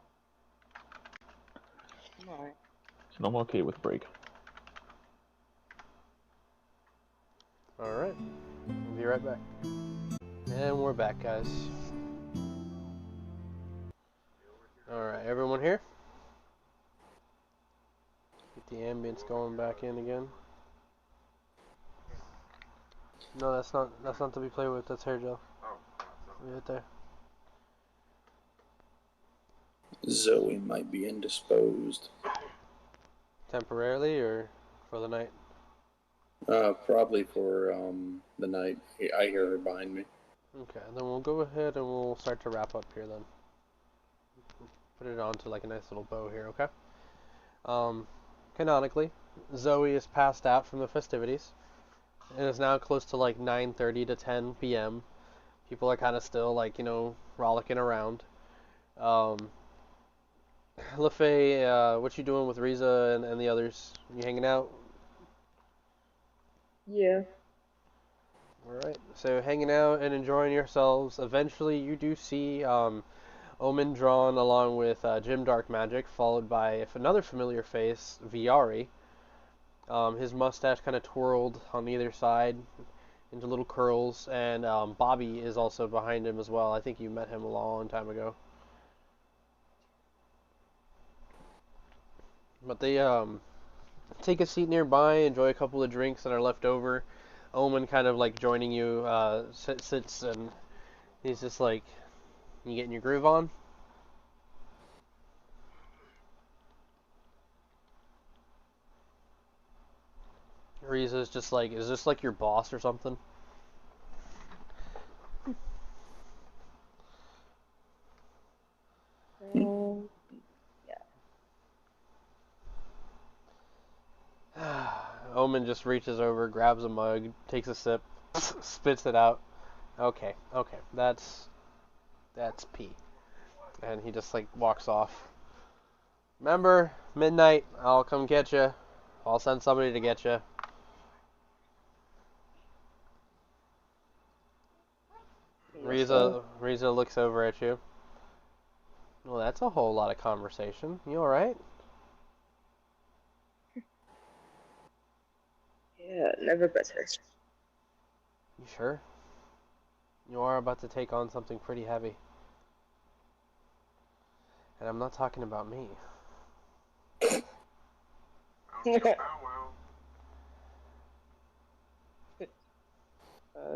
Alright. So I'm okay with break. Alright. We'll be right back. And we're back, guys. Alright, everyone here? Get the ambience going back in again. No, that's not to be played with, that's hair gel. Leave it there. Zoe might be indisposed. Temporarily or for the night? Probably for the night. I hear her behind me. Okay, then we'll go ahead and we'll start to wrap up here then. Put it onto a nice little bow here, okay? Canonically, Zoe is passed out from the festivities. It is now close to 9:30 to 10 p.m. People are kind of still rollicking around. LaFay, what you doing with Riza and the others? You hanging out? Yeah. Alright, so hanging out and enjoying yourselves. Eventually, you do see Omen drawn along with Jim Dark Magic, followed by another familiar face, Viari. His mustache kind of twirled on either side into little curls, and Bobby is also behind him as well. I think you met him a long time ago. But they take a seat nearby, enjoy a couple of drinks that are left over. Omen kind of like joining you, sits and he's just like, you getting your groove on? Riza's just like, is this like your boss or something? Omen just reaches over, grabs a mug, takes a sip, spits it out. Okay, that's pee. And he just like walks off. Remember, midnight, I'll come get you. I'll send somebody to get you. Riza looks over at you. Well, that's a whole lot of conversation. You alright? Yeah, never better. You sure? You are about to take on something pretty heavy. And I'm not talking about me.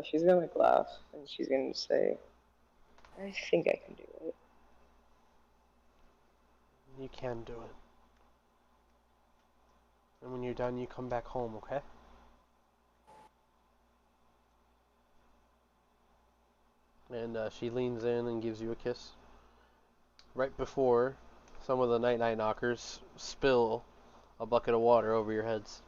She's gonna laugh, and she's gonna say, I think I can do it. You can do it. And when you're done, you come back home, okay? And she leans in and gives you a kiss. Right before some of the night knockers spill a bucket of water over your heads.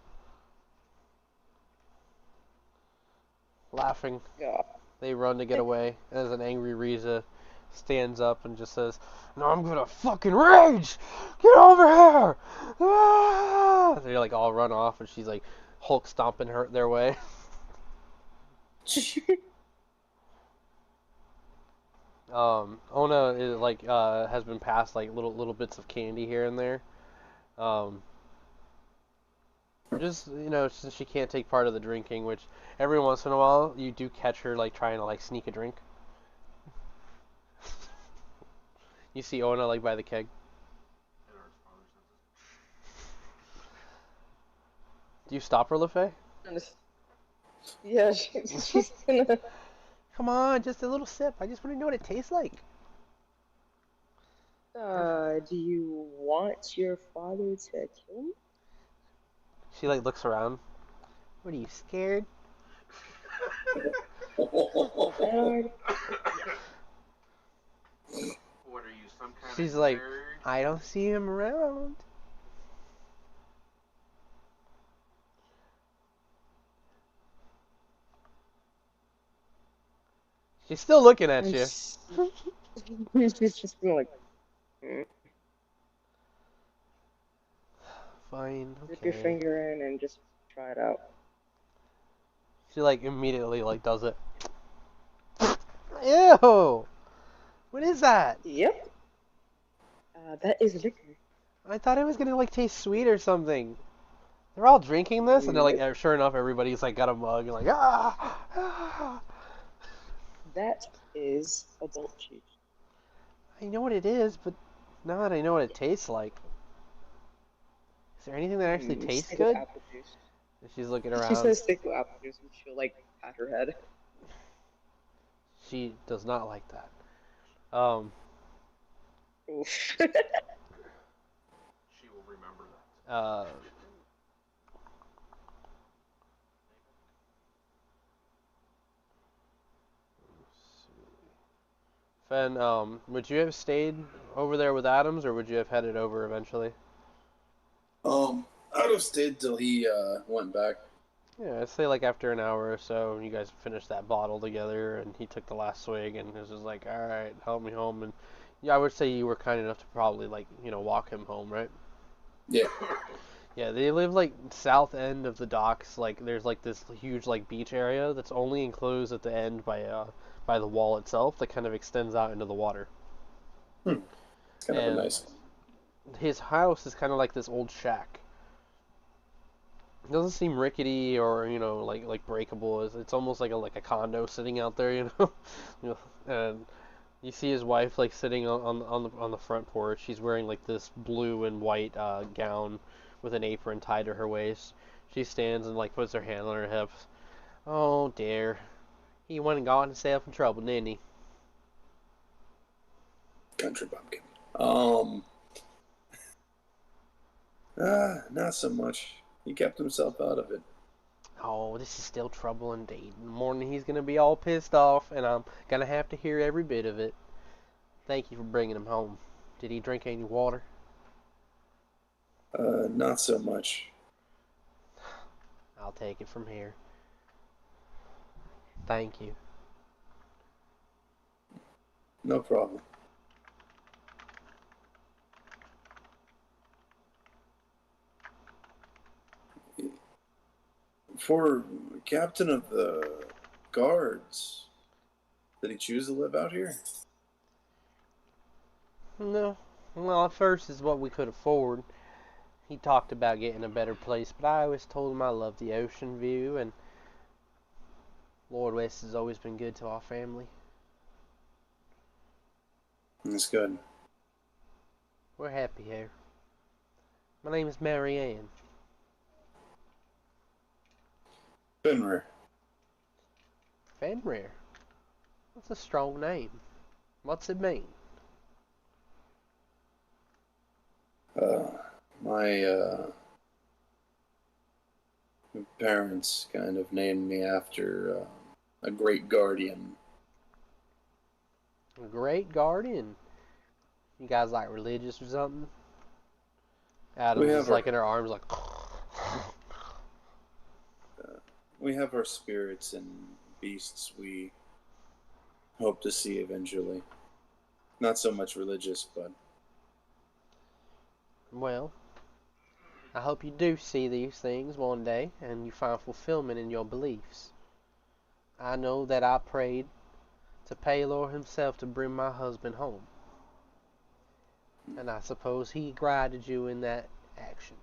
Laughing, Yeah. they run to get away as an angry Riza stands up and just says, "No, I'm gonna fucking rage! Get over here!" Ah! They like all run off, and she's like Hulk stomping their way. Ona is like has been passed like little bits of candy here and there. Just, since she can't take part of the drinking, which every once in a while you do catch her like trying to like sneak a drink. You see Ona like by the keg. Do you stop her, LaFay? Yeah, she's gonna. Come on, just a little sip. I just want to know what it tastes like. Do you want your father to kill me? She like looks around. What are you, scared? Eddard? What are you, some kind She's of like, nerd? I don't see him around. She's still looking at you. She's just gonna like. Fine, Dip your okay. finger in and just try it out. She like immediately like does it. Ew! What is that? Yep. That is liquor. I thought it was gonna like taste sweet or something. They're all drinking this, and they're like, sure enough, everybody's like got a mug and like, ah. That is adult juice. I know what it is, but now that I know what it tastes like, is there anything that actually tastes Stick with good? apple juice. She's looking She around. says stick with apple juice, and she'll like pat her head. She does not like that. Oof. She will remember that. Fen, would you have stayed over there with Adams, or would you have headed over eventually? I would have stayed till he went back. Yeah, I'd say like after an hour or so, you guys finished that bottle together, and he took the last swig, and was just like, all right, help me home. And yeah, I would say you were kind enough to probably like, walk him home, right? Yeah. Yeah, they live like south end of the docks. Like there's like this huge like beach area that's only enclosed at the end by the wall itself that kind of extends out into the water. It's kind of a And nice. his house is kind of like this old shack. It doesn't seem rickety or like breakable. It's almost like a condo sitting out there, You know, and you see his wife like sitting on the front porch. She's wearing like this blue and white gown with an apron tied to her waist. She stands and like puts her hand on her hips. Oh dear, he went and got himself in trouble, didn't he? Country bumpkin. Not so much. He kept himself out of it. Oh, this is still trouble indeed. In the morning he's gonna be all pissed off, and I'm gonna have to hear every bit of it. Thank you for bringing him home. Did he drink any water? Not so much. I'll take it from here. Thank you. No problem. For captain of the guards, did he choose to live out here? No. Well, at first is what we could afford. He talked about getting a better place, but I always told him I love the ocean view, and Lord West has always been good to our family. That's good. We're happy here. My name is Mary Ann. Fenrir. Fenrir? That's a strong name. What's it mean? My parents kind of named me after a great guardian. A great guardian. You guys like religious or something? Adam's just like in her arms like... We have our spirits and beasts we hope to see eventually. Not so much religious, but... Well, I hope you do see these things one day and you find fulfillment in your beliefs. I know that I prayed to Pelor himself to bring my husband home. And I suppose he guided you in that action.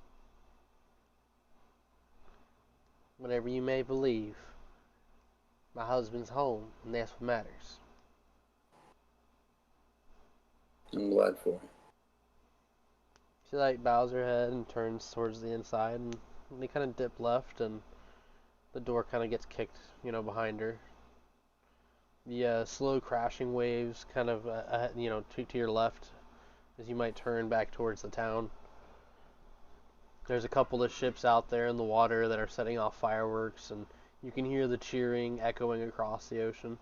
Whatever you may believe, my husband's home, and that's what matters. I'm glad for you. She like bows her head and turns towards the inside, and they kind of dip left, and the door kind of gets kicked, behind her. The slow crashing waves kind of, to your left, as you might turn back towards the town. There's a couple of ships out there in the water that are setting off fireworks, and you can hear the cheering echoing across the ocean.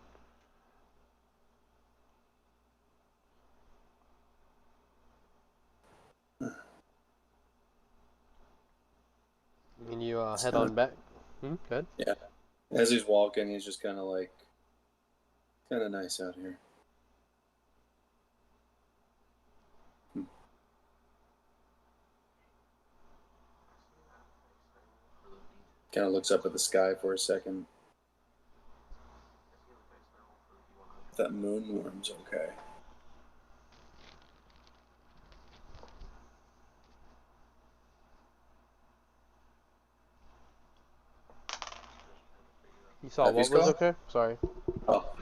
And you head on back. Good. Yeah. As he's walking, he's just kind of nice out here. Kind of looks up at the sky for a second. If that moonworm's okay. You saw what was okay? Sorry. Oh.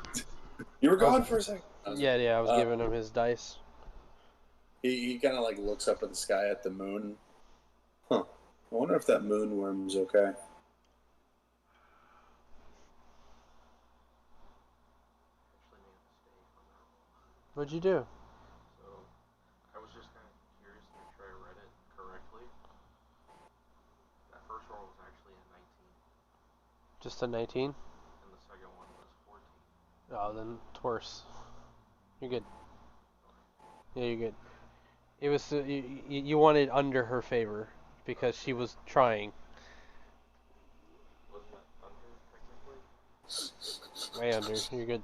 You were gone for a second. Yeah, I was giving him his dice. He kind of looks up at the sky at the moon. Huh. I wonder if that moonworm's okay. What'd you do? So, I was just kind of curious to make sure I read it correctly. That first roll was actually a 19. Just a 19? And the second one was 14. Oh, then it's worse. You're good. Yeah, you're good. It was you wanted under her favor because she was trying. Wasn't that under, technically? Way under. You're good.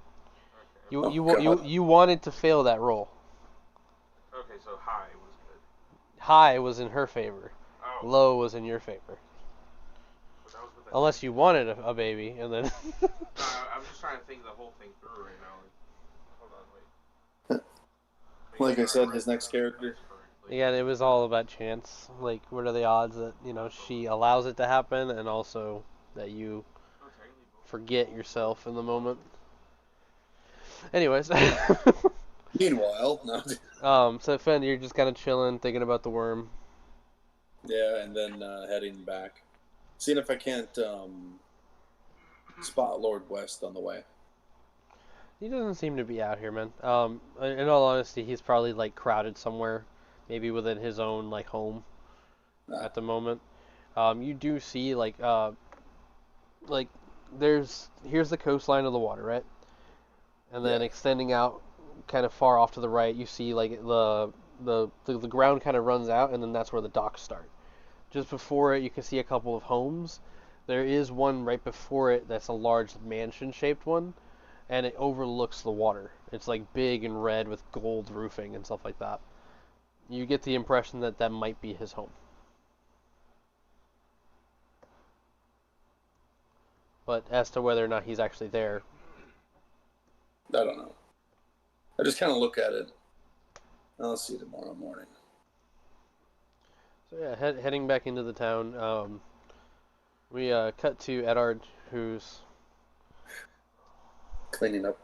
Okay. You wanted to fail that roll. Okay, so high was good. High was in her favor. Oh, low was in your favor. Unless you wanted a baby, and then... No, I'm just trying to think the whole thing through right now. Hold on, wait. Like I said, his next character. Yeah, it was all about chance. Like, what are the odds that, she allows it to happen, and also that you forget yourself in the moment. Anyways. Meanwhile, no. So Fen, you're just kind of chilling, thinking about the worm. Yeah, and then heading back. Seeing if I can't spot Lord West on the way. He doesn't seem to be out here, man. In all honesty, he's probably, like, crowded somewhere. Maybe within his own, like, home at the moment. You do see, here's the coastline of the water, right? And then extending out kind of far off to the right, you see, like, the ground kind of runs out, and then that's where the docks start. Just before it, you can see a couple of homes. There is one right before it that's a large mansion-shaped one, and it overlooks the water. It's, like, big and red with gold roofing and stuff like that. You get the impression that that might be his home. But as to whether or not he's actually there, I don't know. I just kind of look at it. I'll see you tomorrow morning. So yeah, heading back into the town, we cut to Eddard, who's cleaning up.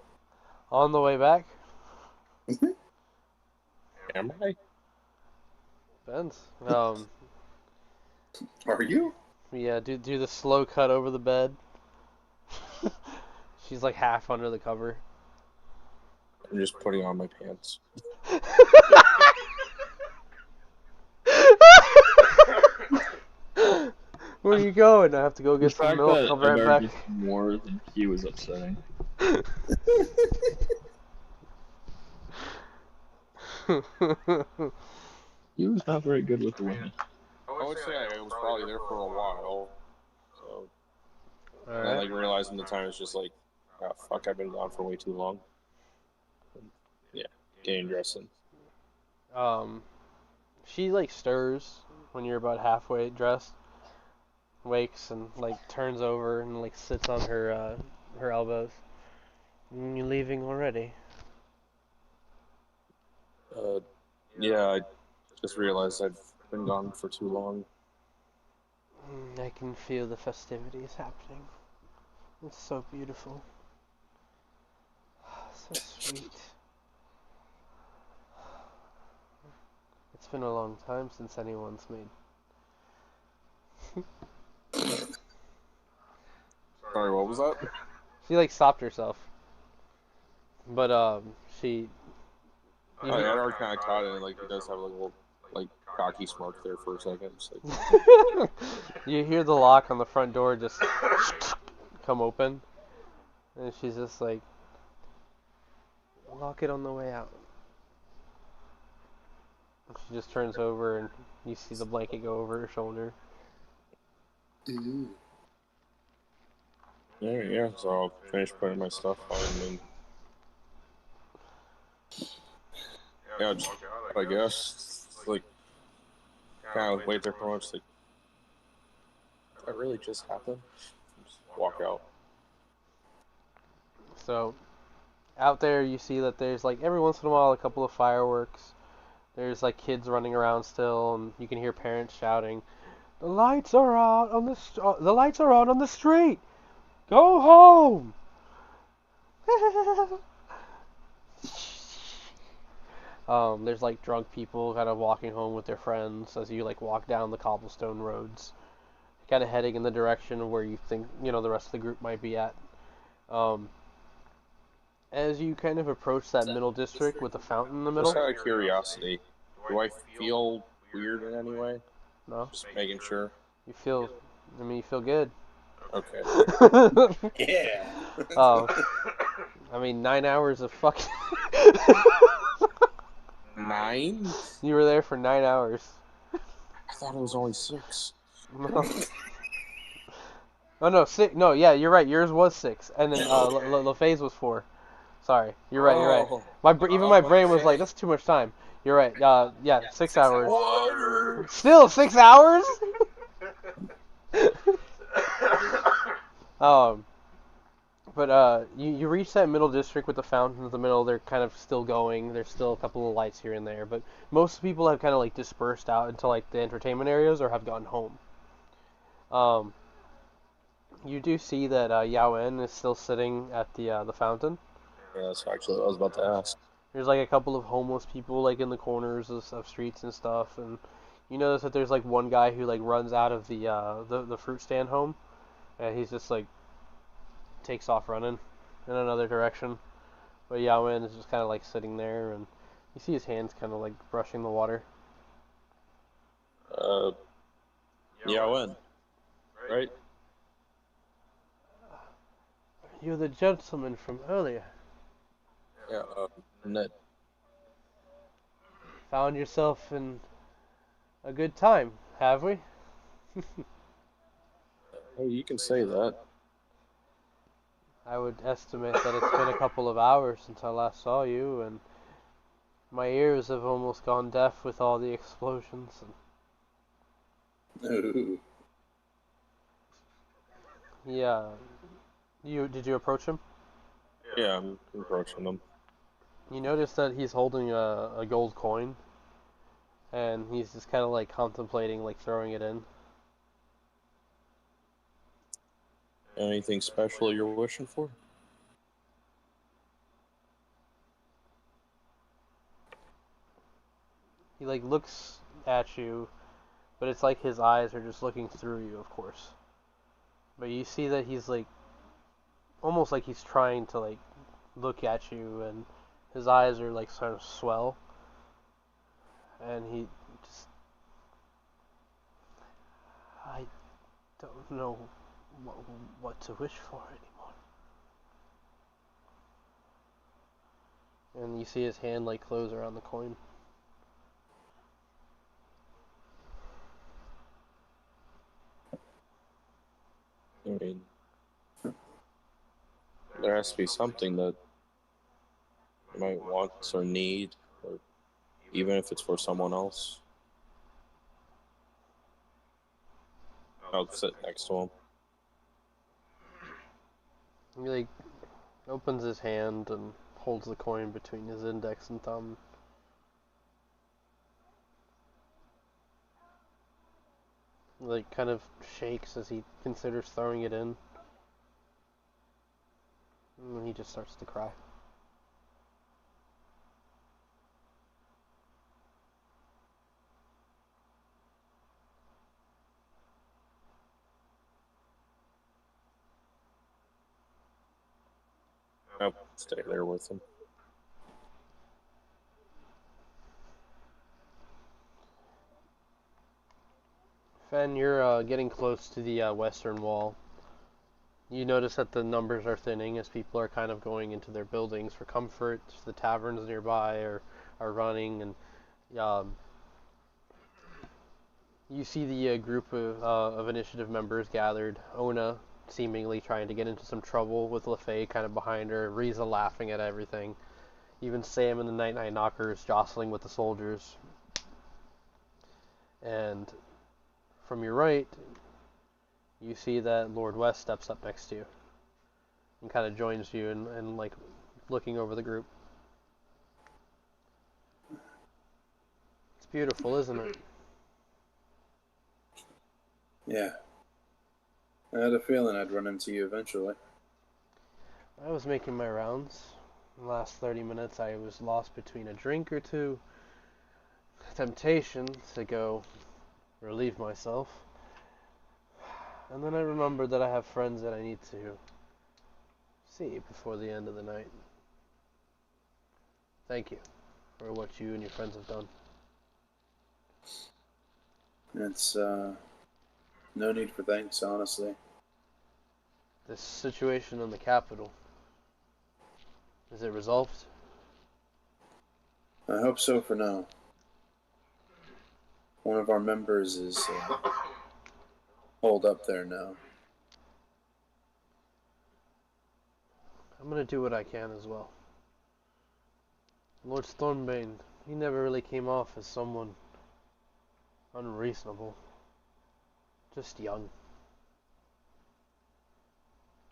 On the way back. Am I? Depends. Are you? Yeah, do the slow cut over the bed. She's like half under the cover. I'm just putting on my pants. Where are you going? I have to go get some milk. I'll be right back. More than Hugh is upsetting. He was not very good with the women. I would say I was probably there for a while. So, Alright. And I realizing the time is just like, oh, fuck, I've been gone for way too long. Yeah, getting dressed in. She like stirs when you're about halfway dressed, wakes and like turns over and like sits on her elbows. You leaving already? Yeah, I just realized I've been gone for too long. I can feel the festivities happening. It's so beautiful. So sweet. It's been a long time since anyone's made. Sorry, what was that? She like stopped herself. But she I already kind of caught it, and like he does have like a little like cocky smirk there for a second. Like... You hear the lock on the front door just come open, and she's just like, lock it on the way out. She just turns over and you see the blanket go over her shoulder. Yeah, so I'll finish putting my stuff on and yeah, just, I guess, like, kind of wait there for much, like, did that really just happen? Just walk out. So, out there you see that there's, like, every once in a while a couple of fireworks. There's, like, kids running around still, and you can hear parents shouting, "The lights are out on the lights are out on the street! Go home!" There's like drunk people kind of walking home with their friends as you like walk down the cobblestone roads, kind of heading in the direction of where you think the rest of the group might be at. As you kind of approach that middle district with the fountain in the middle. Just out of curiosity, do I feel weird in any way? No. Just making sure. You feel good. Okay. Yeah. I mean, 9 hours of fucking. 9? You were there for 9 hours. I thought it was only 6. No. Oh no, 6. No, yeah, you're right. Yours was 6, and then LaFay's was 4. Sorry, you're right. You're right. My brain was like, that's too much time. You're right. Yeah, 6 hours. Water! Still 6 hours? um, but you reach that middle district with the fountain in the middle. They're kind of still going. There's still a couple of lights here and there, but most people have kind of like dispersed out into like the entertainment areas or have gone home. You do see that Yao En is still sitting at the fountain. Yeah, that's actually what I was about to ask. There's like a couple of homeless people like in the corners of streets and stuff, and you notice that there's like one guy who like runs out of the fruit stand home, and he's just like takes off running in another direction. But Yao En is just kind of like sitting there, and you see his hands kind of like brushing the water. Yeah, when? Right? You're the gentleman from earlier. Yeah, Ned. Found yourself in a good time, have we? Oh, you can say that. I would estimate that it's been a couple of hours since I last saw you, and my ears have almost gone deaf with all the explosions. Ooh. Yeah. Did you approach him? Yeah, I'm approaching him. You notice that he's holding a gold coin, and he's just kind of like contemplating like throwing it in. Anything special you're wishing for? He like looks at you, but it's like his eyes are just looking through you, of course. But you see that he's like almost like he's trying to like look at you, and his eyes are like sort of swell, and he just, I don't know what to wish for anymore. And you see his hand like close around the coin. I mean, there has to be something that you might want or need, or even if it's for someone else. I'll sit next to him. He like opens his hand and holds the coin between his index and thumb. He like kind of shakes as he considers throwing it in. And then he just starts to cry. I'll stay there with him. Fen, you're getting close to the western wall. You notice that the numbers are thinning as people are kind of going into their buildings for comfort. The taverns nearby are running, and you see the group of initiative members gathered. Ona seemingly trying to get into some trouble with LaFay kind of behind her. Riza laughing at everything. Even Sam and the Night Knockers jostling with the soldiers. And from your right, you see that Lord West steps up next to you and kind of joins you and like looking over the group. It's beautiful, isn't it? Yeah. I had a feeling I'd run into you eventually. I was making my rounds. In the last 30 minutes I was lost between a drink or two, temptation to go relieve myself, and then I remembered that I have friends that I need to see before the end of the night. Thank you for what you and your friends have done. It's, no need for thanks, honestly. This situation in the capital, is it resolved? I hope so for now. One of our members is holed up there now. I'm gonna do what I can as well. Lord Stormbane he never really came off as someone unreasonable. Just young.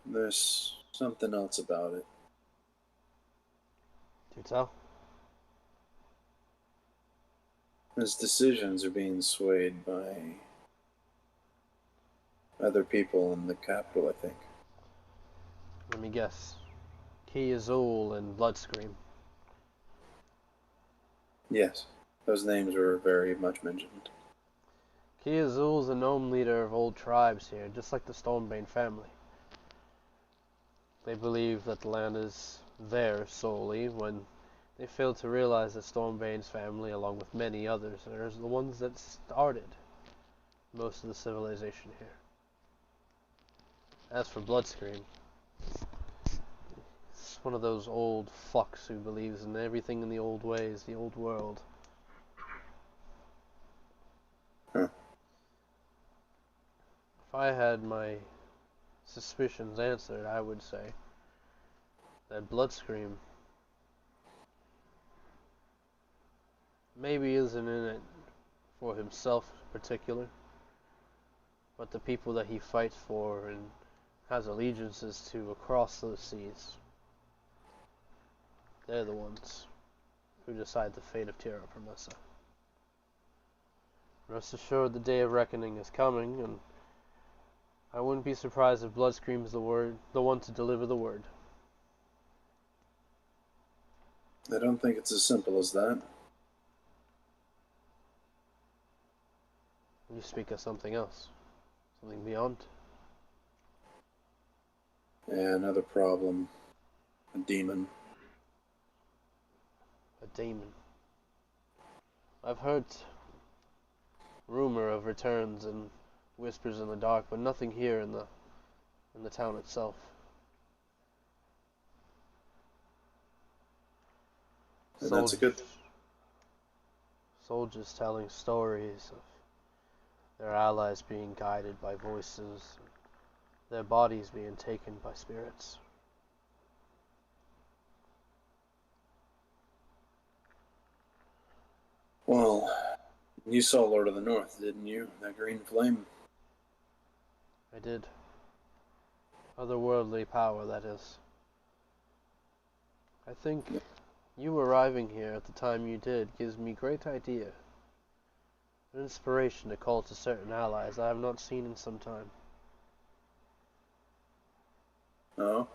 There's something else about it. Do tell. His decisions are being swayed by other people in the capital, I think. Let me guess. Key Azul and Bloodscream. Yes, those names were very much mentioned. Key Azul's a gnome leader of old tribes here, just like the Stormbane family. They believe that the land is theirs solely when they fail to realize that Stormbane's family, along with many others, are the ones that started most of the civilization here. As for Bloodscream, it's one of those old fucks who believes in everything in the old ways, the old world. Huh. If I had my suspicions answered, I would say that Bloodscream maybe isn't in it for himself in particular, but the people that he fights for and has allegiances to across those seas. They're the ones who decide the fate of Tierra Promessa. Rest assured the day of reckoning is coming, and I wouldn't be surprised if Bloodscream's the one to deliver the word. I don't think it's as simple as that. You speak of something else. Something beyond. Yeah, another problem. A demon. A demon. I've heard rumor of returns and whispers in the dark, but nothing here in the town itself. And that's a good thing. Soldiers telling stories of their allies being guided by voices, their bodies being taken by spirits. Well, you saw Lord of the North, didn't you? That green flame. I did. Otherworldly power, that is. I think you arriving here at the time you did gives me great idea. An inspiration to call to certain allies I have not seen in some time. Oh?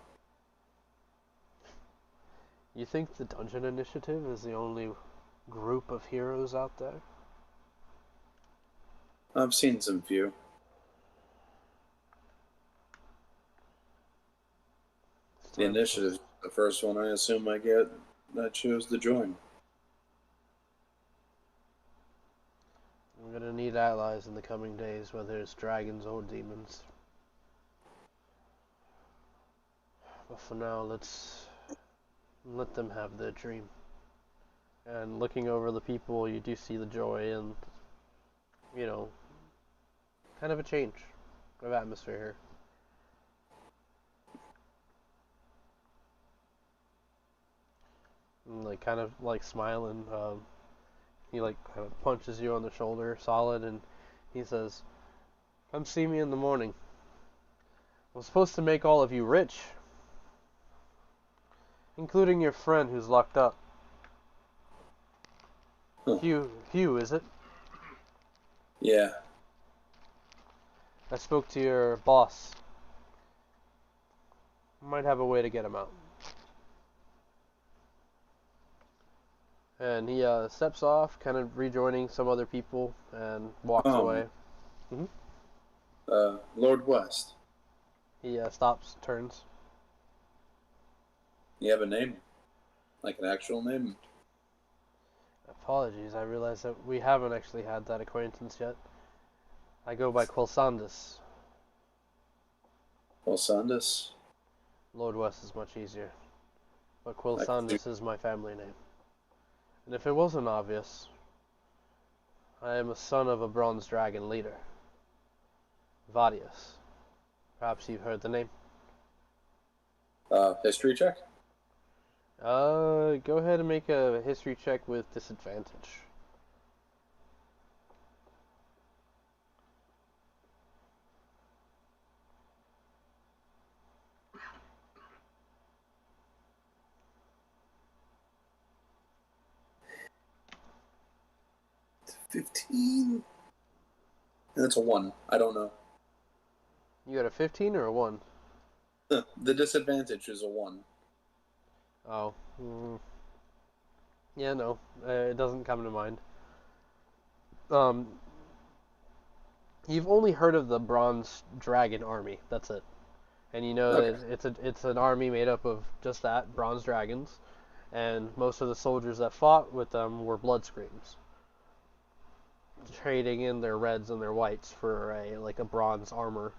You think the Dungeon Initiative is the only group of heroes out there? I've seen some few. The Initiative's the first one I assume I get that chose to join. We're gonna need allies in the coming days, whether it's dragons or demons. But for now, let's let them have their dream. And looking over the people, you do see the joy and, kind of a change of atmosphere here. And, kind of smiling, he kind of punches you on the shoulder, solid, and he says, "Come see me in the morning. I'm supposed to make all of you rich, including your friend who's locked up. Huh. Hugh, is it? Yeah. I spoke to your boss. Might have a way to get him out." And he steps off, kind of rejoining some other people, and walks away. Lord West. He stops, turns. You have a name? Like an actual name? Apologies, I realize that we haven't actually had that acquaintance yet. I go by Quilsandus. Quilsandus? Lord West is much easier. But Quilsandus is my family name. And if it wasn't obvious, I am a son of a bronze dragon leader, Vadius. Perhaps you've heard the name. History check? Go ahead and make a history check with disadvantage. $15. That's a 1. I don't know. You got a 15 or a 1? The disadvantage is a 1. Oh. Yeah, no. It doesn't come to mind. You've only heard of the Bronze Dragon Army. That's it. And you know Okay. that it's an army made up of just that, bronze dragons. And most of the soldiers that fought with them were blood screams, trading in their reds and their whites for a bronze armor.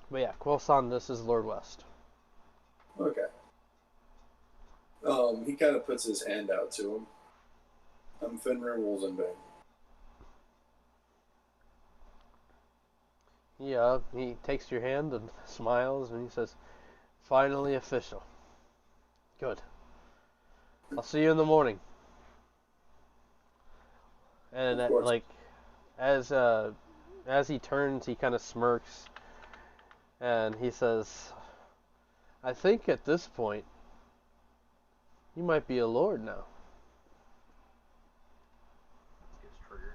But yeah, Quilson, this is Lord West. Okay. He kind of puts his hand out to him. I'm Fenrir Wolzenbane. Yeah, he takes your hand and smiles and he says, "Finally official. Good. I'll see you in the morning." And Of course. as he turns, he kind of smirks and he says, "I think at this point you might be a lord now." Gets triggered.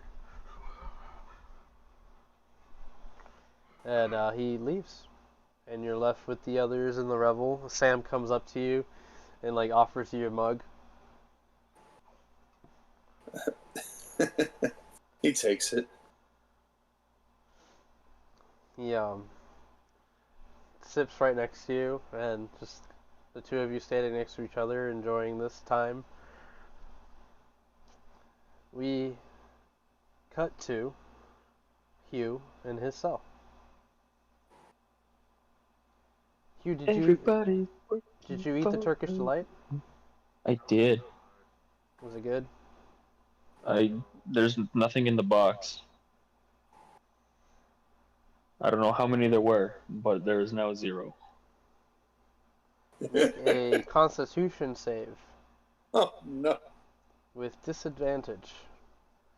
And he leaves, and you're left with the others in the revel. Sam comes up to you and offers you a mug. He takes it. He sips right next to you, and just the two of you standing next to each other, enjoying this time. We cut to Hugh in his cell. Hugh, did you eat the Turkish delight? I did. Was it good? There's nothing in the box. I don't know how many there were, but there is now 0. Make a Constitution save Oh, no. with disadvantage. Is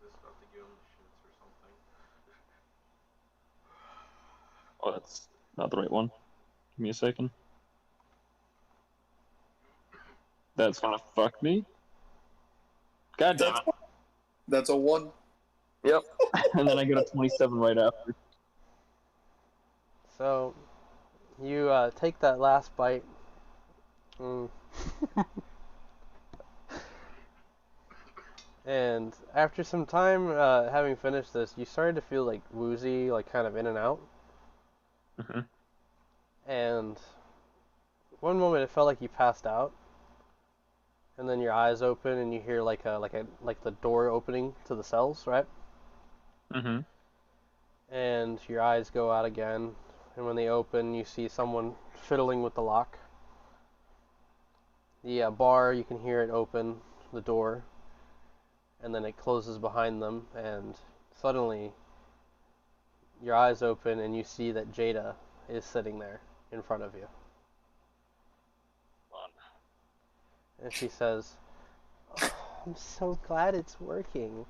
this about to give him the shits or something? Oh, that's not the right one. Give me a second. That's gonna fuck me. God damn it. That's a 1. Yep. And then I get a 27 right after. So, you take that last bite. And after some time having finished this, you started to feel woozy, kind of in and out. Mm-hmm. And one moment it felt like you passed out. And then your eyes open and you hear like the door opening to the cells, right? Mm-hmm. And your eyes go out again, and when they open, you see someone fiddling with the lock. The bar, you can hear it open, the door, and then it closes behind them, and suddenly your eyes open and you see that Jada is sitting there in front of you. And she says, "Oh, I'm so glad it's working.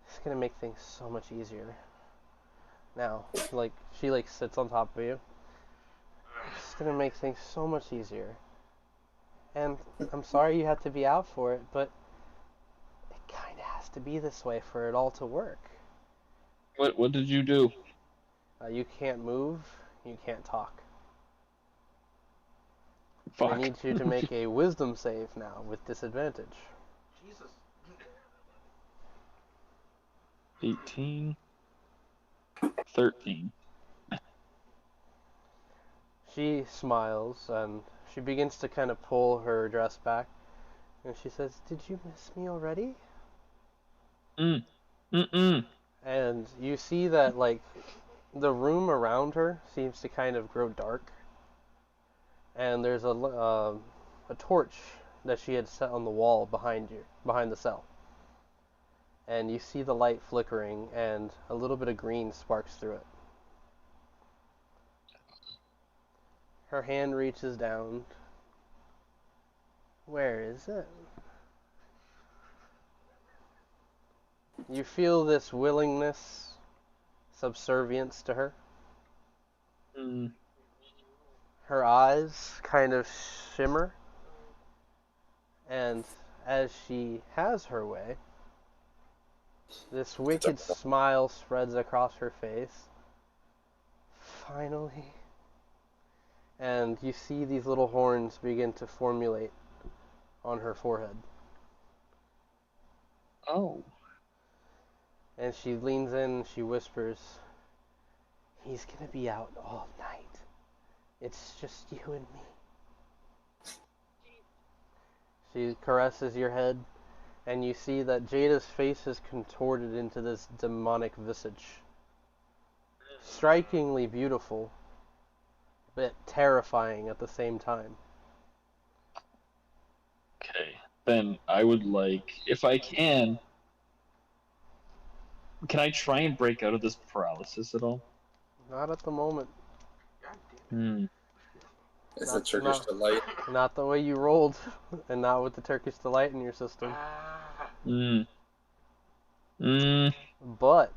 It's gonna make things so much easier. Now," she sits on top of you. "It's gonna make things so much easier. And I'm sorry you had to be out for it, but it kinda has to be this way for it all to work. What did you do? You can't move, you can't talk. Fuck. I need you to make a wisdom save now with disadvantage." Jesus. 18. 13. She smiles and she begins to kind of pull her dress back. And she says, "Did you miss me already?" Mm-mm. And you see that the room around her seems to kind of grow dark. And there's a torch that she had set on the wall behind the cell. And you see the light flickering and a little bit of green sparks through it. Her hand reaches down. Where is it? You feel this willingness, subservience to her. Her eyes kind of shimmer, and as she has her way, this wicked smile spreads across her face. Finally. And you see these little horns begin to formulate on her forehead. Oh. And she leans in and she whispers, "He's gonna be out all night. It's just you and me." She caresses your head, and you see that Jada's face is contorted into this demonic visage. Strikingly beautiful, but terrifying at the same time. Okay. Then I would like, if I can I try and break out of this paralysis at all? Not at the moment. It's a Turkish delight. Not the way you rolled, and not with the Turkish delight in your system. But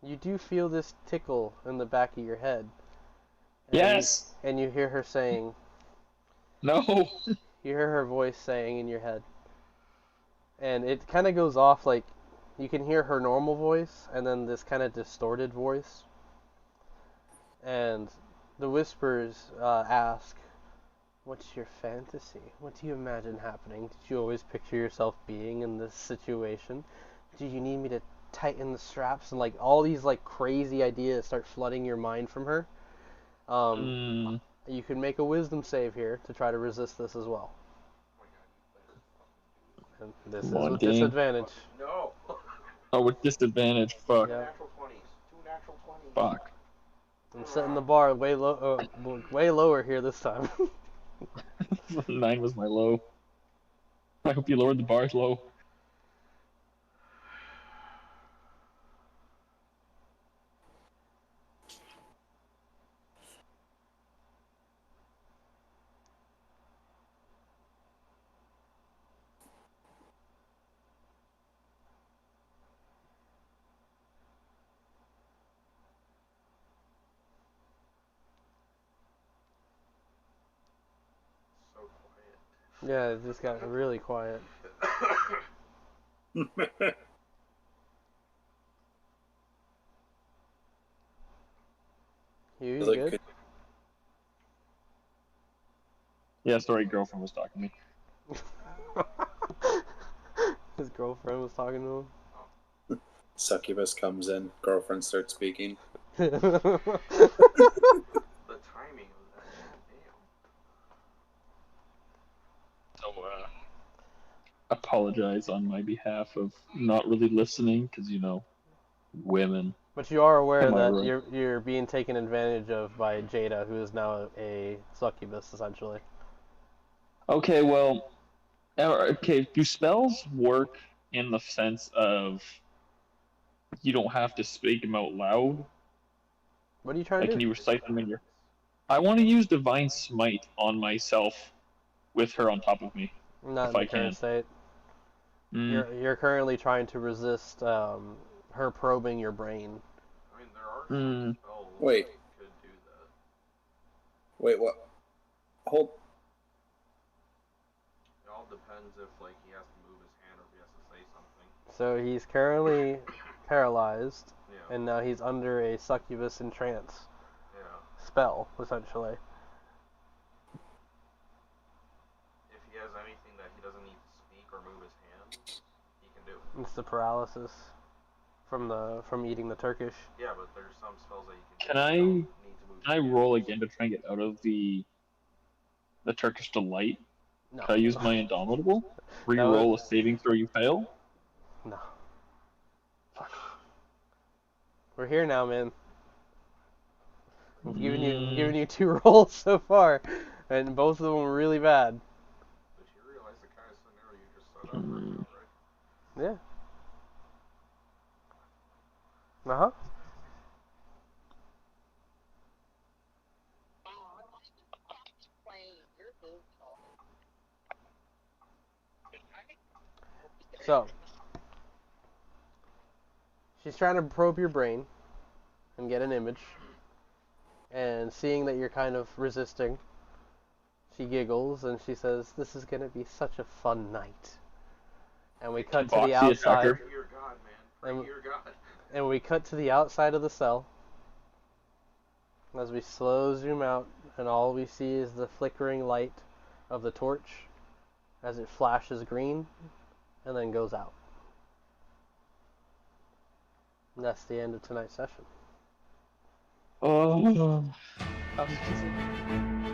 you do feel this tickle in the back of your head. Yes! And you hear her saying... No! You hear her voice saying in your head. And it kind of goes off like... You can hear her normal voice, and then this kind of distorted voice. And the whispers ask, "What's your fantasy? What do you imagine happening? Did you always picture yourself being in this situation? Do you need me to tighten the straps?" And like all these like crazy ideas start flooding your mind from her. You can make a wisdom save here to try to resist this as well. And this is with disadvantage. No. Oh, with disadvantage. Fuck. Yeah. Natural 20s. 2 natural 20s. Fuck. I'm setting the bar way lower here this time. 9 was my low. I hope you lowered the bars low. Yeah, it just got really quiet. You good? Yeah, sorry, girlfriend was talking to me. His girlfriend was talking to him? Succubus comes in, girlfriend starts speaking. The timing of that. Damn. So, apologize on my behalf of not really listening, because, you know, women. But you are aware that right? you're being taken advantage of by Jada, who is now a succubus, essentially. Okay, well, okay, do spells work in the sense of you don't have to speak them out loud? What are you trying to do? Can you recite them in your... I want to use Divine Smite on myself with her on top of me. Not in the current state. You're currently trying to resist her probing your brain. I mean, there are some spells Wait. that could do that. Wait, what? Hold. It all depends if, like, he has to move his hand or if he has to say something. So he's currently paralyzed, Yeah. and now he's under a succubus in trance spell, essentially. If he has anything that he doesn't need to speak or move his hand, he can do it. It's the paralysis from eating the Turkish. Yeah, but there's some spells that you Can do. I You don't need to move can I your hand. roll again to try and get out of the Turkish delight? No. Can I use my Indomitable? Reroll a saving throw you fail? No. Fuck. We're here now, man. We've given you 2 rolls so far, and both of them were really bad. But you realize the kind of scenario you just set up right now, right? Yeah. Uh-huh. So, she's trying to probe your brain and get an image. And seeing that you're kind of resisting, she giggles and she says, "This is going to be such a fun night." And we cut to the Foxy outside. attacker. Pray to your God, man. Pray to your God. And we cut to the outside of the cell. As we slow zoom out, and all we see is the flickering light of the torch as it flashes green and then goes out. And that's the end of tonight's session. Oh. Housekeeping.